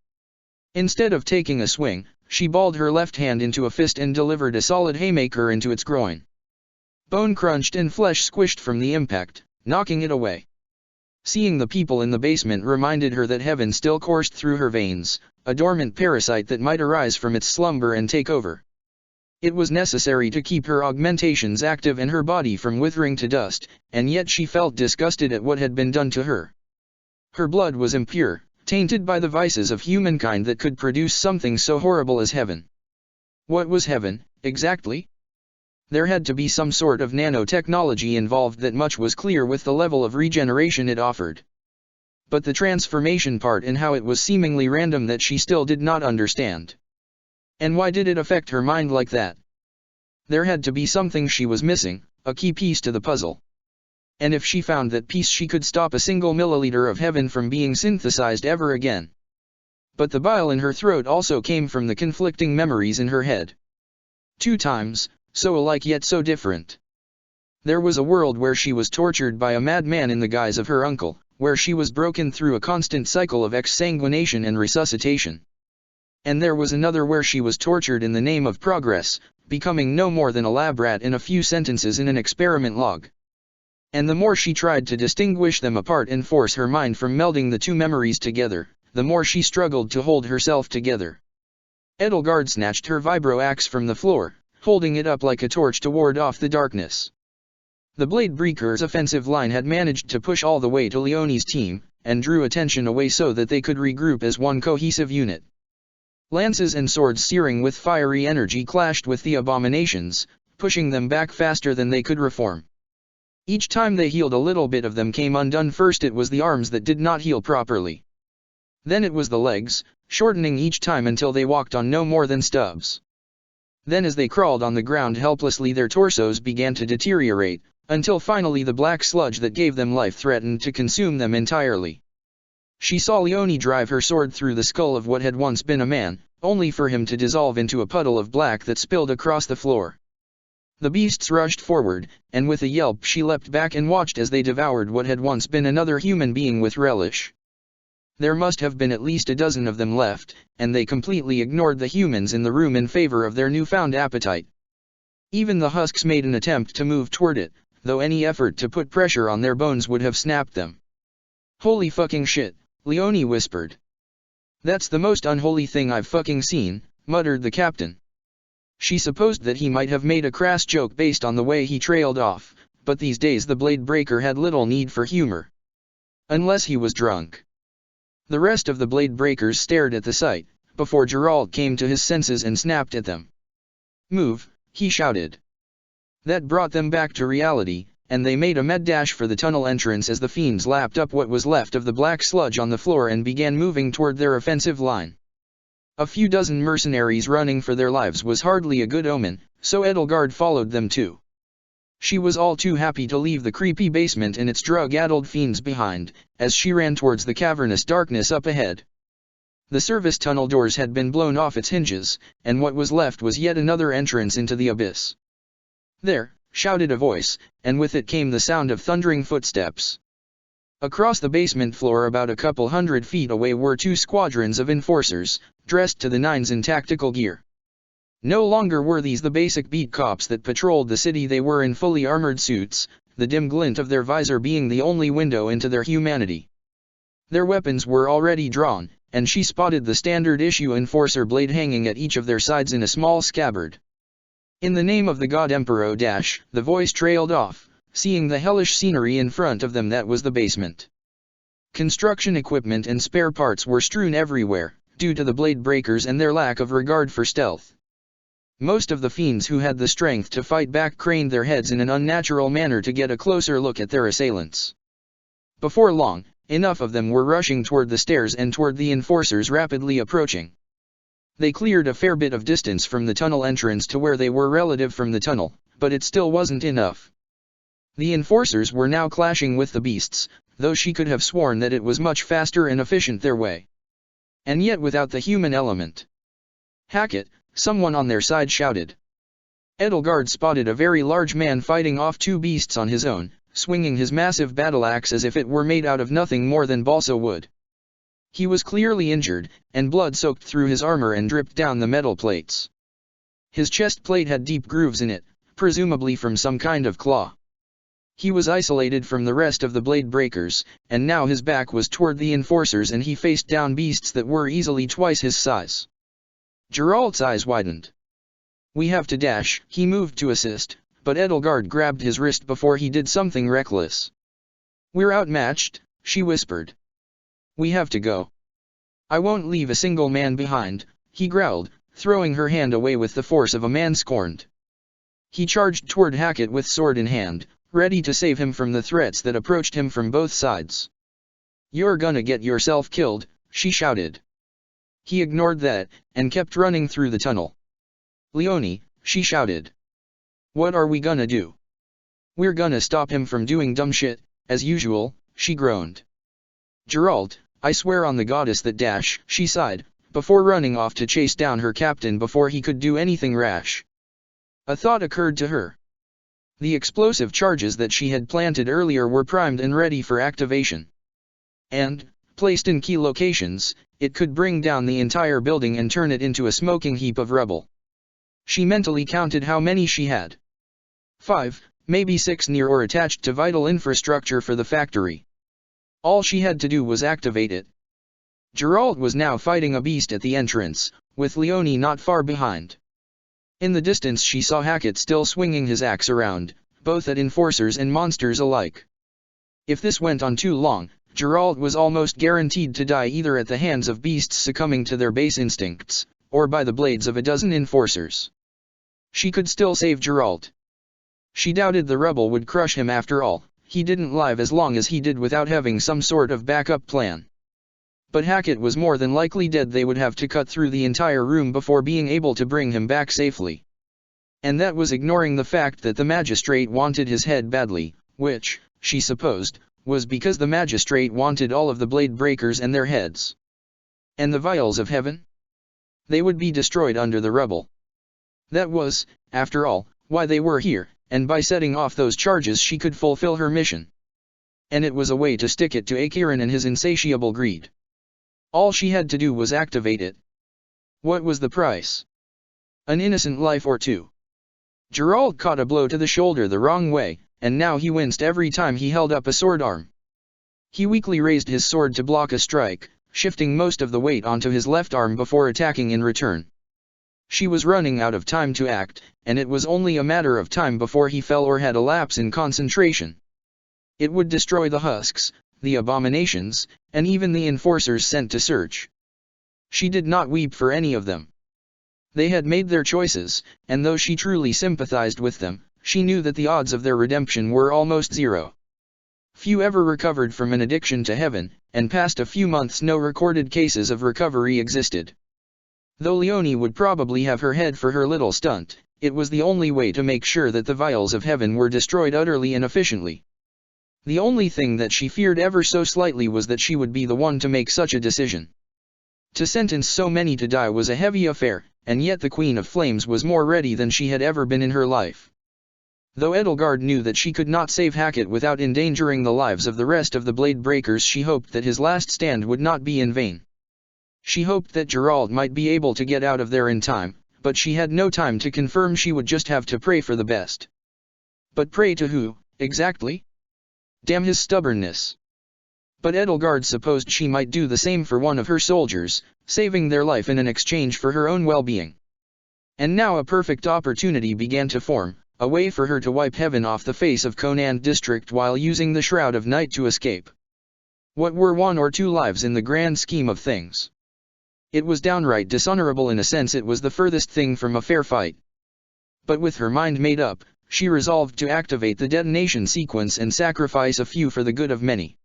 Instead of taking a swing, she balled her left hand into a fist and delivered a solid haymaker into its groin. Bone crunched and flesh squished from the impact, knocking it away. Seeing the people in the basement reminded her that heaven still coursed through her veins, a dormant parasite that might arise from its slumber and take over. It was necessary to keep her augmentations active and her body from withering to dust, and yet she felt disgusted at what had been done to her. Her blood was impure, tainted by the vices of humankind that could produce something so horrible as heaven. What was heaven, exactly? There had to be some sort of nanotechnology involved. That much was clear with the level of regeneration it offered. But the transformation part and how it was seemingly random that she still did not understand. And why did it affect her mind like that? There had to be something she was missing, a key piece to the puzzle. And if she found that piece she could stop a single milliliter of heaven from being synthesized ever again. But the bile in her throat also came from the conflicting memories in her head. 2 times, so alike yet so different. There was a world where she was tortured by a madman in the guise of her uncle, where she was broken through a constant cycle of exsanguination and resuscitation. And there was another where she was tortured in the name of progress, becoming no more than a lab rat in a few sentences in an experiment log. And the more she tried to distinguish them apart and force her mind from melding the two memories together, the more she struggled to hold herself together. Edelgard snatched her vibro-axe from the floor, holding it up like a torch to ward off the darkness. The Blade Breaker's offensive line had managed to push all the way to Leonie's team, and drew attention away so that they could regroup as one cohesive unit. Lances and swords searing with fiery energy clashed with the abominations, pushing them back faster than they could reform. Each time they healed, a little bit of them came undone. First it was the arms that did not heal properly. Then it was the legs, shortening each time until they walked on no more than stubs. Then as they crawled on the ground helplessly, their torsos began to deteriorate, until finally the black sludge that gave them life threatened to consume them entirely. She saw Leonie drive her sword through the skull of what had once been a man, only for him to dissolve into a puddle of black that spilled across the floor. The beasts rushed forward, and with a yelp she leapt back and watched as they devoured what had once been another human being with relish. There must have been at least a dozen of them left, and they completely ignored the humans in the room in favor of their newfound appetite. Even the husks made an attempt to move toward it, though any effort to put pressure on their bones would have snapped them. "Holy fucking shit," Leonie whispered. "That's the most unholy thing I've fucking seen," muttered the captain. She supposed that he might have made a crass joke based on the way he trailed off, but these days the blade breaker had little need for humor. Unless he was drunk. The rest of the blade breakers stared at the sight, before Geralt came to his senses and snapped at them. "Move," he shouted. That brought them back to reality, and they made a mad dash for the tunnel entrance as the fiends lapped up what was left of the black sludge on the floor and began moving toward their offensive line. A few dozen mercenaries running for their lives was hardly a good omen, so Edelgard followed them too. She was all too happy to leave the creepy basement and its drug-addled fiends behind, as she ran towards the cavernous darkness up ahead. The service tunnel doors had been blown off its hinges, and what was left was yet another entrance into the abyss. "There!" shouted a voice, and with it came the sound of thundering footsteps. Across the basement floor about a couple 100 feet away were 2 squadrons of enforcers, dressed to the nines in tactical gear. No longer were these the basic beat cops that patrolled the city. They were in fully armored suits, the dim glint of their visor being the only window into their humanity. Their weapons were already drawn, and she spotted the standard-issue enforcer blade hanging at each of their sides in a small scabbard. "In the name of the God Emperor dash," the voice trailed off, seeing the hellish scenery in front of them. That was the basement. Construction equipment and spare parts were strewn everywhere, due to the blade breakers and their lack of regard for stealth. Most of the fiends who had the strength to fight back craned their heads in an unnatural manner to get a closer look at their assailants. Before long, enough of them were rushing toward the stairs and toward the enforcers rapidly approaching. They cleared a fair bit of distance from the tunnel entrance to where they were relative from the tunnel, but it still wasn't enough. The enforcers were now clashing with the beasts, though she could have sworn that it was much faster and efficient their way. And yet without the human element. "Hackett," someone on their side shouted. Edelgard spotted a very large man fighting off 2 beasts on his own, swinging his massive battle axe as if it were made out of nothing more than balsa wood. He was clearly injured, and blood soaked through his armor and dripped down the metal plates. His chest plate had deep grooves in it, presumably from some kind of claw. He was isolated from the rest of the blade breakers, and now his back was toward the enforcers and he faced down beasts that were easily twice his size. Geralt's eyes widened. "We have to dash," he moved to assist, but Edelgard grabbed his wrist before he did something reckless. "We're outmatched," she whispered. "We have to go." "I won't leave a single man behind," he growled, throwing her hand away with the force of a man scorned. He charged toward Hackett with sword in hand, ready to save him from the threats that approached him from both sides. "You're gonna get yourself killed," she shouted. He ignored that, and kept running through the tunnel. "Leonie," she shouted. "What are we gonna do?" "We're gonna stop him from doing dumb shit, as usual," she groaned. "Geralt, I swear on the goddess that dash," she sighed, before running off to chase down her captain before he could do anything rash. A thought occurred to her. The explosive charges that she had planted earlier were primed and ready for activation. And, placed in key locations, it could bring down the entire building and turn it into a smoking heap of rubble. She mentally counted how many she had. 5, maybe 6 near or attached to vital infrastructure for the factory. All she had to do was activate it. Geralt was now fighting a beast at the entrance, with Leonie not far behind. In the distance she saw Hackett still swinging his axe around, both at enforcers and monsters alike. If this went on too long, Geralt was almost guaranteed to die either at the hands of beasts succumbing to their base instincts, or by the blades of a dozen enforcers. She could still save Geralt. She doubted the rebel would crush him after all. He didn't live as long as he did without having some sort of backup plan. But Hackett was more than likely dead. They would have to cut through the entire room before being able to bring him back safely. And that was ignoring the fact that the magistrate wanted his head badly, which, she supposed, was because the magistrate wanted all of the blade breakers and their heads. And the vials of heaven? They would be destroyed under the rebel. That was, after all, why they were here, and by setting off those charges she could fulfill her mission. And it was a way to stick it to Akiran and his insatiable greed. All she had to do was activate it. What was the price? An innocent life or two. Geralt caught a blow to the shoulder the wrong way, and now he winced every time he held up a sword arm. He weakly raised his sword to block a strike, shifting most of the weight onto his left arm before attacking in return. She was running out of time to act, and it was only a matter of time before he fell or had a lapse in concentration. It would destroy the husks, the abominations, and even the enforcers sent to search. She did not weep for any of them. They had made their choices, and though she truly sympathized with them, she knew that the odds of their redemption were almost zero. Few ever recovered from an addiction to heaven, and past a few months no recorded cases of recovery existed. Though Leonie would probably have her head for her little stunt, it was the only way to make sure that the vials of heaven were destroyed utterly and efficiently. The only thing that she feared ever so slightly was that she would be the one to make such a decision. To sentence so many to die was a heavy affair, and yet the Queen of Flames was more ready than she had ever been in her life. Though Edelgard knew that she could not save Hackett without endangering the lives of the rest of the Blade Breakers, she hoped that his last stand would not be in vain. She hoped that Geralt might be able to get out of there in time, but she had no time to confirm. She would just have to pray for the best. But pray to who, exactly? Damn his stubbornness. But Edelgard supposed she might do the same for one of her soldiers, saving their life in an exchange for her own well-being. And now a perfect opportunity began to form, a way for her to wipe heaven off the face of Conan district while using the Shroud of Night to escape. What were 1 or 2 lives in the grand scheme of things? It was downright dishonorable. In a sense it was the furthest thing from a fair fight. But with her mind made up, she resolved to activate the detonation sequence and sacrifice a few for the good of many.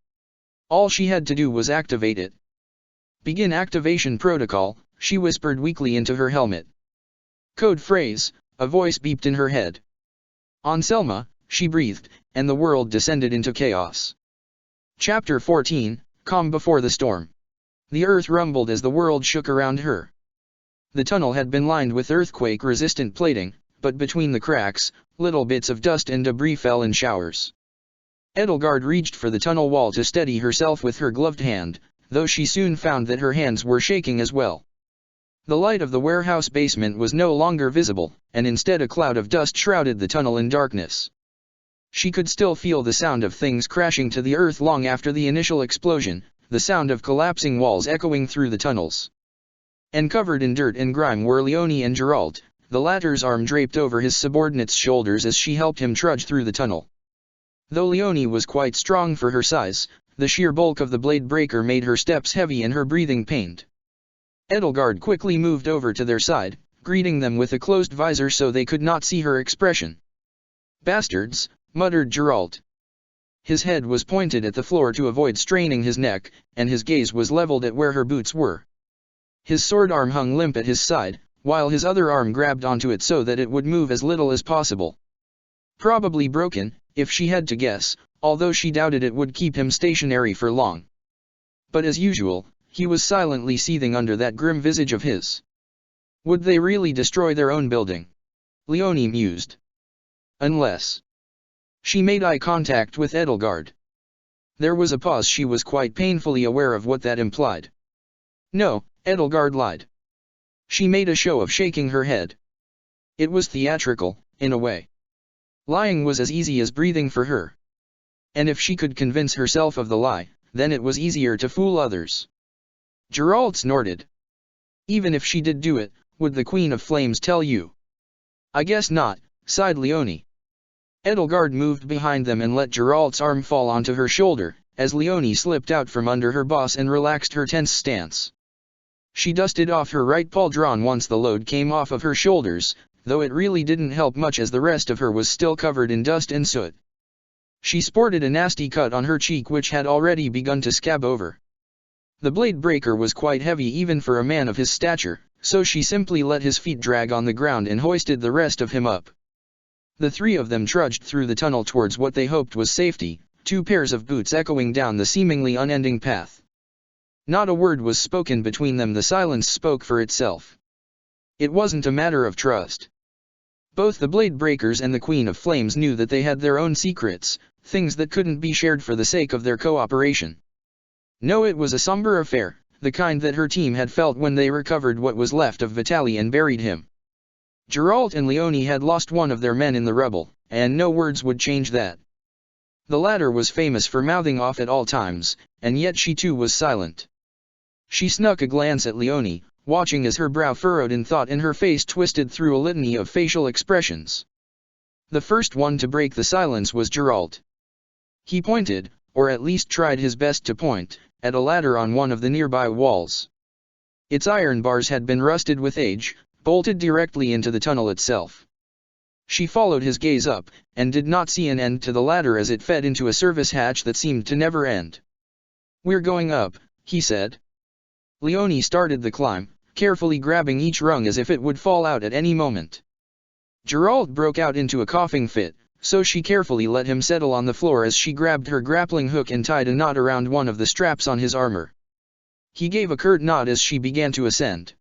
All she had to do was activate it. Begin activation protocol, she whispered weakly into her helmet. Code phrase, a voice beeped in her head. On Selma, she breathed, and the world descended into chaos. Chapter 14, Calm Before the Storm. The earth rumbled as the world shook around her. The tunnel had been lined with earthquake-resistant plating, but between the cracks, little bits of dust and debris fell in showers. Edelgard reached for the tunnel wall to steady herself with her gloved hand, though she soon found that her hands were shaking as well. The light of the warehouse basement was no longer visible, and instead a cloud of dust shrouded the tunnel in darkness. She could still feel the sound of things crashing to the earth long after the initial explosion, the sound of collapsing walls echoing through the tunnels. And covered in dirt and grime were Leonie and Geralt, the latter's arm draped over his subordinate's shoulders as she helped him trudge through the tunnel. Though Leonie was quite strong for her size, the sheer bulk of the blade breaker made her steps heavy and her breathing pained. Edelgard quickly moved over to their side, greeting them with a closed visor so they could not see her expression. "Bastards," muttered Geralt. His head was pointed at the floor to avoid straining his neck, and his gaze was leveled at where her boots were. His sword arm hung limp at his side, while his other arm grabbed onto it so that it would move as little as possible. Probably broken, if she had to guess, although she doubted it would keep him stationary for long. But as usual, he was silently seething under that grim visage of his. Would they really destroy their own building? Leonie mused. Unless. She made eye contact with Edelgard. There was a pause. She was quite painfully aware of what that implied. No, Edelgard lied. She made a show of shaking her head. It was theatrical, in a way. Lying was as easy as breathing for her. And if she could convince herself of the lie, then it was easier to fool others. Geralt snorted. Even if she did do it, would the Queen of Flames tell you? I guess not, sighed Leonie. Edelgard moved behind them and let Geralt's arm fall onto her shoulder, as Leonie slipped out from under her boss and relaxed her tense stance. She dusted off her right pauldron once the load came off of her shoulders, though it really didn't help much as the rest of her was still covered in dust and soot. She sported a nasty cut on her cheek which had already begun to scab over. The blade breaker was quite heavy even for a man of his stature, so she simply let his feet drag on the ground and hoisted the rest of him up. The three of them trudged through the tunnel towards what they hoped was safety, two pairs of boots echoing down the seemingly unending path. Not a word was spoken between them, the silence spoke for itself. It wasn't a matter of trust. Both the blade breakers and the Queen of Flames knew that they had their own secrets, things that couldn't be shared for the sake of their cooperation. No, it was a somber affair, the kind that her team had felt when they recovered what was left of Vitaly and buried him. Geralt and Leonie had lost one of their men in the rubble, and no words would change that. The latter was famous for mouthing off at all times, and yet she too was silent. She snuck a glance at Leonie, watching as her brow furrowed in thought and her face twisted through a litany of facial expressions. The first one to break the silence was Geralt. He pointed, or at least tried his best to point, at a ladder on one of the nearby walls. Its iron bars had been rusted with age, bolted directly into the tunnel itself. She followed his gaze up, and did not see an end to the ladder as it fed into a service hatch that seemed to never end. "We're going up," he said. Leonie started the climb, carefully grabbing each rung as if it would fall out at any moment. Geralt broke out into a coughing fit, so she carefully let him settle on the floor as she grabbed her grappling hook and tied a knot around one of the straps on his armor. He gave a curt nod as she began to ascend.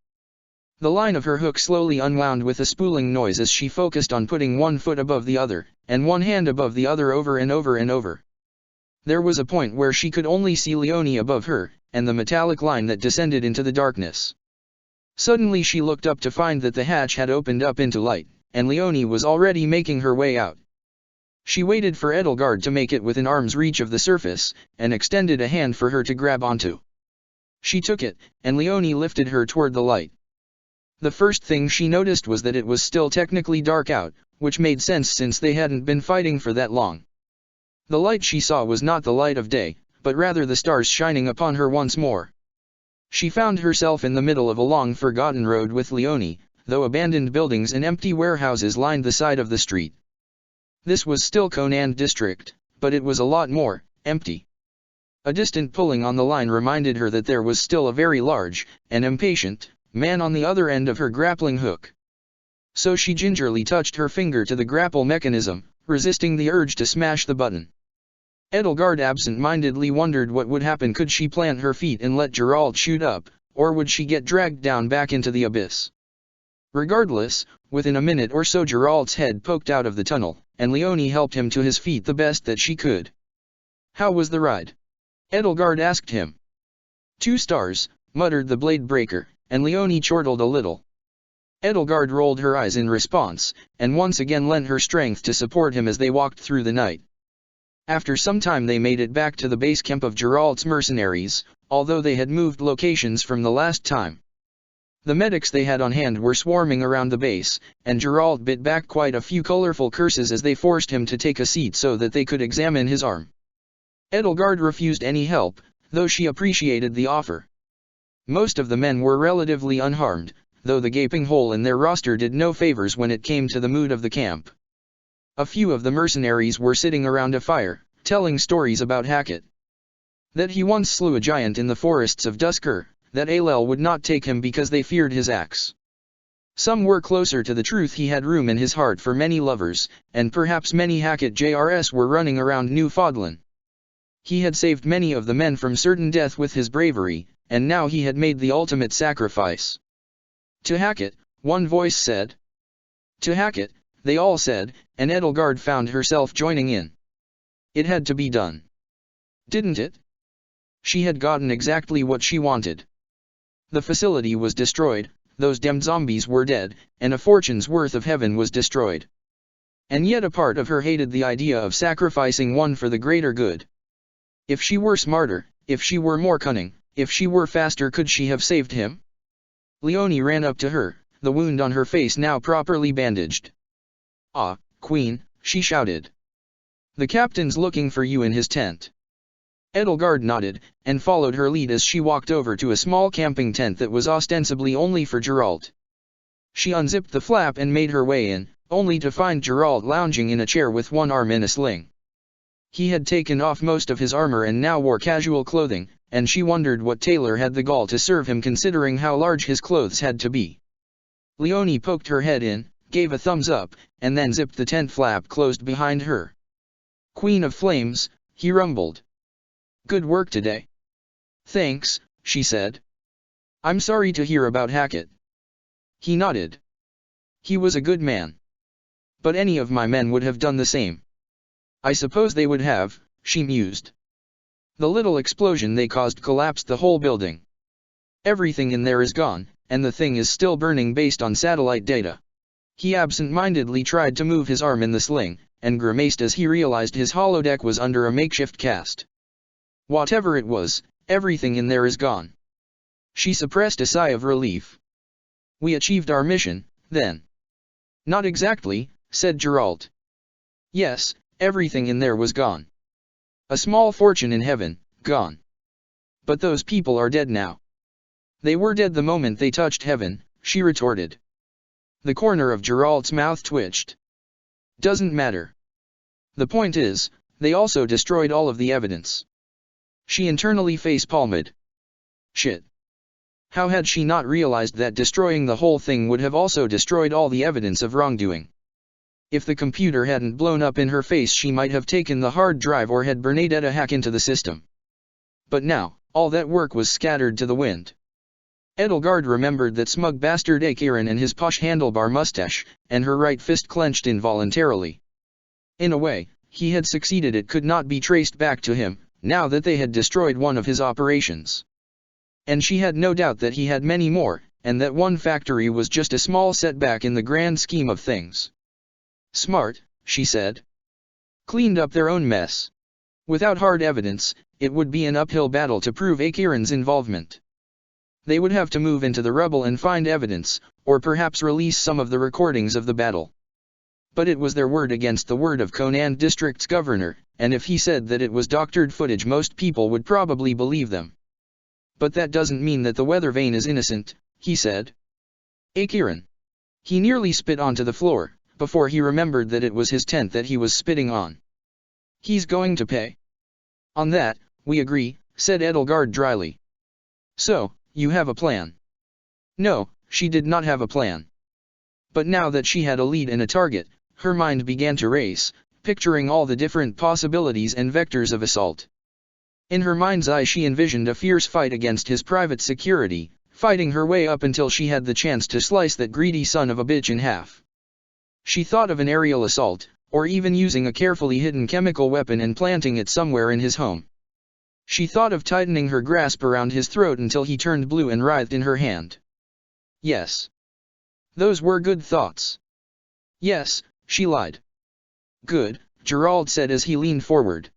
The line of her hook slowly unwound with a spooling noise as she focused on putting one foot above the other, and one hand above the other over and over and over. There was a point where she could only see Leonie above her, and the metallic line that descended into the darkness. Suddenly she looked up to find that the hatch had opened up into light, and Leonie was already making her way out. She waited for Edelgard to make it within arm's reach of the surface, and extended a hand for her to grab onto. She took it, and Leonie lifted her toward the light. The first thing she noticed was that it was still technically dark out, which made sense since they hadn't been fighting for that long. The light she saw was not the light of day, but rather the stars shining upon her once more. She found herself in the middle of a long forgotten road with Leonie, though abandoned buildings and empty warehouses lined the side of the street. This was still Conan district, but it was a lot more empty. A distant pulling on the line reminded her that there was still a very large, and impatient, man on the other end of her grappling hook. So she gingerly touched her finger to the grapple mechanism, resisting the urge to smash the button. Edelgard absent-mindedly wondered what would happen could she plant her feet and let Geralt shoot up, or would she get dragged down back into the abyss. Regardless, within a minute or so Geralt's head poked out of the tunnel, and Leonie helped him to his feet the best that she could. "How was the ride?" Edelgard asked him. "2 stars, muttered the blade breaker, and Leonie chortled a little. Edelgard rolled her eyes in response, and once again lent her strength to support him as they walked through the night. After some time they made it back to the base camp of Geralt's mercenaries, although they had moved locations from the last time. The medics they had on hand were swarming around the base, and Geralt bit back quite a few colorful curses as they forced him to take a seat so that they could examine his arm. Edelgard refused any help, though she appreciated the offer. Most of the men were relatively unharmed, though the gaping hole in their roster did no favors when it came to the mood of the camp. A few of the mercenaries were sitting around a fire, telling stories about Hackett. That he once slew a giant in the forests of Duskur, that Alel would not take him because they feared his axe. Some were closer to the truth. He had room in his heart for many lovers, and perhaps many Hackett JRS were running around Newfoundland. He had saved many of the men from certain death with his bravery, and now he had made the ultimate sacrifice. "To Hackett," one voice said. "To Hackett," they all said, and Edelgard found herself joining in. It had to be done. Didn't it? She had gotten exactly what she wanted. The facility was destroyed, those damned zombies were dead, and a fortune's worth of heaven was destroyed. And yet a part of her hated the idea of sacrificing one for the greater good. If she were smarter, if she were more cunning, if she were faster, could she have saved him? Leonie ran up to her, the wound on her face now properly bandaged. "Ah, Queen," she shouted. "The captain's looking for you in his tent." Edelgard nodded, and followed her lead as she walked over to a small camping tent that was ostensibly only for Geralt. She unzipped the flap and made her way in, only to find Geralt lounging in a chair with one arm in a sling. He had taken off most of his armor and now wore casual clothing, and she wondered what tailor had the gall to serve him considering how large his clothes had to be. Leonie poked her head in, gave a thumbs up, and then zipped the tent flap closed behind her. "Queen of Flames," he rumbled. "Good work today." "Thanks," she said. "I'm sorry to hear about Hackett." He nodded. "He was a good man. But any of my men would have done the same." "I suppose they would have," she mused. "The little explosion they caused collapsed the whole building. Everything in there is gone, and the thing is still burning based on satellite data." He absent-mindedly tried to move his arm in the sling, and grimaced as he realized his holodeck was under a makeshift cast. "Whatever it was, everything in there is gone." She suppressed a sigh of relief. "We achieved our mission, then." "Not exactly," said Geralt. "Yes, everything in there was gone. A small fortune in heaven, gone. But those people are dead now." "They were dead the moment they touched heaven," she retorted. The corner of Geralt's mouth twitched. "Doesn't matter. The point is, they also destroyed all of the evidence." She internally face-palmed. Shit. How had she not realized that destroying the whole thing would have also destroyed all the evidence of wrongdoing? If the computer hadn't blown up in her face, she might have taken the hard drive or had Bernadette hack into the system. But now, all that work was scattered to the wind. Edelgard remembered that smug bastard Akiran and his posh handlebar mustache, and her right fist clenched involuntarily. In a way, he had succeeded. It could not be traced back to him, now that they had destroyed one of his operations. And she had no doubt that he had many more, and that one factory was just a small setback in the grand scheme of things. "Smart," she said. "Cleaned up their own mess. Without hard evidence, it would be an uphill battle to prove Akiran's involvement. They would have to move into the rubble and find evidence, or perhaps release some of the recordings of the battle. But it was their word against the word of Conan District's governor, and if he said that it was doctored footage, most people would probably believe them. But that doesn't mean that the weather vane is innocent," he said. "Akiran." He nearly spit onto the floor, before he remembered that it was his tent that he was spitting on. "He's going to pay." "On that, we agree," said Edelgard dryly. "So, you have a plan?" No, she did not have a plan. But now that she had a lead and a target, her mind began to race, picturing all the different possibilities and vectors of assault. In her mind's eye she envisioned a fierce fight against his private security, fighting her way up until she had the chance to slice that greedy son of a bitch in half. She thought of an aerial assault, or even using a carefully hidden chemical weapon and planting it somewhere in his home. She thought of tightening her grasp around his throat until he turned blue and writhed in her hand. Yes. Those were good thoughts. Yes, she lied. Good, Gerald said as he leaned forward.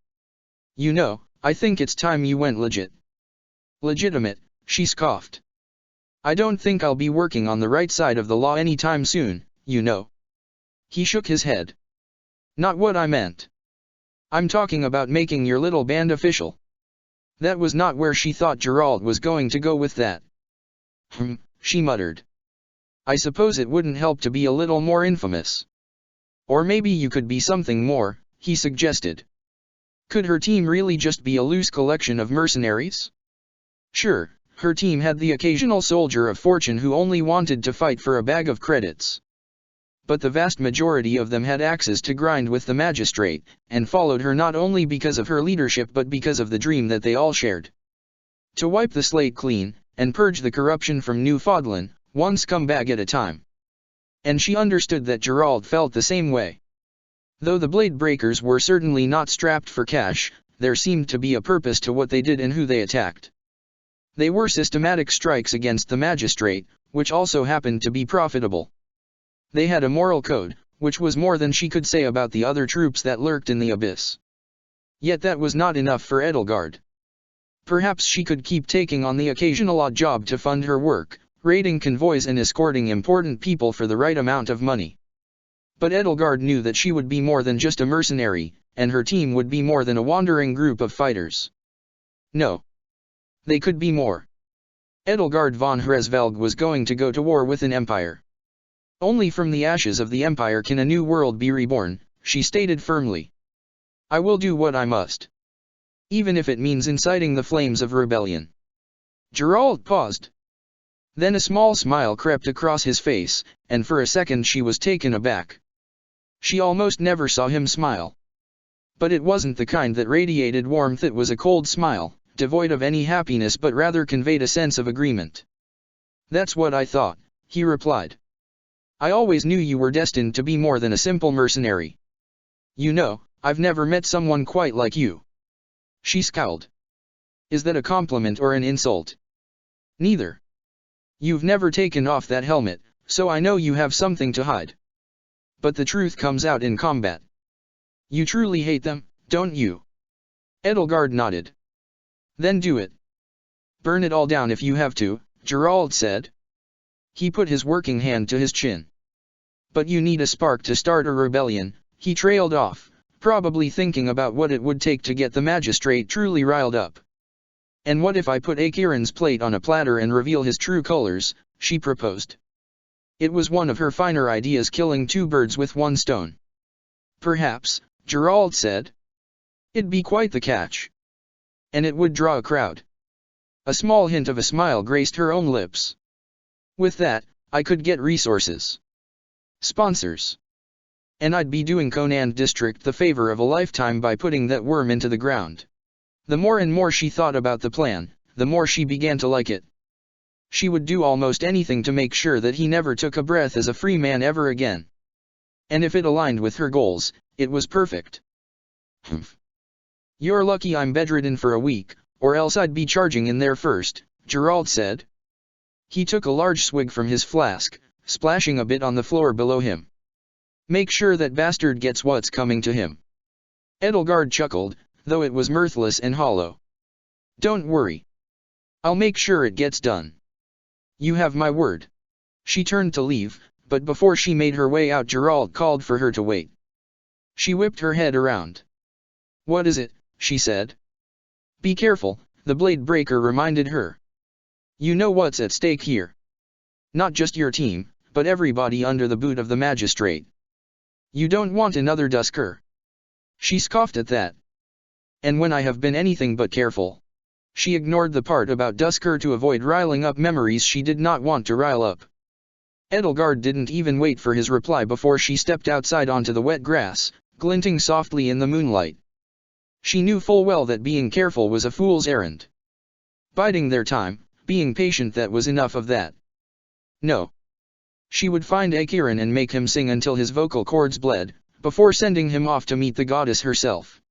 You know, I think it's time you went legit. Legitimate, she scoffed. I don't think I'll be working on the right side of the law anytime soon, you know. He shook his head. Not what I meant. I'm talking about making your little band official. That was not where she thought Gerald was going to go with that. She muttered. I suppose it wouldn't help to be a little more infamous. Or maybe you could be something more, he suggested. Could her team really just be a loose collection of mercenaries? Sure, her team had the occasional soldier of fortune who only wanted to fight for a bag of credits. But the vast majority of them had axes to grind with the magistrate, and followed her not only because of her leadership but because of the dream that they all shared. To wipe the slate clean, and purge the corruption from Newfoundland, one scumbag at a time. And she understood that Gerald felt the same way. Though the blade breakers were certainly not strapped for cash, there seemed to be a purpose to what they did and who they attacked. They were systematic strikes against the magistrate, which also happened to be profitable. They had a moral code, which was more than she could say about the other troops that lurked in the abyss. Yet that was not enough for Edelgard. Perhaps she could keep taking on the occasional odd job to fund her work, raiding convoys and escorting important people for the right amount of money. But Edelgard knew that she would be more than just a mercenary, and her team would be more than a wandering group of fighters. No. They could be more. Edelgard von Hresvelg was going to go to war with an empire. Only from the ashes of the Empire can a new world be reborn, she stated firmly. I will do what I must. Even if it means inciting the flames of rebellion. Geralt paused. Then a small smile crept across his face, and for a second she was taken aback. She almost never saw him smile. But it wasn't the kind that radiated warmth, it was a cold smile, devoid of any happiness but rather conveyed a sense of agreement. That's what I thought, he replied. I always knew you were destined to be more than a simple mercenary. You know, I've never met someone quite like you. She scowled. Is that a compliment or an insult? Neither. You've never taken off that helmet, so I know you have something to hide. But the truth comes out in combat. You truly hate them, don't you? Edelgard nodded. Then do it. Burn it all down if you have to, Geralt said. He put his working hand to his chin. But you need a spark to start a rebellion, he trailed off, probably thinking about what it would take to get the magistrate truly riled up. And what if I put Akiran's plate on a platter and reveal his true colors, she proposed. It was one of her finer ideas, killing two birds with one stone. Perhaps, Geralt said. It'd be quite the catch. And it would draw a crowd. A small hint of a smile graced her own lips. With that, I could get resources. Sponsors. And I'd be doing Conan District the favor of a lifetime by putting that worm into the ground. The more and more she thought about the plan, the more she began to like it. She would do almost anything to make sure that he never took a breath as a free man ever again. And if it aligned with her goals, it was perfect. Humph. You're lucky I'm bedridden for a week, or else I'd be charging in there first, Geralt said. He took a large swig from his flask, splashing a bit on the floor below him. Make sure that bastard gets what's coming to him. Edelgard chuckled, though it was mirthless and hollow. Don't worry. I'll make sure it gets done. You have my word. She turned to leave, but before she made her way out, Geralt called for her to wait. She whipped her head around. What is it? She said. Be careful, the blade breaker reminded her. You know what's at stake here. Not just your team, but everybody under the boot of the magistrate. You don't want another Dusker. She scoffed at that. And when I have been anything but careful. She ignored the part about Dusker to avoid riling up memories she did not want to rile up. Edelgard didn't even wait for his reply before she stepped outside onto the wet grass, glinting softly in the moonlight. She knew full well that being careful was a fool's errand. Biding their time, being patient, that was enough of that. No. She would find Akiran and make him sing until his vocal cords bled, before sending him off to meet the goddess herself.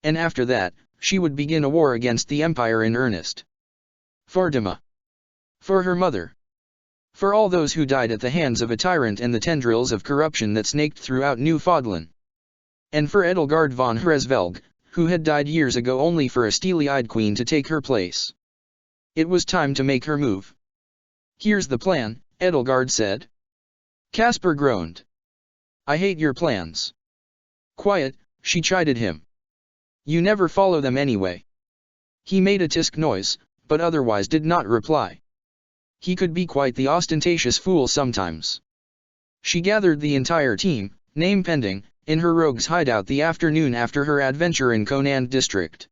And after that, she would begin a war against the Empire in earnest. For Dima. For her mother. For all those who died at the hands of a tyrant and the tendrils of corruption that snaked throughout New Fodlan. And for Edelgard von Hresvelg, who had died years ago only for a steely-eyed queen to take her place. It was time to make her move. Here's the plan, Edelgard said. Caspar groaned. I hate your plans. Quiet, she chided him. You never follow them anyway. He made a tisk noise, but otherwise did not reply. He could be quite the ostentatious fool sometimes. She gathered the entire team, name pending, in her rogue's hideout the afternoon after her adventure in Conan District.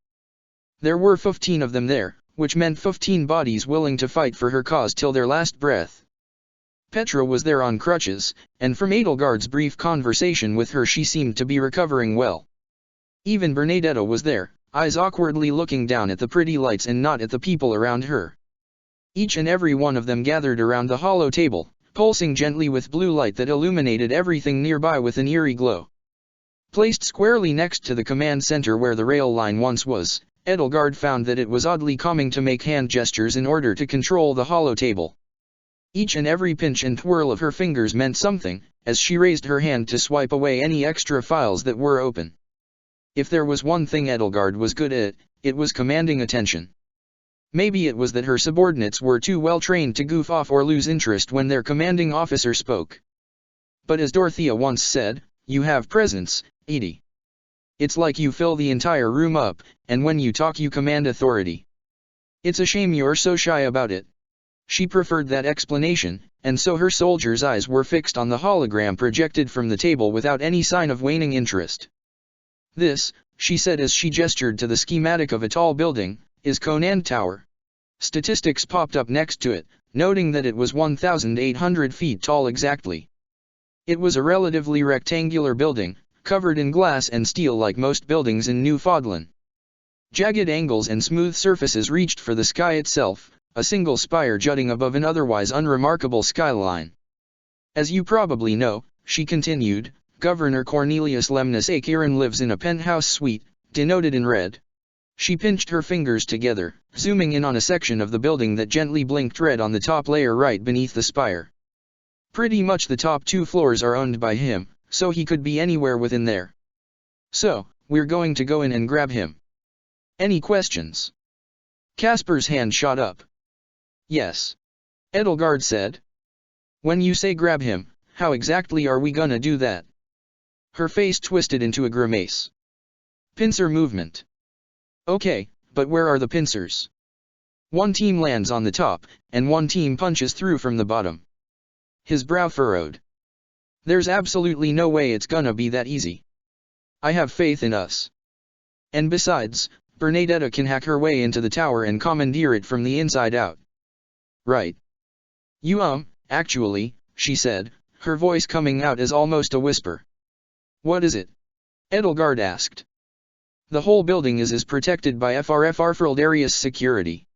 There were 15 of them there, which meant 15 bodies willing to fight for her cause till their last breath. Petra was there on crutches, and from Edelgard's brief conversation with her she seemed to be recovering well. Even Bernadetta was there, eyes awkwardly looking down at the pretty lights and not at the people around her. Each and every one of them gathered around the hollow table, pulsing gently with blue light that illuminated everything nearby with an eerie glow. Placed squarely next to the command center where the rail line once was, Edelgard found that it was oddly calming to make hand gestures in order to control the hollow table. Each and every pinch and twirl of her fingers meant something, as she raised her hand to swipe away any extra files that were open. If there was one thing Edelgard was good at, it was commanding attention. Maybe it was that her subordinates were too well trained to goof off or lose interest when their commanding officer spoke. But as Dorothea once said, you have presence, Edie. It's like you fill the entire room up, and when you talk you command authority. It's a shame you're so shy about it. She preferred that explanation, and so her soldiers' eyes were fixed on the hologram projected from the table without any sign of waning interest. "This," she said as she gestured to the schematic of a tall building, "is Conan Tower." Statistics popped up next to it, noting that it was 1,800 feet tall exactly. It was a relatively rectangular building, covered in glass and steel like most buildings in Newfoundland. Jagged angles and smooth surfaces reached for the sky itself, a single spire jutting above an otherwise unremarkable skyline. "As you probably know," she continued, "Governor Cornelius Lemnis A. Kieran lives in a penthouse suite, denoted in red." She pinched her fingers together, zooming in on a section of the building that gently blinked red on the top layer right beneath the spire. Pretty much the top 2 floors are owned by him, so he could be anywhere within there. "So, we're going to go in and grab him. Any questions?" Casper's hand shot up. "Yes," Edelgard said. "When you say grab him, how exactly are we gonna do that?" Her face twisted into a grimace. "Pincer movement." "Okay, but where are the pincers?" "One team lands on the top, and one team punches through from the bottom." His brow furrowed. "There's absolutely no way it's gonna be that easy. I have faith in us. And besides, Bernadetta can hack her way into the tower and commandeer it from the inside out." "Right. Actually," she said, her voice coming out as almost a whisper. "What is it?" Edelgard asked. "The whole building is protected by FRFR Frildarius security."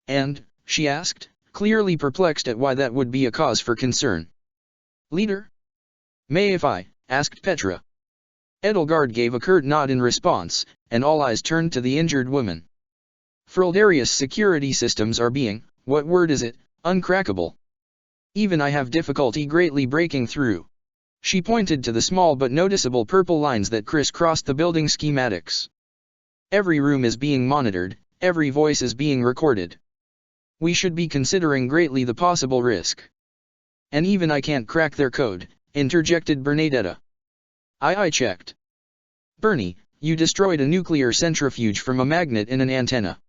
"And?" she asked, clearly perplexed at why that would be a cause for concern. "Leader?" "May if I?" asked Petra. Edelgard gave a curt nod in response, and all eyes turned to the injured woman. "Frildarius security systems are being, what word is it, uncrackable. Even I have difficulty greatly breaking through." She pointed to the small but noticeable purple lines that crisscrossed the building schematics. "Every room is being monitored, every voice is being recorded. We should be considering greatly the possible risk." "And even I can't crack their code," interjected Bernadetta. I checked." "Bernie, you destroyed a nuclear centrifuge from a magnet in an antenna.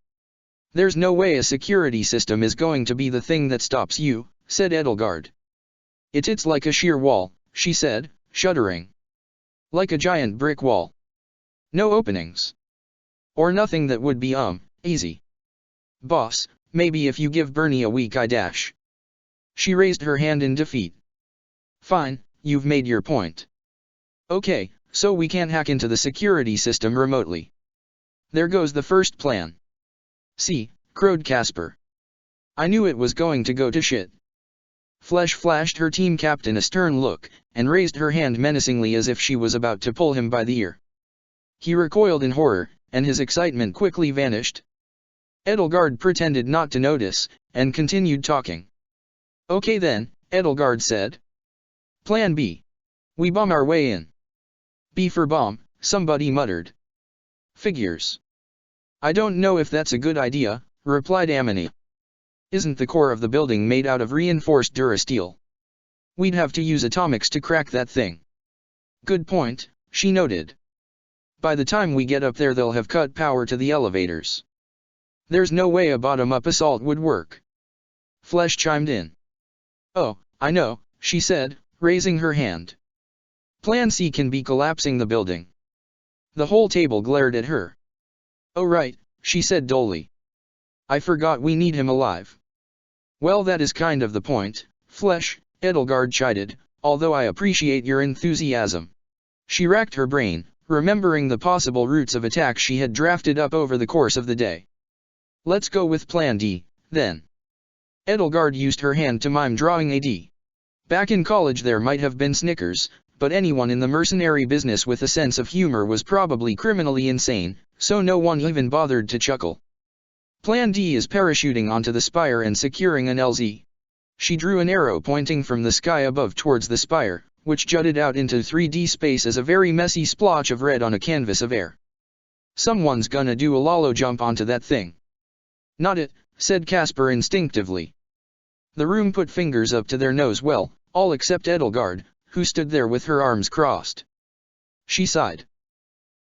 There's no way a security system is going to be the thing that stops you," said Edelgard. It's like a sheer wall," she said, shuddering. "Like a giant brick wall. No openings. Or nothing that would be easy. Boss, maybe if you give Bernie a week I dash." She raised her hand in defeat. "Fine, you've made your point. Okay, so we can't hack into the security system remotely. There goes the first plan." "See," crowed Casper. "I knew it was going to go to shit." Flesh flashed her team captain a stern look, and raised her hand menacingly as if she was about to pull him by the ear. He recoiled in horror, and his excitement quickly vanished. Edelgard pretended not to notice, and continued talking. "Okay then," Edelgard said. "Plan B. We bomb our way in." "B for bomb," somebody muttered. "Figures. I don't know if that's a good idea," replied Amani. "Isn't the core of the building made out of reinforced durasteel? We'd have to use atomics to crack that thing." "Good point," she noted. "By the time we get up there they'll have cut power to the elevators. There's no way a bottom-up assault would work." Flesh chimed in. "Oh, I know," she said, raising her hand. "Plan C can be collapsing the building." The whole table glared at her. "Oh right," she said dully. "I forgot we need him alive." "Well, that is kind of the point, Flesh," Edelgard chided, "although I appreciate your enthusiasm." She racked her brain, remembering the possible routes of attack she had drafted up over the course of the day. "Let's go with Plan D, then." Edelgard used her hand to mime drawing a D. Back in college there might have been snickers, but anyone in the mercenary business with a sense of humor was probably criminally insane, so no one even bothered to chuckle. "Plan D is parachuting onto the spire and securing an LZ." She drew an arrow pointing from the sky above towards the spire, which jutted out into 3D space as a very messy splotch of red on a canvas of air. "Someone's gonna do a lolo jump onto that thing." "Not it," said Casper instinctively. The room put fingers up to their nose, well, all except Edelgard, who stood there with her arms crossed. She sighed.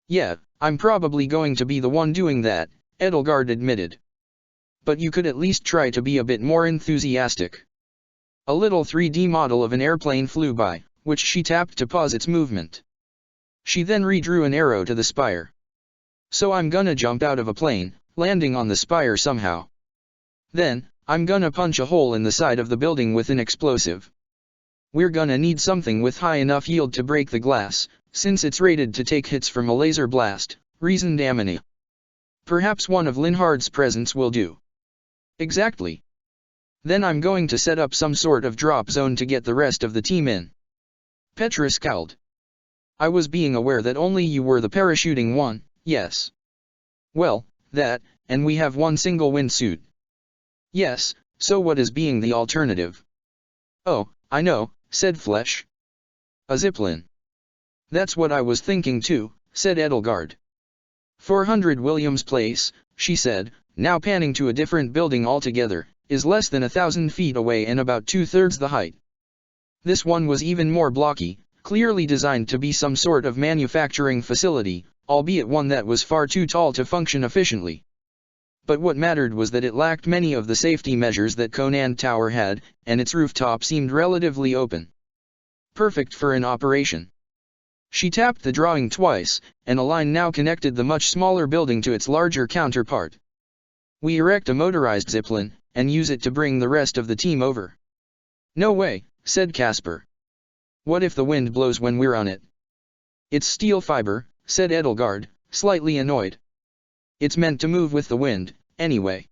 "Yeah, I'm probably going to be the one doing that," Edelgard admitted. But you could at least try to be a bit more enthusiastic. A little 3D model of an airplane flew by, which she tapped to pause its movement. She then redrew an arrow to the spire. So I'm gonna jump out of a plane, landing on the spire somehow. Then, I'm gonna punch a hole in the side of the building with an explosive. We're gonna need something with high enough yield to break the glass, since it's rated to take hits from a laser blast, reasoned Amina. Perhaps one of Linhard's presents will do. Exactly. Then I'm going to set up some sort of drop zone to get the rest of the team in. Petra scowled. I was being aware that only you were the parachuting one, yes. Well, that, and we have one single windsuit. Yes, so what is being the alternative? Oh, I know, said Flesh. A zipline. That's what I was thinking too, said Edelgard. 400 Williams Place, she said, now panning to a different building altogether, is less than 1,000 feet away and about 2/3 the height. This one was even more blocky, clearly designed to be some sort of manufacturing facility, albeit one that was far too tall to function efficiently. But what mattered was that it lacked many of the safety measures that Conan Tower had, and its rooftop seemed relatively open. Perfect for an operation. She tapped the drawing twice, and a line now connected the much smaller building to its larger counterpart. We erect a motorized zipline, and use it to bring the rest of the team over. No way, said Casper. What if the wind blows when we're on it? It's steel fiber, said Edelgard, slightly annoyed. It's meant to move with the wind, anyway.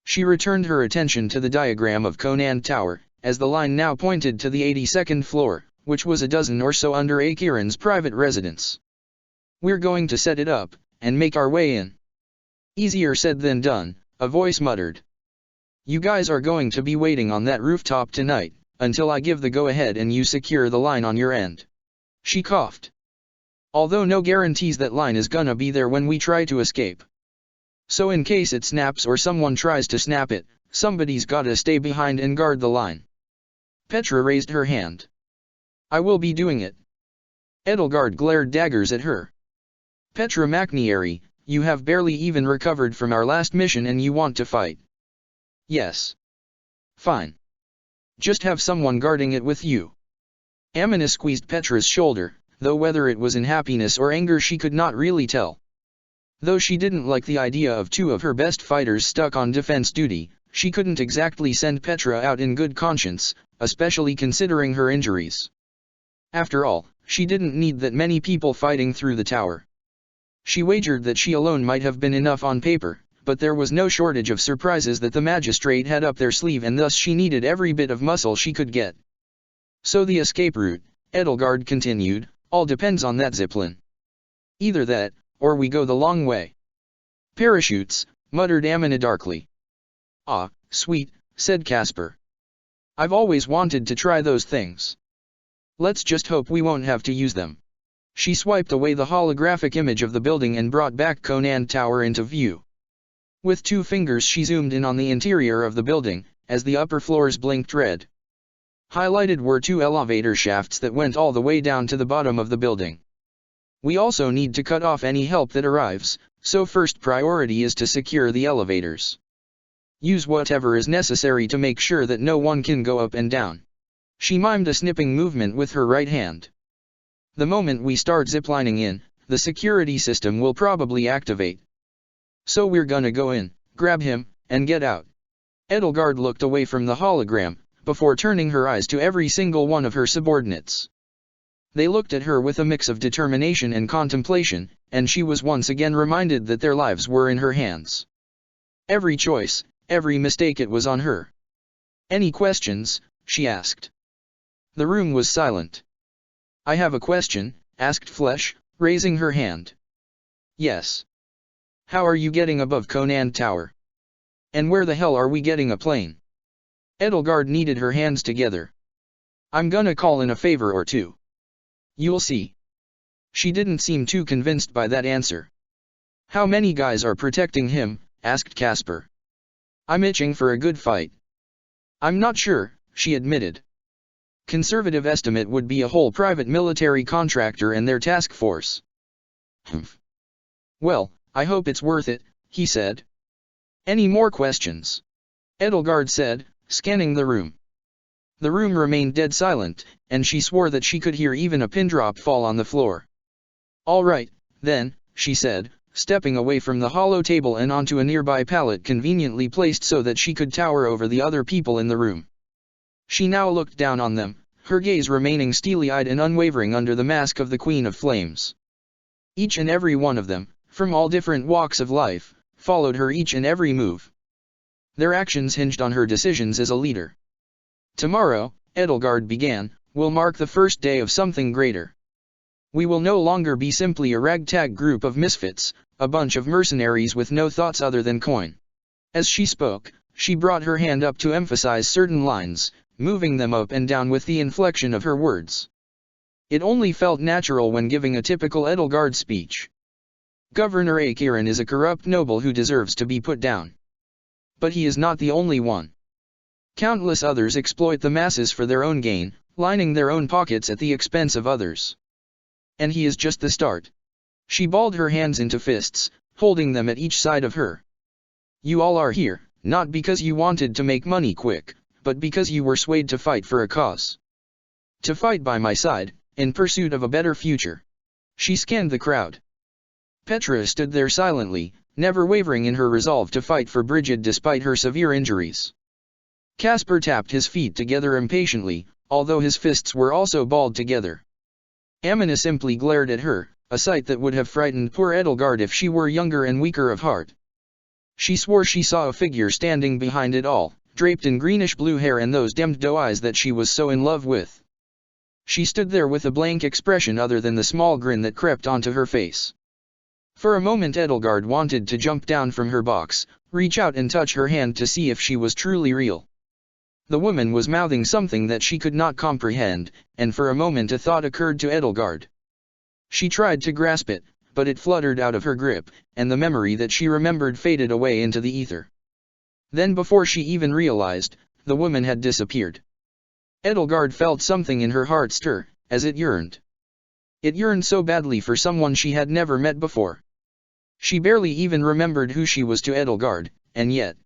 She returned her attention to the diagram of Conan Tower, as the line now pointed to the 82nd floor, which was a dozen or so under Akiran's private residence. We're going to set it up, and make our way in. Easier said than done, a voice muttered. You guys are going to be waiting on that rooftop tonight, until I give the go-ahead and you secure the line on your end. She coughed. Although no guarantees that line is gonna be there when we try to escape. So in case it snaps or someone tries to snap it, somebody's gotta stay behind and guard the line. Petra raised her hand. I will be doing it. Edelgard glared daggers at her. Petra McNeary, you have barely even recovered from our last mission and you want to fight. Yes. Fine. Just have someone guarding it with you. Amina squeezed Petra's shoulder, though whether it was in happiness or anger she could not really tell. Though she didn't like the idea of two of her best fighters stuck on defense duty, she couldn't exactly send Petra out in good conscience, especially considering her injuries. After all, she didn't need that many people fighting through the tower. She wagered that she alone might have been enough on paper, but there was no shortage of surprises that the magistrate had up their sleeve and thus she needed every bit of muscle she could get. So the escape route, Edelgard continued, all depends on that zipline. Either that, or we go the long way. Parachutes, muttered Amina darkly. Ah, sweet, said Casper. I've always wanted to try those things. Let's just hope we won't have to use them. She swiped away the holographic image of the building and brought back Conan Tower into view. With 2 fingers she zoomed in on the interior of the building, as the upper floors blinked red. Highlighted were 2 elevator shafts that went all the way down to the bottom of the building. We also need to cut off any help that arrives, so first priority is to secure the elevators. Use whatever is necessary to make sure that no one can go up and down. She mimed a snipping movement with her right hand. The moment we start ziplining in, the security system will probably activate. So we're gonna go in, grab him, and get out. Edelgard looked away from the hologram, before turning her eyes to every single one of her subordinates. They looked at her with a mix of determination and contemplation, and she was once again reminded that their lives were in her hands. Every choice, every mistake, it was on her. Any questions? She asked. The room was silent. I have a question, asked Flesh, raising her hand. Yes. How are you getting above Conan Tower? And where the hell are we getting a plane? Edelgard kneaded her hands together. I'm gonna call in a favor or two. You'll see. She didn't seem too convinced by that answer. How many guys are protecting him? Asked Casper. I'm itching for a good fight. I'm not sure, she admitted. Conservative estimate would be a whole private military contractor and their task force. Well, I hope it's worth it, he said. Any more questions? Edelgard said, scanning the room. The room remained dead silent, and she swore that she could hear even a pin drop fall on the floor. All right, then, she said, stepping away from the hollow table and onto a nearby pallet conveniently placed so that she could tower over the other people in the room. She now looked down on them, her gaze remaining steely-eyed and unwavering under the mask of the Queen of Flames. Each and every one of them, from all different walks of life, followed her each and every move. Their actions hinged on her decisions as a leader. Tomorrow, Edelgard began, will mark the first day of something greater. We will no longer be simply a ragtag group of misfits, a bunch of mercenaries with no thoughts other than coin. As she spoke, she brought her hand up to emphasize certain lines, moving them up and down with the inflection of her words. It only felt natural when giving a typical Edelgard speech. Governor Akiran is a corrupt noble who deserves to be put down. But he is not the only one. Countless others exploit the masses for their own gain, lining their own pockets at the expense of others. And he is just the start. She balled her hands into fists, holding them at each side of her. You all are here, not because you wanted to make money quick, but because you were swayed to fight for a cause. To fight by my side, in pursuit of a better future. She scanned the crowd. Petra stood there silently, never wavering in her resolve to fight for Brigid despite her severe injuries. Caspar tapped his feet together impatiently, although his fists were also balled together. Amina simply glared at her, a sight that would have frightened poor Edelgard if she were younger and weaker of heart. She swore she saw a figure standing behind it all, draped in greenish-blue hair and those dimmed doe eyes that she was so in love with. She stood there with a blank expression other than the small grin that crept onto her face. For a moment Edelgard wanted to jump down from her box, reach out and touch her hand to see if she was truly real. The woman was mouthing something that she could not comprehend, and for a moment a thought occurred to Edelgard. She tried to grasp it, but it fluttered out of her grip, and the memory that she remembered faded away into the ether. Then before she even realized, the woman had disappeared. Edelgard felt something in her heart stir, as it yearned. It yearned so badly for someone she had never met before. She barely even remembered who she was to Edelgard, and yet.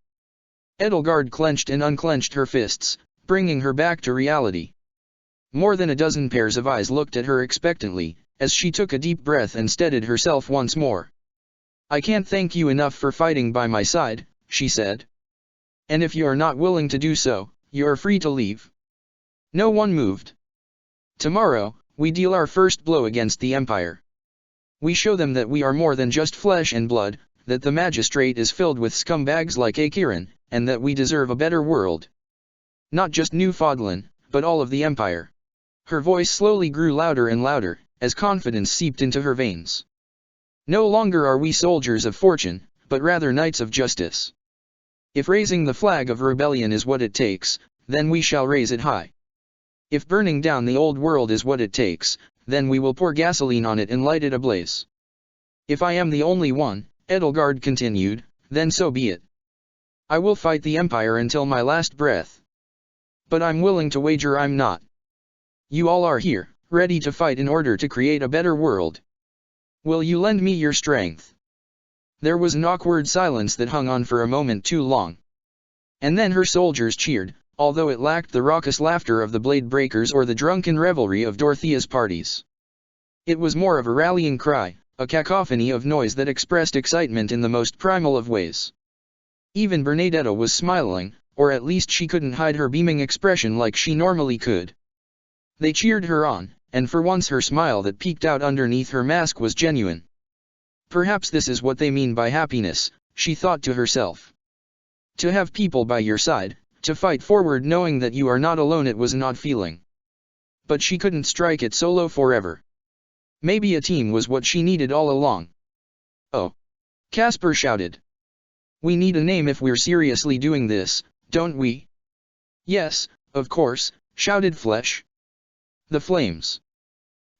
Edelgard clenched and unclenched her fists, bringing her back to reality. More than a dozen pairs of eyes looked at her expectantly, as she took a deep breath and steadied herself once more. I can't thank you enough for fighting by my side, she said. And if you are not willing to do so, you are free to leave. No one moved. Tomorrow, we deal our first blow against the Empire. We show them that we are more than just flesh and blood, that the magistrate is filled with scumbags like Akiran, and that we deserve a better world. Not just New Fodlan, but all of the Empire. Her voice slowly grew louder and louder, as confidence seeped into her veins. No longer are we soldiers of fortune, but rather knights of justice. If raising the flag of rebellion is what it takes, then we shall raise it high. If burning down the old world is what it takes, then we will pour gasoline on it and light it ablaze. If I am the only one, Edelgard continued, then so be it. I will fight the Empire until my last breath. But I'm willing to wager I'm not. You all are here, ready to fight in order to create a better world. Will you lend me your strength? There was an awkward silence that hung on for a moment too long. And then her soldiers cheered, although it lacked the raucous laughter of the blade breakers or the drunken revelry of Dorothea's parties. It was more of a rallying cry, a cacophony of noise that expressed excitement in the most primal of ways. Even Bernadetta was smiling, or at least she couldn't hide her beaming expression like she normally could. They cheered her on, and for once her smile that peeked out underneath her mask was genuine. Perhaps this is what they mean by happiness, she thought to herself. To have people by your side, to fight forward knowing that you are not alone. It was an odd feeling. But she couldn't strike it solo forever. Maybe a team was what she needed all along. Oh! Caspar shouted. We need a name if we're seriously doing this, don't we? Yes, of course, shouted Flesh. The Flames.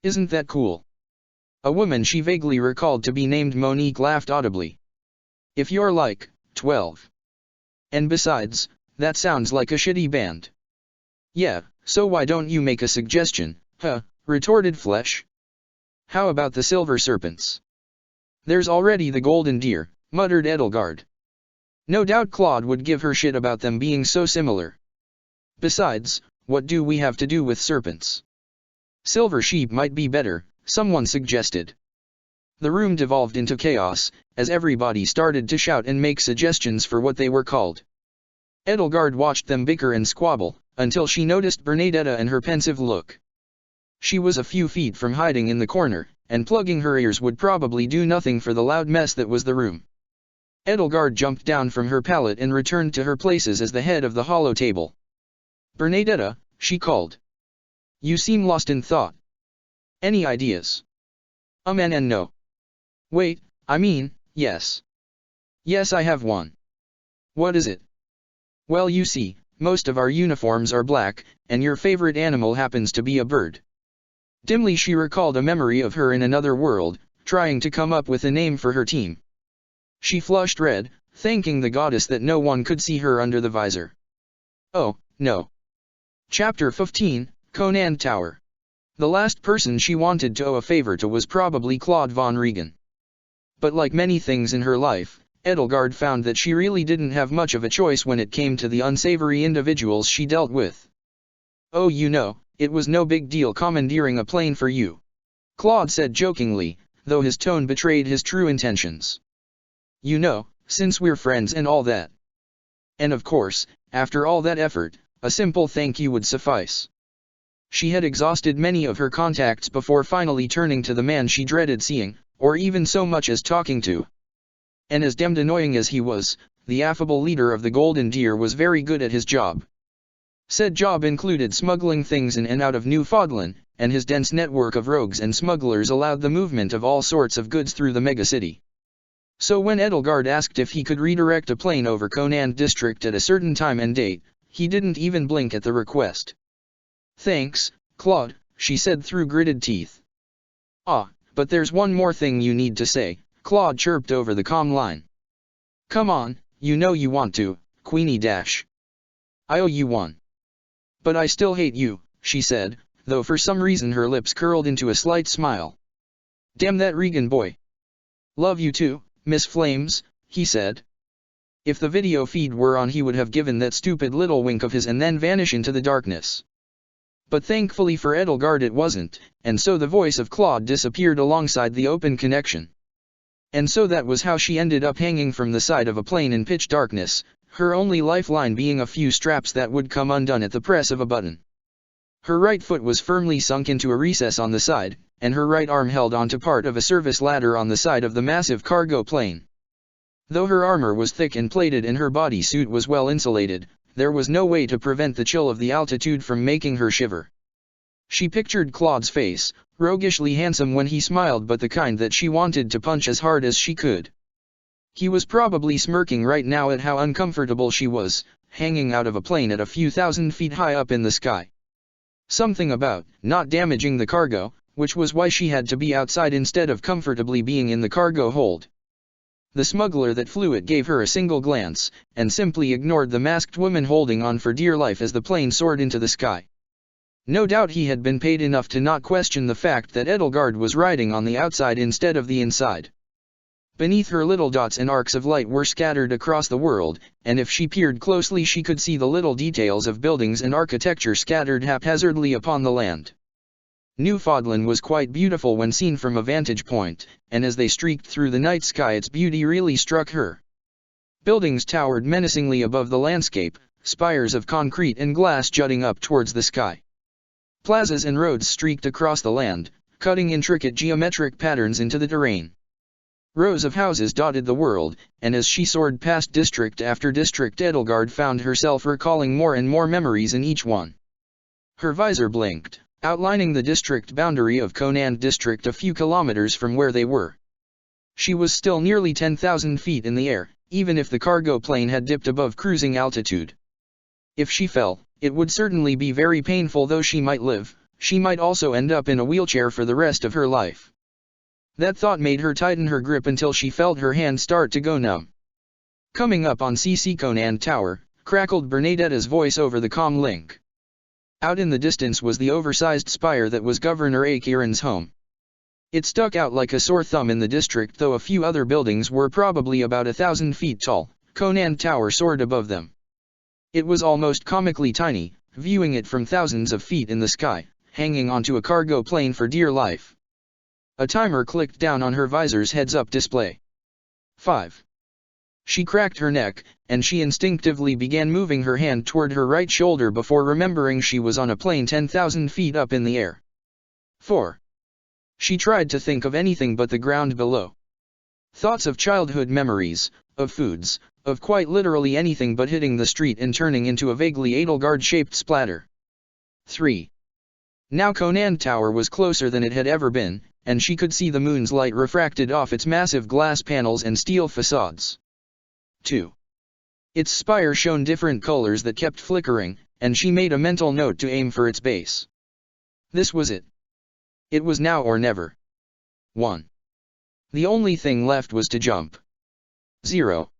Isn't that cool? A woman she vaguely recalled to be named Monique laughed audibly. If you're like 12. And besides, that sounds like a shitty band. Yeah, so why don't you make a suggestion, huh? Retorted Flesh. How about the Silver Serpents? There's already the Golden Deer, muttered Edelgard. No doubt Claude would give her shit about them being so similar. Besides, what do we have to do with serpents? Silver sheep might be better, someone suggested. The room devolved into chaos, as everybody started to shout and make suggestions for what they were called. Edelgard watched them bicker and squabble, until she noticed Bernadetta and her pensive look. She was a few feet from hiding in the corner, and plugging her ears would probably do nothing for the loud mess that was the room. Edelgard jumped down from her pallet and returned to her places as the head of the hollow table. "Bernadetta," she called. "You seem lost in thought. Any ideas?" And no. Wait, I mean, yes. Yes, I have one." "What is it?" "Well, you see, most of our uniforms are black, and your favorite animal happens to be a bird." Dimly she recalled a memory of her in another world, trying to come up with a name for her team. She flushed red, thanking the goddess that no one could see her under the visor. Oh, no. Chapter 15, Conan Tower. The last person she wanted to owe a favor to was probably Claude von Regan. But like many things in her life, Edelgard found that she really didn't have much of a choice when it came to the unsavory individuals she dealt with. "Oh, you know, it was no big deal commandeering a plane for you," Claude said jokingly, though his tone betrayed his true intentions. "You know, since we're friends and all that. And of course, after all that effort, a simple thank you would suffice." She had exhausted many of her contacts before finally turning to the man she dreaded seeing, or even so much as talking to. And as damned annoying as he was, the affable leader of the Golden Deer was very good at his job. Said job included smuggling things in and out of Newfoundland, and his dense network of rogues and smugglers allowed the movement of all sorts of goods through the megacity. So when Edelgard asked if he could redirect a plane over Conan District at a certain time and date, he didn't even blink at the request. "Thanks, Claude," she said through gritted teeth. "Ah, but there's one more thing you need to say," Claude chirped over the comm line. "Come on, you know you want to, Queenie Dash. I owe you one." "But I still hate you," she said, though for some reason her lips curled into a slight smile. "Damn that Regan boy." "Love you too, Miss Flames," he said. If the video feed were on, he would have given that stupid little wink of his and then vanish into the darkness. But thankfully for Edelgard it wasn't, and so the voice of Claude disappeared alongside the open connection. And so that was how she ended up hanging from the side of a plane in pitch darkness, her only lifeline being a few straps that would come undone at the press of a button. Her right foot was firmly sunk into a recess on the side, and her right arm held onto part of a service ladder on the side of the massive cargo plane. Though her armor was thick and plated and her bodysuit was well insulated, there was no way to prevent the chill of the altitude from making her shiver. She pictured Claude's face, roguishly handsome when he smiled, but the kind that she wanted to punch as hard as she could. He was probably smirking right now at how uncomfortable she was, hanging out of a plane at a few thousand feet high up in the sky. Something about not damaging the cargo, which was why she had to be outside instead of comfortably being in the cargo hold. The smuggler that flew it gave her a single glance, and simply ignored the masked woman holding on for dear life as the plane soared into the sky. No doubt he had been paid enough to not question the fact that Edelgard was riding on the outside instead of the inside. Beneath her little dots and arcs of light were scattered across the world, and if she peered closely she could see the little details of buildings and architecture scattered haphazardly upon the land. Newfoundland was quite beautiful when seen from a vantage point, and as they streaked through the night sky its beauty really struck her. Buildings towered menacingly above the landscape, spires of concrete and glass jutting up towards the sky. Plazas and roads streaked across the land, cutting intricate geometric patterns into the terrain. Rows of houses dotted the world, and as she soared past district after district, Edelgard found herself recalling more and more memories in each one. Her visor blinked, outlining the district boundary of Conan District a few kilometers from where they were. She was still nearly 10,000 feet in the air, even if the cargo plane had dipped above cruising altitude. If she fell, it would certainly be very painful. Though she might live, she might also end up in a wheelchair for the rest of her life. That thought made her tighten her grip until she felt her hand start to go numb. "Coming up on CC Conan Tower," crackled Bernadetta's voice over the comm link. Out in the distance was the oversized spire that was Governor Akiran's home. It stuck out like a sore thumb in the district, though a few other buildings were probably about 1,000 feet tall, Conan Tower soared above them. It was almost comically tiny, viewing it from thousands of feet in the sky, hanging onto a cargo plane for dear life. A timer clicked down on her visor's heads-up display. 5. She cracked her neck, and she instinctively began moving her hand toward her right shoulder before remembering she was on a plane 10,000 feet up in the air. 4. She tried to think of anything but the ground below. Thoughts of childhood memories, of foods, of quite literally anything but hitting the street and turning into a vaguely Edelgard-shaped splatter. 3. Now Conan Tower was closer than it had ever been, and she could see the moon's light refracted off its massive glass panels and steel facades. 2. Its spire shone different colors that kept flickering, and she made a mental note to aim for its base. This was it. It was now or never. 1. The only thing left was to jump. 0.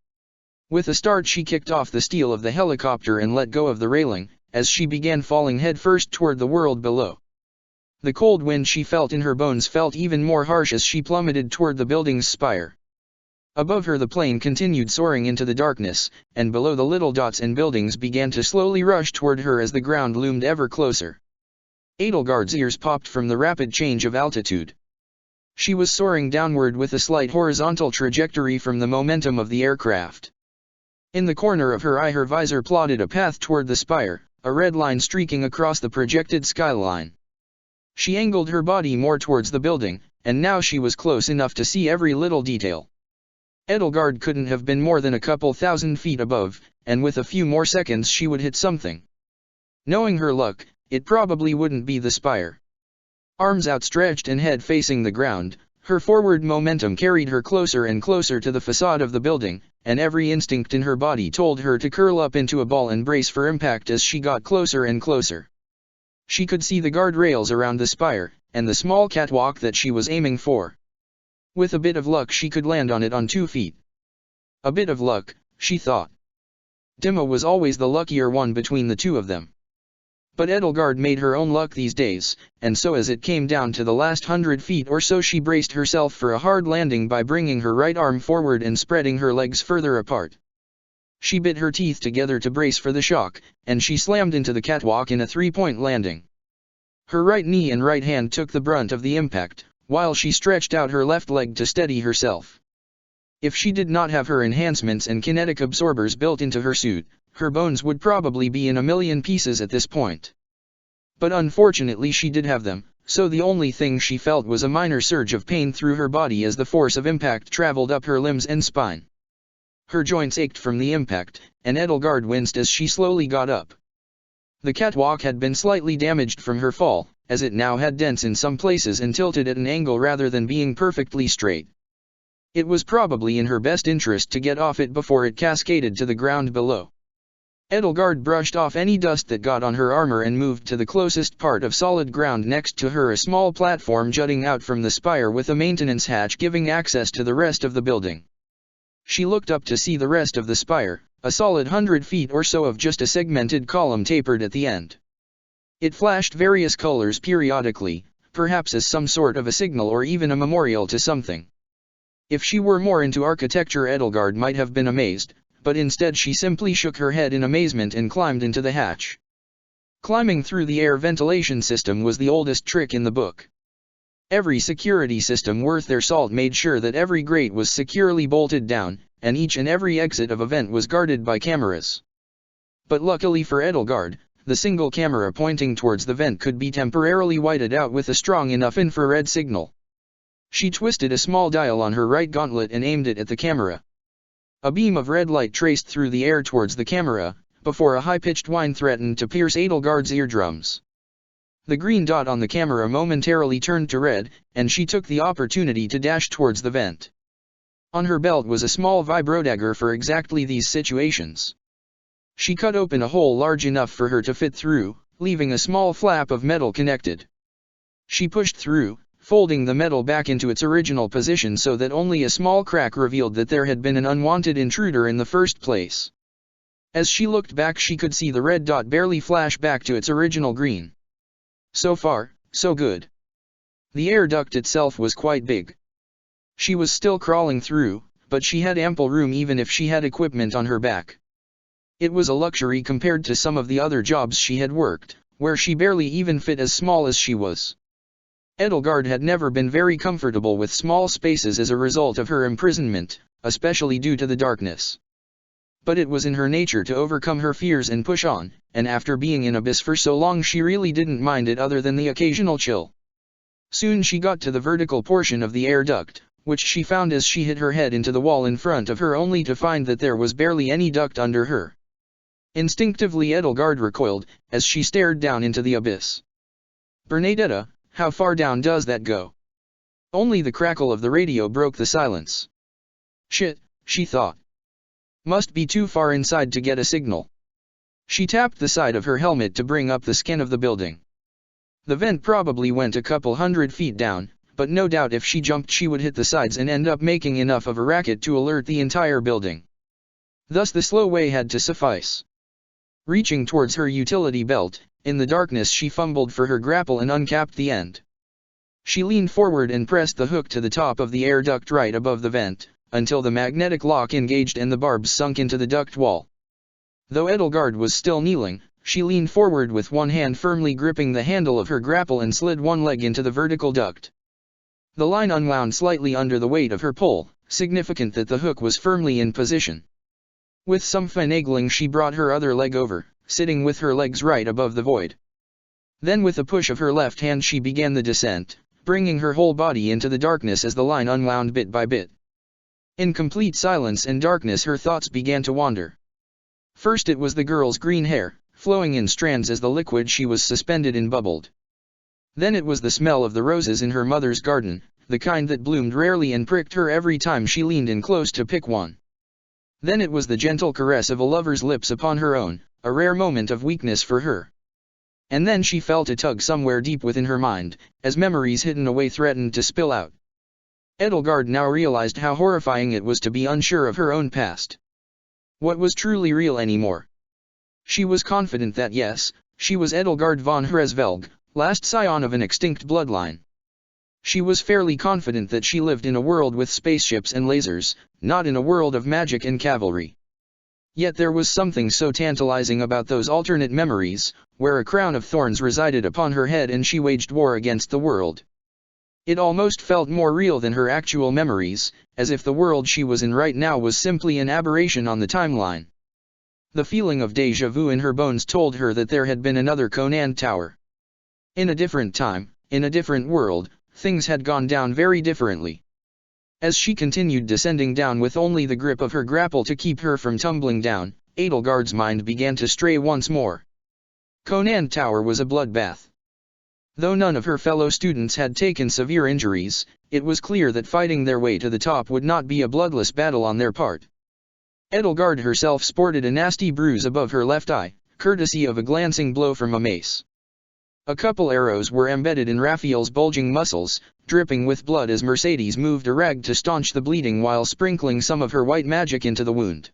With a start she kicked off the steel of the helicopter and let go of the railing, as she began falling headfirst toward the world below. The cold wind she felt in her bones felt even more harsh as she plummeted toward the building's spire. Above her the plane continued soaring into the darkness, and below the little dots and buildings began to slowly rush toward her as the ground loomed ever closer. Edelgard's ears popped from the rapid change of altitude. She was soaring downward with a slight horizontal trajectory from the momentum of the aircraft. In the corner of her eye her visor plotted a path toward the spire, a red line streaking across the projected skyline. She angled her body more towards the building, and now she was close enough to see every little detail. Edelgard couldn't have been more than a couple thousand feet above, and with a few more seconds she would hit something. Knowing her luck, it probably wouldn't be the spire. Arms outstretched and head facing the ground, her forward momentum carried her closer and closer to the facade of the building, and every instinct in her body told her to curl up into a ball and brace for impact as she got closer and closer. She could see the guardrails around the spire, and the small catwalk that she was aiming for. With a bit of luck she could land on it on 2 feet. A bit of luck, she thought. Dima was always the luckier one between the two of them. But Edelgard made her own luck these days, and so as it came down to the last 100 feet or so she braced herself for a hard landing by bringing her right arm forward and spreading her legs further apart. She bit her teeth together to brace for the shock, and she slammed into the catwalk in a 3-point landing. Her right knee and right hand took the brunt of the impact, while she stretched out her left leg to steady herself. If she did not have her enhancements and kinetic absorbers built into her suit, her bones would probably be in a million pieces at this point. But unfortunately she did have them, so the only thing she felt was a minor surge of pain through her body as the force of impact traveled up her limbs and spine. Her joints ached from the impact, and Edelgard winced as she slowly got up. The catwalk had been slightly damaged from her fall, as it now had dents in some places and tilted at an angle rather than being perfectly straight. It was probably in her best interest to get off it before it cascaded to the ground below. Edelgard brushed off any dust that got on her armor and moved to the closest part of solid ground next to her, a small platform jutting out from the spire with a maintenance hatch giving access to the rest of the building. She looked up to see the rest of the spire, a solid 100 feet or so of just a segmented column tapered at the end. It flashed various colors periodically, perhaps as some sort of a signal or even a memorial to something. If she were more into architecture Edelgard might have been amazed, but instead she simply shook her head in amazement and climbed into the hatch. Climbing through the air ventilation system was the oldest trick in the book. Every security system worth their salt made sure that every grate was securely bolted down, and each and every exit of a vent was guarded by cameras. But luckily for Edelgard, the single camera pointing towards the vent could be temporarily whited out with a strong enough infrared signal. She twisted a small dial on her right gauntlet and aimed it at the camera. A beam of red light traced through the air towards the camera, before a high-pitched whine threatened to pierce Edelgard's eardrums. The green dot on the camera momentarily turned to red, and she took the opportunity to dash towards the vent. On her belt was a small vibrodagger for exactly these situations. She cut open a hole large enough for her to fit through, leaving a small flap of metal connected. She pushed through, folding the metal back into its original position so that only a small crack revealed that there had been an unwanted intruder in the first place. As she looked back she could see the red dot barely flash back to its original green. So far, so good. The air duct itself was quite big. She was still crawling through, but she had ample room even if she had equipment on her back. It was a luxury compared to some of the other jobs she had worked, where she barely even fit as small as she was. Edelgard had never been very comfortable with small spaces as a result of her imprisonment, especially due to the darkness. But it was in her nature to overcome her fears and push on, and after being in Abyss for so long she really didn't mind it other than the occasional chill. Soon she got to the vertical portion of the air duct, which she found as she hit her head into the wall in front of her only to find that there was barely any duct under her. Instinctively Edelgard recoiled, as she stared down into the abyss. Bernadetta, how far down does that go? Only the crackle of the radio broke the silence. Shit, she thought. Must be too far inside to get a signal. She tapped the side of her helmet to bring up the scan of the building. The vent probably went a couple 100 feet down, but no doubt if she jumped she would hit the sides and end up making enough of a racket to alert the entire building. Thus the slow way had to suffice. Reaching towards her utility belt, in the darkness she fumbled for her grapple and uncapped the end. She leaned forward and pressed the hook to the top of the air duct right above the vent, until the magnetic lock engaged and the barbs sunk into the duct wall. Though Edelgard was still kneeling, she leaned forward with one hand firmly gripping the handle of her grapple and slid one leg into the vertical duct. The line unwound slightly under the weight of her pull, significant that the hook was firmly in position. With some finagling she brought her other leg over, sitting with her legs right above the void. Then with a push of her left hand she began the descent, bringing her whole body into the darkness as the line unwound bit by bit. In complete silence and darkness her thoughts began to wander. First it was the girl's green hair, flowing in strands as the liquid she was suspended in bubbled. Then it was the smell of the roses in her mother's garden, the kind that bloomed rarely and pricked her every time she leaned in close to pick one. Then it was the gentle caress of a lover's lips upon her own, a rare moment of weakness for her. And then she felt a tug somewhere deep within her mind, as memories hidden away threatened to spill out. Edelgard now realized how horrifying it was to be unsure of her own past. What was truly real anymore? She was confident that yes, she was Edelgard von Hresvelg, last scion of an extinct bloodline. She was fairly confident that she lived in a world with spaceships and lasers, not in a world of magic and cavalry. Yet there was something so tantalizing about those alternate memories, where a crown of thorns resided upon her head and she waged war against the world. It almost felt more real than her actual memories, as if the world she was in right now was simply an aberration on the timeline. The feeling of déjà vu in her bones told her that there had been another Conan Tower. In a different time, in a different world, things had gone down very differently. As she continued descending down with only the grip of her grapple to keep her from tumbling down, Edelgard's mind began to stray once more. Conan Tower was a bloodbath. Though none of her fellow students had taken severe injuries, it was clear that fighting their way to the top would not be a bloodless battle on their part. Edelgard herself sported a nasty bruise above her left eye, courtesy of a glancing blow from a mace. A couple arrows were embedded in Raphael's bulging muscles, dripping with blood as Mercedes moved a rag to staunch the bleeding while sprinkling some of her white magic into the wound.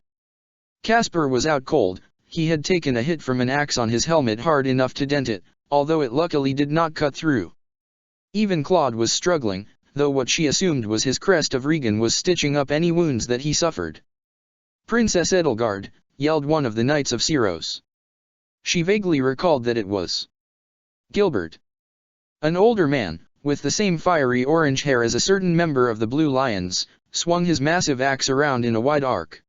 Caspar was out cold. He had taken a hit from an axe on his helmet hard enough to dent it, although it luckily did not cut through. Even Claude was struggling, though what she assumed was his crest of Regan was stitching up any wounds that he suffered. "Princess Edelgard," yelled one of the Knights of Syros. She vaguely recalled that it was Gilbert. An older man, with the same fiery orange hair as a certain member of the Blue Lions, swung his massive axe around in a wide arc.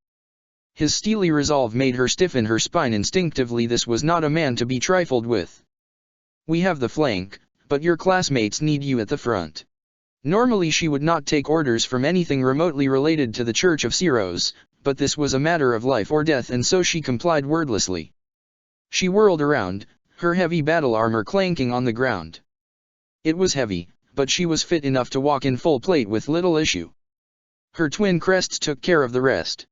His steely resolve made her stiffen her spine instinctively. This was not a man to be trifled with. "We have the flank, but your classmates need you at the front." Normally she would not take orders from anything remotely related to the Church of Syros, but this was a matter of life or death and so she complied wordlessly. She whirled around, her heavy battle armor clanking on the ground. It was heavy, but she was fit enough to walk in full plate with little issue. Her twin crests took care of the rest.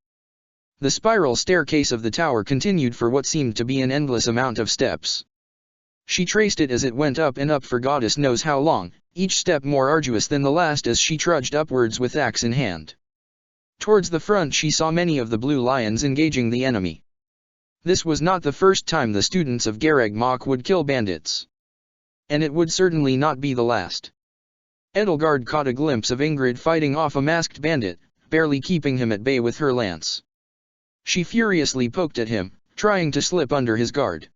The spiral staircase of the tower continued for what seemed to be an endless amount of steps. She traced it as it went up and up for goddess knows how long, each step more arduous than the last as she trudged upwards with axe in hand. Towards the front she saw many of the Blue Lions engaging the enemy. This was not the first time the students of Garagmok would kill bandits. And it would certainly not be the last. Edelgard caught a glimpse of Ingrid fighting off a masked bandit, barely keeping him at bay with her lance. She furiously poked at him, trying to slip under his guard.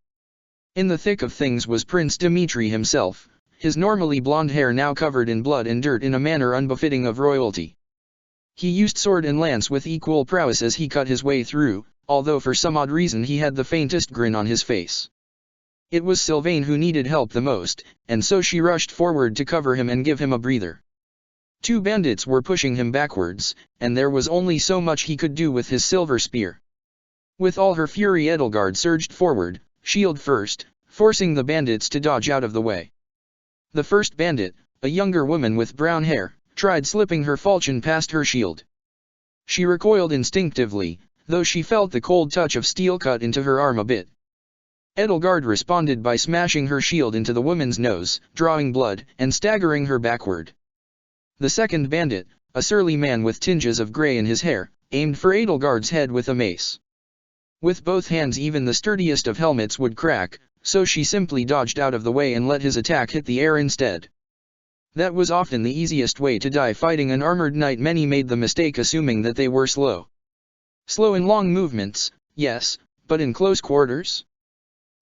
In the thick of things was Prince Dmitri himself, his normally blonde hair now covered in blood and dirt in a manner unbefitting of royalty. He used sword and lance with equal prowess as he cut his way through, although for some odd reason he had the faintest grin on his face. It was Sylvain who needed help the most, and so she rushed forward to cover him and give him a breather. Two bandits were pushing him backwards, and there was only so much he could do with his silver spear. With all her fury Edelgard surged forward, shield first, forcing the bandits to dodge out of the way. The first bandit, a younger woman with brown hair, tried slipping her falchion past her shield. She recoiled instinctively, though she felt the cold touch of steel cut into her arm a bit. Edelgard responded by smashing her shield into the woman's nose, drawing blood, and staggering her backward. The second bandit, a surly man with tinges of grey in his hair, aimed for Edelgard's head with a mace. With both hands even the sturdiest of helmets would crack, so she simply dodged out of the way and let his attack hit the air instead. That was often the easiest way to die fighting an armored knight. Many made the mistake assuming that they were slow. Slow in long movements, yes, but in close quarters?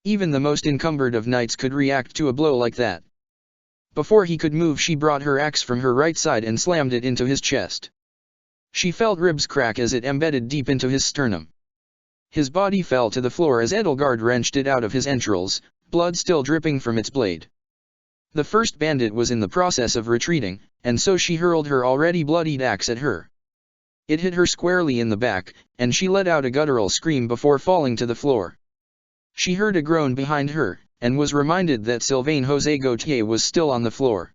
Even the most encumbered of knights could react to a blow like that. Before he could move, she brought her axe from her right side and slammed it into his chest. She felt ribs crack as it embedded deep into his sternum. His body fell to the floor as Edelgard wrenched it out of his entrails, blood still dripping from its blade. The first bandit was in the process of retreating, and so she hurled her already bloodied axe at her. It hit her squarely in the back, and she let out a guttural scream before falling to the floor. She heard a groan behind her, and was reminded that Sylvain José Gautier was still on the floor.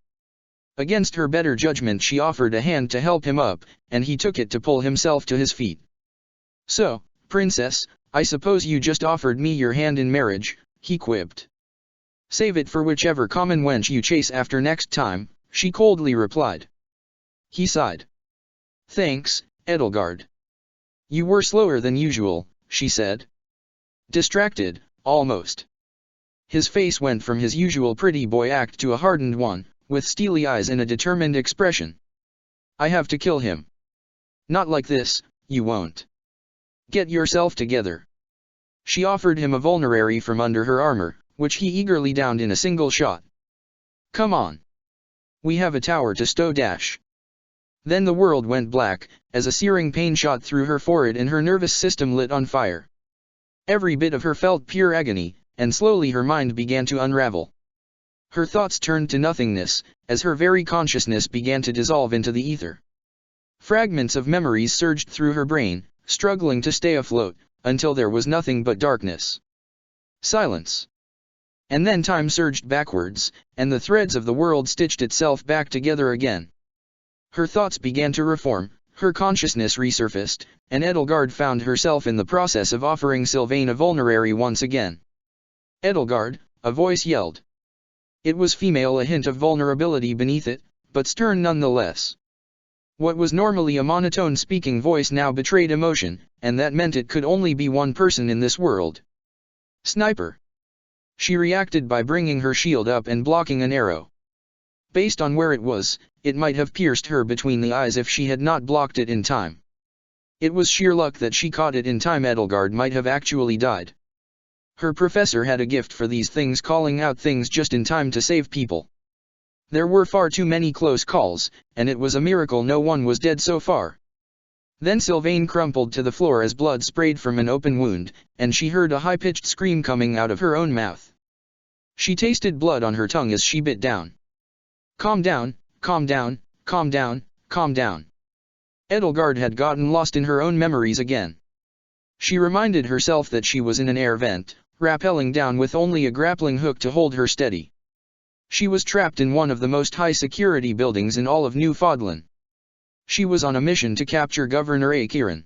Against her better judgment she offered a hand to help him up, and he took it to pull himself to his feet. "So, Princess, I suppose you just offered me your hand in marriage," he quipped. "Save it for whichever common wench you chase after next time," she coldly replied. He sighed. "Thanks, Edelgard. You were slower than usual," she said. Distracted, almost. His face went from his usual pretty boy act to a hardened one, with steely eyes and a determined expression. "I have to kill him. Not like this, you won't. Get yourself together." She offered him a vulnerary from under her armor, which he eagerly downed in a single shot. "Come on. We have a tower to stow dash." Then the world went black, as a searing pain shot through her forehead and her nervous system lit on fire. Every bit of her felt pure agony, and slowly her mind began to unravel. Her thoughts turned to nothingness, as her very consciousness began to dissolve into the ether. Fragments of memories surged through her brain, struggling to stay afloat, until there was nothing but darkness. Silence. And then time surged backwards, and the threads of the world stitched itself back together again. Her thoughts began to reform, her consciousness resurfaced, and Edelgard found herself in the process of offering Sylvain a vulnerary once again. "Edelgard," a voice yelled. It was female, a hint of vulnerability beneath it, but stern nonetheless. What was normally a monotone speaking voice now betrayed emotion, and that meant it could only be one person in this world. "Sniper." She reacted by bringing her shield up and blocking an arrow. Based on where it was, it might have pierced her between the eyes if she had not blocked it in time. It was sheer luck that she caught it in time. Edelgard might have actually died. Her professor had a gift for these things, calling out things just in time to save people. There were far too many close calls, and it was a miracle no one was dead so far. Then Sylvain crumpled to the floor as blood sprayed from an open wound, and she heard a high-pitched scream coming out of her own mouth. She tasted blood on her tongue as she bit down. "Calm down, calm down, calm down, calm down." Edelgard had gotten lost in her own memories again. She reminded herself that she was in an air vent, rappelling down with only a grappling hook to hold her steady. She was trapped in one of the most high-security buildings in all of Newfoundland. She was on a mission to capture Governor Akiran.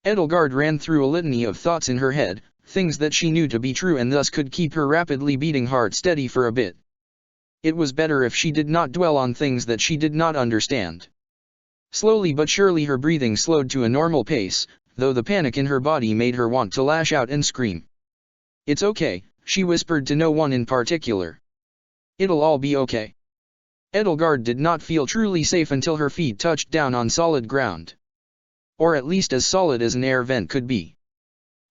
Edelgard ran through a litany of thoughts in her head, things that she knew to be true and thus could keep her rapidly beating heart steady for a bit. It was better if she did not dwell on things that she did not understand. Slowly but surely her breathing slowed to a normal pace, though the panic in her body made her want to lash out and scream. "It's okay," she whispered to no one in particular. "It'll all be okay." Edelgard did not feel truly safe until her feet touched down on solid ground. or at least as solid as an air vent could be.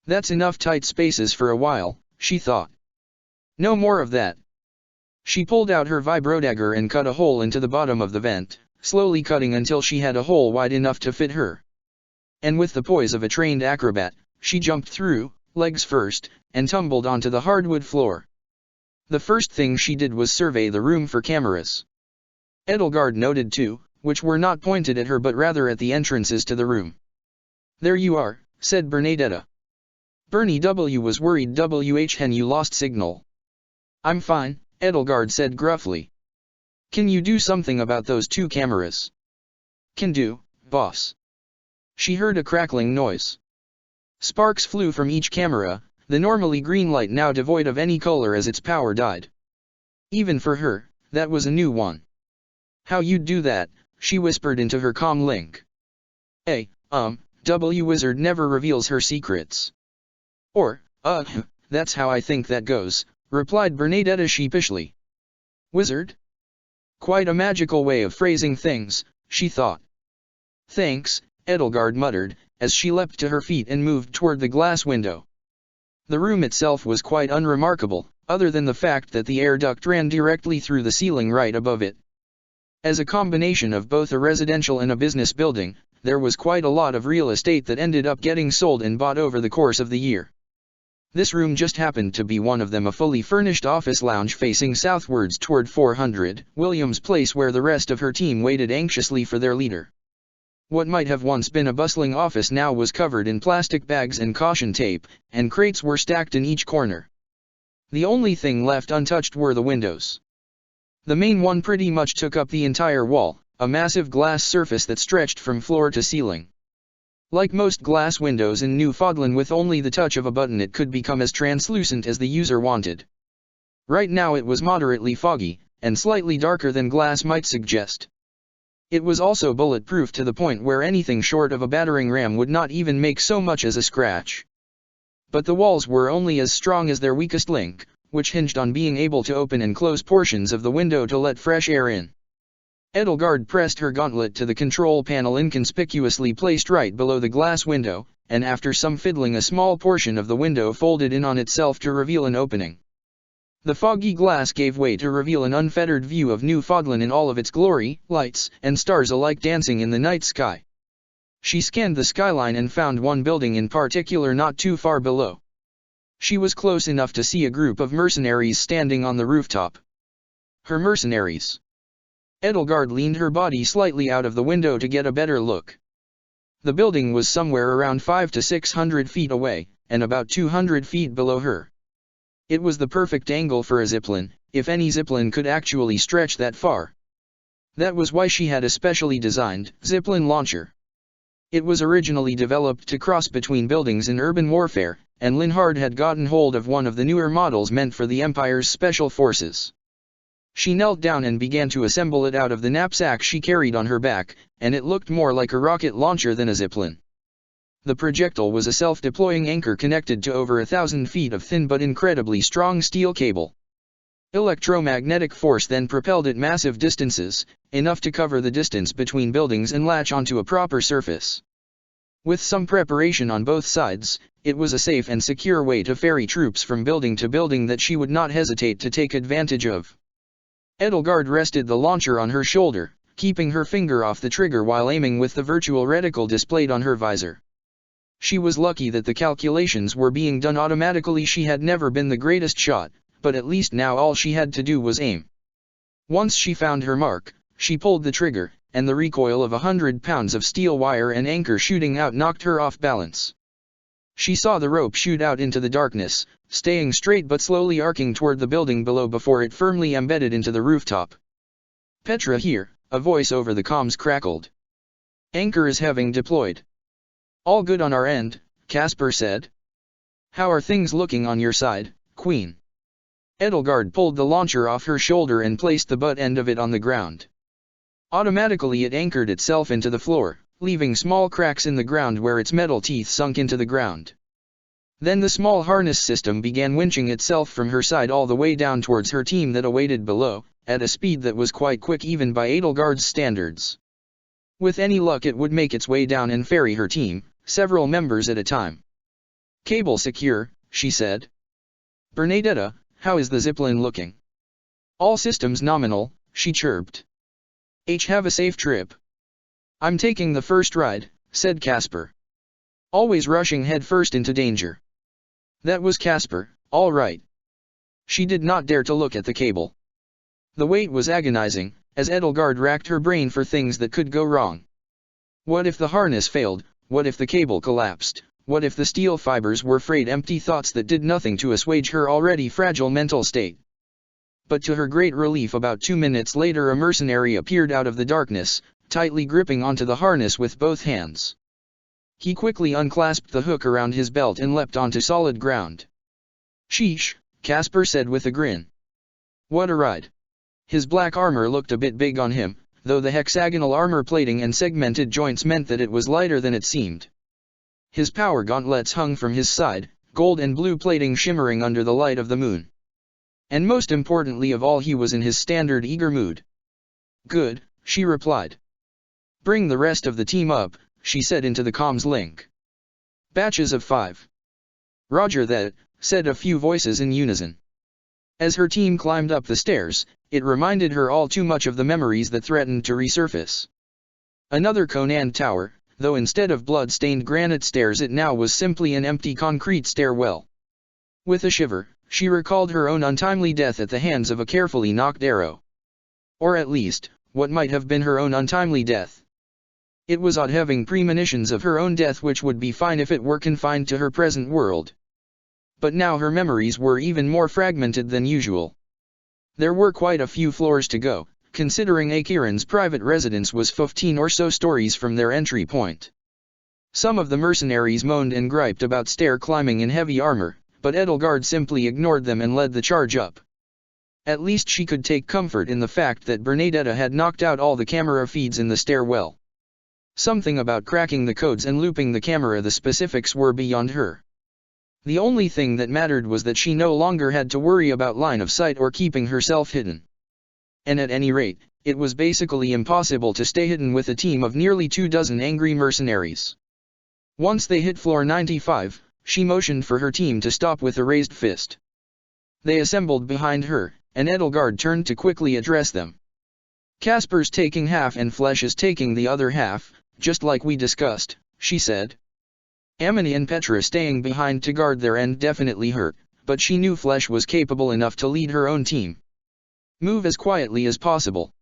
That's enough tight spaces for a while, she thought. No more of that. She pulled out her vibrodagger and cut a hole into the bottom of the vent, slowly cutting until she had a hole wide enough to fit her. And with the poise of a trained acrobat, she jumped through, legs first, and tumbled onto the hardwood floor. The first thing she did was survey the room for cameras. Edelgard noted two, which were not pointed at her but rather at the entrances to the room. "There you are," said Bernadetta. Bernie W. was worried. "Hen, you lost signal." "I'm fine," Edelgard said gruffly. "Can you do something about those two cameras?" "Can do, boss." She heard a crackling noise. Sparks flew from each camera, the normally green light now devoid of any color as its power died. Even for her, that was a new one. "How you'd do that," she whispered into her comm link. Wizard never reveals her secrets." "Or, that's how I think that goes," replied Bernadetta sheepishly. "Wizard? Quite a magical way of phrasing things," she thought. "Thanks," Edelgard muttered, as she leapt to her feet and moved toward the glass window. The room itself was quite unremarkable, other than the fact that the air duct ran directly through the ceiling right above it. As a combination of both a residential and a business building, there was quite a lot of real estate that ended up getting sold and bought over the course of the year. This room just happened to be one of them, a fully furnished office lounge facing southwards toward 400 Williams Place, where the rest of her team waited anxiously for their leader. What might have once been a bustling office now was covered in plastic bags and caution tape, and crates were stacked in each corner. The only thing left untouched were the windows. The main one pretty much took up the entire wall, a massive glass surface that stretched from floor to ceiling. Like most glass windows in Newfoundland, with only the touch of a button it could become as translucent as the user wanted. Right now it was moderately foggy, and slightly darker than glass might suggest. It was also bulletproof to the point where anything short of a battering ram would not even make so much as a scratch. But the walls were only as strong as their weakest link, which hinged on being able to open and close portions of the window to let fresh air in. Edelgard pressed her gauntlet to the control panel inconspicuously placed right below the glass window, and after some fiddling a small portion of the window folded in on itself to reveal an opening. The foggy glass gave way to reveal an unfettered view of Newfoundland in all of its glory, lights and stars alike dancing in the night sky. She scanned the skyline and found one building in particular not too far below. She was close enough to see a group of mercenaries standing on the rooftop. Her mercenaries. Edelgard leaned her body slightly out of the window to get a better look. The building was somewhere around 500 to 600 feet away, and about 200 feet below her. It was the perfect angle for a zipline, if any zipline could actually stretch that far. That was why she had a specially designed zipline launcher. It was originally developed to cross between buildings in urban warfare, and Linhard had gotten hold of one of the newer models meant for the Empire's special forces. She knelt down and began to assemble it out of the knapsack she carried on her back, and it looked more like a rocket launcher than a zipline. The projectile was a self-deploying anchor connected to over 1,000 feet of thin but incredibly strong steel cable. Electromagnetic force then propelled it massive distances, enough to cover the distance between buildings and latch onto a proper surface. With some preparation on both sides, it was a safe and secure way to ferry troops from building to building that she would not hesitate to take advantage of. Edelgard rested the launcher on her shoulder, keeping her finger off the trigger while aiming with the virtual reticle displayed on her visor. She was lucky that the calculations were being done automatically. She had never been the greatest shot, but at least now all she had to do was aim. Once she found her mark, she pulled the trigger, and the recoil of 100 pounds of steel wire and anchor shooting out knocked her off balance. She saw the rope shoot out into the darkness, staying straight but slowly arcing toward the building below before it firmly embedded into the rooftop. "Petra here," a voice over the comms crackled. "Anchor is having deployed." "All good on our end," Casper said. "How are things looking on your side, Queen?" Edelgard pulled the launcher off her shoulder and placed the butt end of it on the ground. Automatically it anchored itself into the floor, leaving small cracks in the ground where its metal teeth sunk into the ground. Then the small harness system began winching itself from her side all the way down towards her team that awaited below, at a speed that was quite quick even by Edelgard's standards. With any luck it would make its way down and ferry her team, several members at a time. "Cable secure," she said. "Bernadetta, how is the zipline looking?" "All systems nominal," she chirped. "Have a safe trip." "I'm taking the first ride," said Casper. "Always rushing headfirst into danger." That was Casper, all right. She did not dare to look at the cable. The weight was agonizing, as Edelgard racked her brain for things that could go wrong. What if the harness failed? What if the cable collapsed? What if the steel fibers were frayed? Empty thoughts that did nothing to assuage her already fragile mental state. But to her great relief, about 2 minutes later a mercenary appeared out of the darkness, tightly gripping onto the harness with both hands. He quickly unclasped the hook around his belt and leapt onto solid ground. "Sheesh," Casper said with a grin. "What a ride." His black armor looked a bit big on him, though the hexagonal armor plating and segmented joints meant that it was lighter than it seemed. His power gauntlets hung from his side, gold and blue plating shimmering under the light of the moon. And most importantly of all, he was in his standard eager mood. "Good," she replied. "Bring the rest of the team up," she said into the comms link. "Batches of 5. "Roger that," said a few voices in unison. As her team climbed up the stairs, it reminded her all too much of the memories that threatened to resurface. Another Conan tower, though instead of blood-stained granite stairs it now was simply an empty concrete stairwell. With a shiver, she recalled her own untimely death at the hands of a carefully nocked arrow. Or at least, what might have been her own untimely death. It was odd having premonitions of her own death, which would be fine if it were confined to her present world. But now her memories were even more fragmented than usual. There were quite a few floors to go, considering Akiran's private residence was 15 or so stories from their entry point. Some of the mercenaries moaned and griped about stair climbing in heavy armor, but Edelgard simply ignored them and led the charge up. At least she could take comfort in the fact that Bernadetta had knocked out all the camera feeds in the stairwell. Something about cracking the codes and looping the camera, the specifics were beyond her. The only thing that mattered was that she no longer had to worry about line of sight or keeping herself hidden. And at any rate, it was basically impossible to stay hidden with a team of nearly 24 angry mercenaries. Once they hit floor 95, she motioned for her team to stop with a raised fist. They assembled behind her, and Edelgard turned to quickly address them. "Casper's taking half and Flesh is taking the other half, just like we discussed," she said. Amani and Petra staying behind to guard their end definitely hurt, but she knew Flesh was capable enough to lead her own team. "Move as quietly as possible.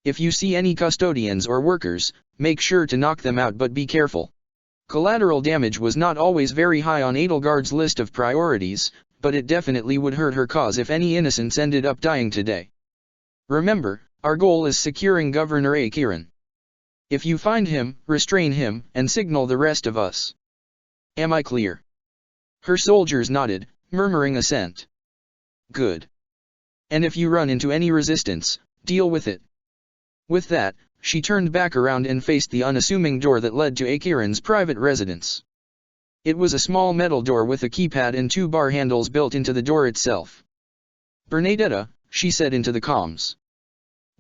If you see any custodians or workers, make sure to knock them out, but be careful." Collateral damage was not always very high on Edelgard's list of priorities, but it definitely would hurt her cause if any innocents ended up dying today. "Remember, our goal is securing Governor Akiran. If you find him, restrain him, and signal the rest of us. Am I clear?" Her soldiers nodded, murmuring assent. "Good. And if you run into any resistance, deal with it." With that, she turned back around and faced the unassuming door that led to Akiran's private residence. It was a small metal door with a keypad and 2 bar handles built into the door itself. "Bernadetta," she said into the comms.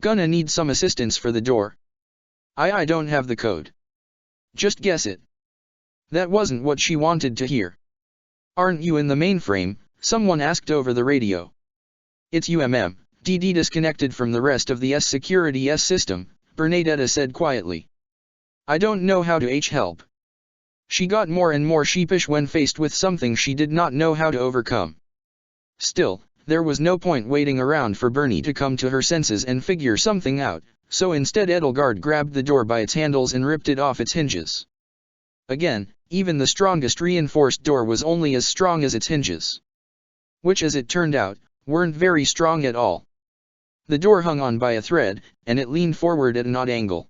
"Gonna need some assistance for the door." I don't have the code." "Just guess it." That wasn't what she wanted to hear. "Aren't you in the mainframe?" someone asked over the radio. "It's DD disconnected from the rest of the security system," Bernadetta said quietly. "I don't know how to help." She got more and more sheepish when faced with something she did not know how to overcome. Still, there was no point waiting around for Bernie to come to her senses and figure something out, so instead Edelgard grabbed the door by its handles and ripped it off its hinges. Again, even the strongest reinforced door was only as strong as its hinges. Which, as it turned out, weren't very strong at all. The door hung on by a thread, and it leaned forward at an odd angle.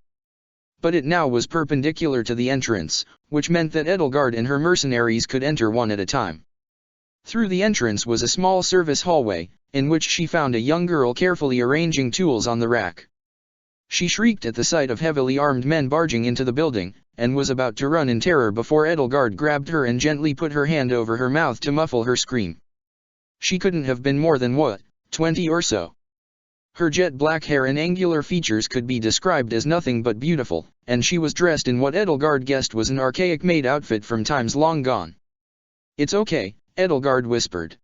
But it now was perpendicular to the entrance, which meant that Edelgard and her mercenaries could enter one at a time. Through the entrance was a small service hallway, in which she found a young girl carefully arranging tools on the rack. She shrieked at the sight of heavily armed men barging into the building, and was about to run in terror before Edelgard grabbed her and gently put her hand over her mouth to muffle her scream. She couldn't have been more than 20 or so. Her jet black hair and angular features could be described as nothing but beautiful, and she was dressed in what Edelgard guessed was an archaic maid outfit from times long gone. "It's okay," Edelgard whispered.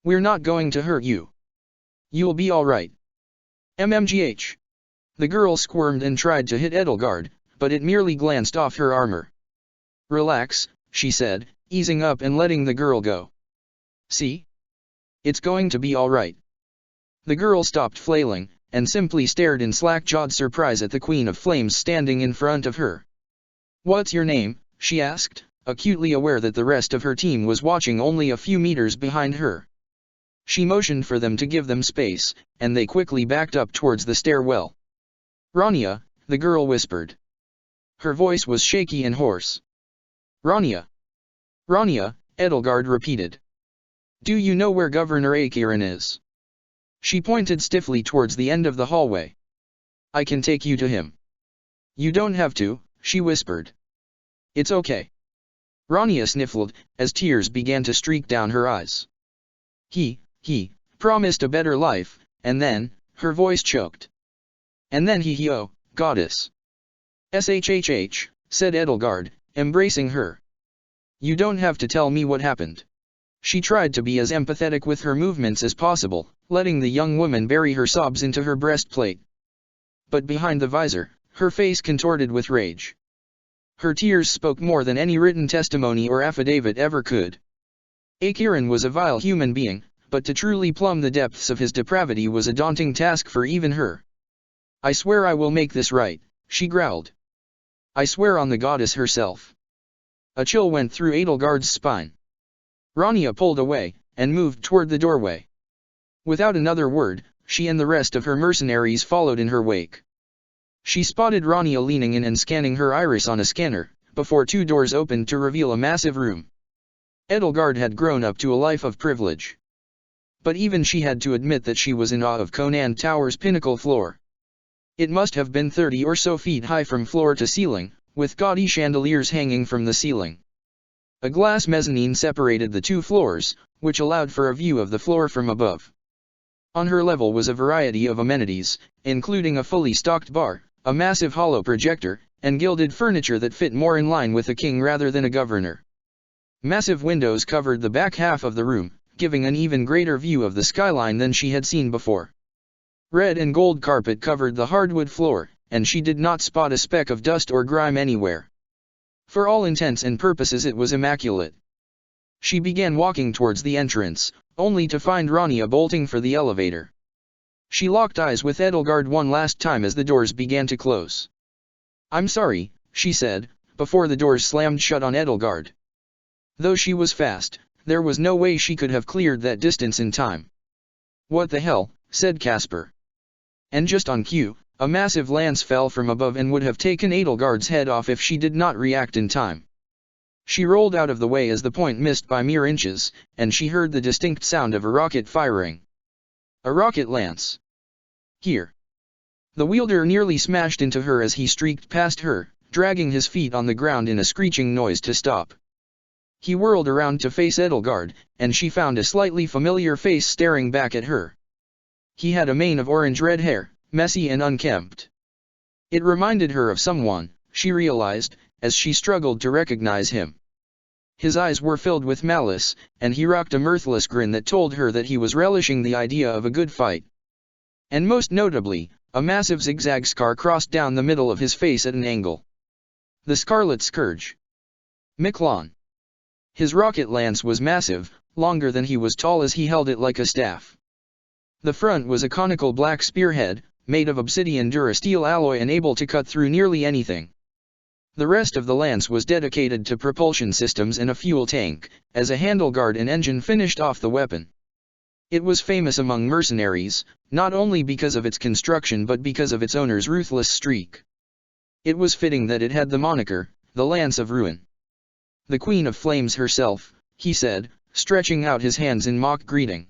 "We're not going to hurt you. You'll be alright." "MMGH." The girl squirmed and tried to hit Edelgard, but it merely glanced off her armor. "Relax," she said, easing up and letting the girl go. "See? It's going to be alright." The girl stopped flailing, and simply stared in slack-jawed surprise at the Queen of Flames standing in front of her. "What's your name?" she asked, acutely aware that the rest of her team was watching only a few meters behind her. She motioned for them to give them space, and they quickly backed up towards the stairwell. "Rania," the girl whispered. Her voice was shaky and hoarse. "Rania. Rania," Edelgard repeated. "Do you know where Governor Akiran is?" She pointed stiffly towards the end of the hallway. "I can take you to him." "You don't have to," she whispered. "It's okay." Rania sniffled, as tears began to streak down her eyes. He promised a better life, and then," her voice choked. "And then oh, goddess." "Shhh," said Edelgard, embracing her. "You don't have to tell me what happened." She tried to be as empathetic with her movements as possible, letting the young woman bury her sobs into her breastplate. But behind the visor, her face contorted with rage. Her tears spoke more than any written testimony or affidavit ever could. Akiran was a vile human being, but to truly plumb the depths of his depravity was a daunting task for even her. "I swear I will make this right," she growled. "I swear on the goddess herself." A chill went through Edelgard's spine. Rania pulled away, and moved toward the doorway. Without another word, she and the rest of her mercenaries followed in her wake. She spotted Rania leaning in and scanning her iris on a scanner, before two doors opened to reveal a massive room. Edelgard had grown up to a life of privilege. But even she had to admit that she was in awe of Conan Tower's pinnacle floor. It must have been 30 or so feet high from floor to ceiling, with gaudy chandeliers hanging from the ceiling. A glass mezzanine separated the two floors, which allowed for a view of the floor from above. On her level was a variety of amenities, including a fully stocked bar, a massive hollow projector, and gilded furniture that fit more in line with a king rather than a governor. Massive windows covered the back half of the room, giving an even greater view of the skyline than she had seen before. Red and gold carpet covered the hardwood floor, and she did not spot a speck of dust or grime anywhere. For all intents and purposes it was immaculate. She began walking towards the entrance, only to find Rania bolting for the elevator. She locked eyes with Edelgard one last time as the doors began to close. "I'm sorry," she said, before the doors slammed shut on Edelgard. Though she was fast, there was no way she could have cleared that distance in time. "What the hell," said Casper. And just on cue, a massive lance fell from above and would have taken Edelgard's head off if she did not react in time. She rolled out of the way as the point missed by mere inches, and she heard the distinct sound of a rocket firing. A rocket lance. Here. The wielder nearly smashed into her as he streaked past her, dragging his feet on the ground in a screeching noise to stop. He whirled around to face Edelgard, and she found a slightly familiar face staring back at her. He had a mane of orange-red hair, messy and unkempt. It reminded her of someone, she realized, as she struggled to recognize him. His eyes were filled with malice, and he rocked a mirthless grin that told her that he was relishing the idea of a good fight. And most notably, a massive zigzag scar crossed down the middle of his face at an angle. The Scarlet Scourge. Miklon. His rocket lance was massive, longer than he was tall as he held it like a staff. The front was a conical black spearhead, made of obsidian durasteel alloy and able to cut through nearly anything. The rest of the lance was dedicated to propulsion systems and a fuel tank, as a handle guard and engine finished off the weapon. It was famous among mercenaries, not only because of its construction but because of its owner's ruthless streak. It was fitting that it had the moniker, the Lance of Ruin. "The Queen of Flames herself," he said, stretching out his hands in mock greeting.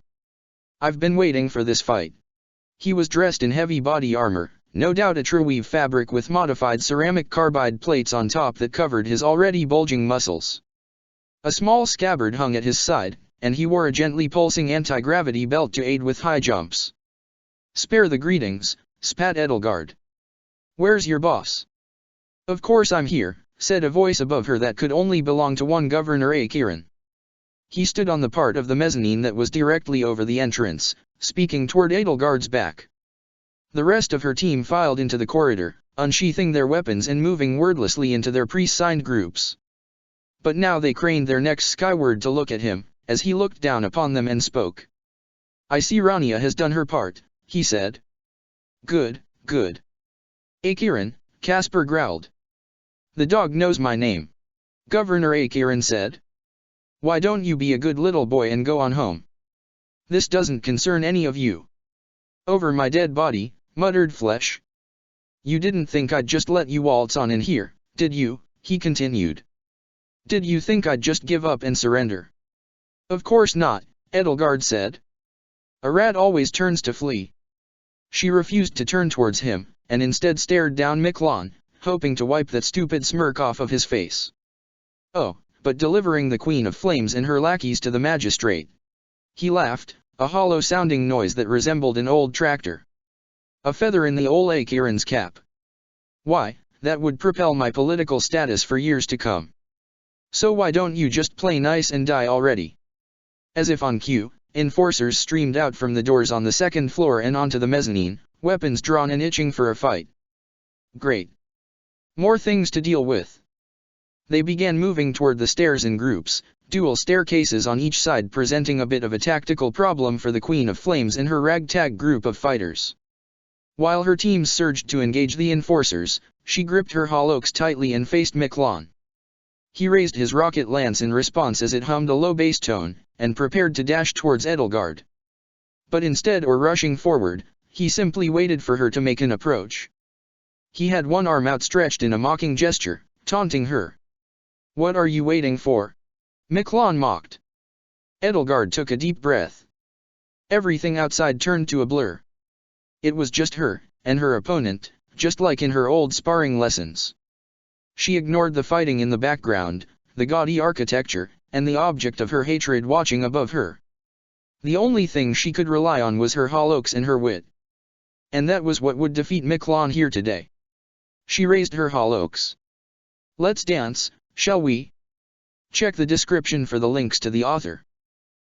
"I've been waiting for this fight." He was dressed in heavy body armor, no doubt a trueweave fabric with modified ceramic carbide plates on top that covered his already bulging muscles. A small scabbard hung at his side, and he wore a gently pulsing anti-gravity belt to aid with high jumps. Spare the greetings, spat Edelgard. Where's your boss? Of course I'm here, said a voice above her that could only belong to one Governor Akiran. He stood on the part of the mezzanine that was directly over the entrance, speaking toward Edelgard's back. The rest of her team filed into the corridor, unsheathing their weapons and moving wordlessly into their pre-signed groups. But now they craned their necks skyward to look at him, as he looked down upon them and spoke. I see Rania has done her part, he said. Good, good. Akiran, Casper growled. The dog knows my name. Governor Akiran said. Why don't you be a good little boy and go on home? This doesn't concern any of you. Over my dead body, muttered Flesh. You didn't think I'd just let you waltz on in here, did you? He continued. Did you think I'd just give up and surrender? Of course not, Edelgard said. A rat always turns to flee. She refused to turn towards him, and instead stared down Miklon, hoping to wipe that stupid smirk off of his face. Oh, but delivering the Queen of Flames and her lackeys to the magistrate. He laughed, a hollow-sounding noise that resembled an old tractor. A feather in the old Akiran's cap. Why, that would propel my political status for years to come. So why don't you just play nice and die already? As if on cue, enforcers streamed out from the doors on the second floor and onto the mezzanine, weapons drawn and itching for a fight. Great. More things to deal with. They began moving toward the stairs in groups, dual staircases on each side presenting a bit of a tactical problem for the Queen of Flames and her ragtag group of fighters. While her teams surged to engage the enforcers, she gripped her hallux tightly and faced Miklon. He raised his rocket lance in response as it hummed a low bass tone, and prepared to dash towards Edelgard. But instead of rushing forward, he simply waited for her to make an approach. He had one arm outstretched in a mocking gesture, taunting her. What are you waiting for? Miklon mocked. Edelgard took a deep breath. Everything outside turned to a blur. It was just her, and her opponent, just like in her old sparring lessons. She ignored the fighting in the background, the gaudy architecture, and the object of her hatred watching above her. The only thing she could rely on was her hallux and her wit. And that was what would defeat Miklon here today. She raised her hallux. Let's dance, shall we? Check the description for the links to the author.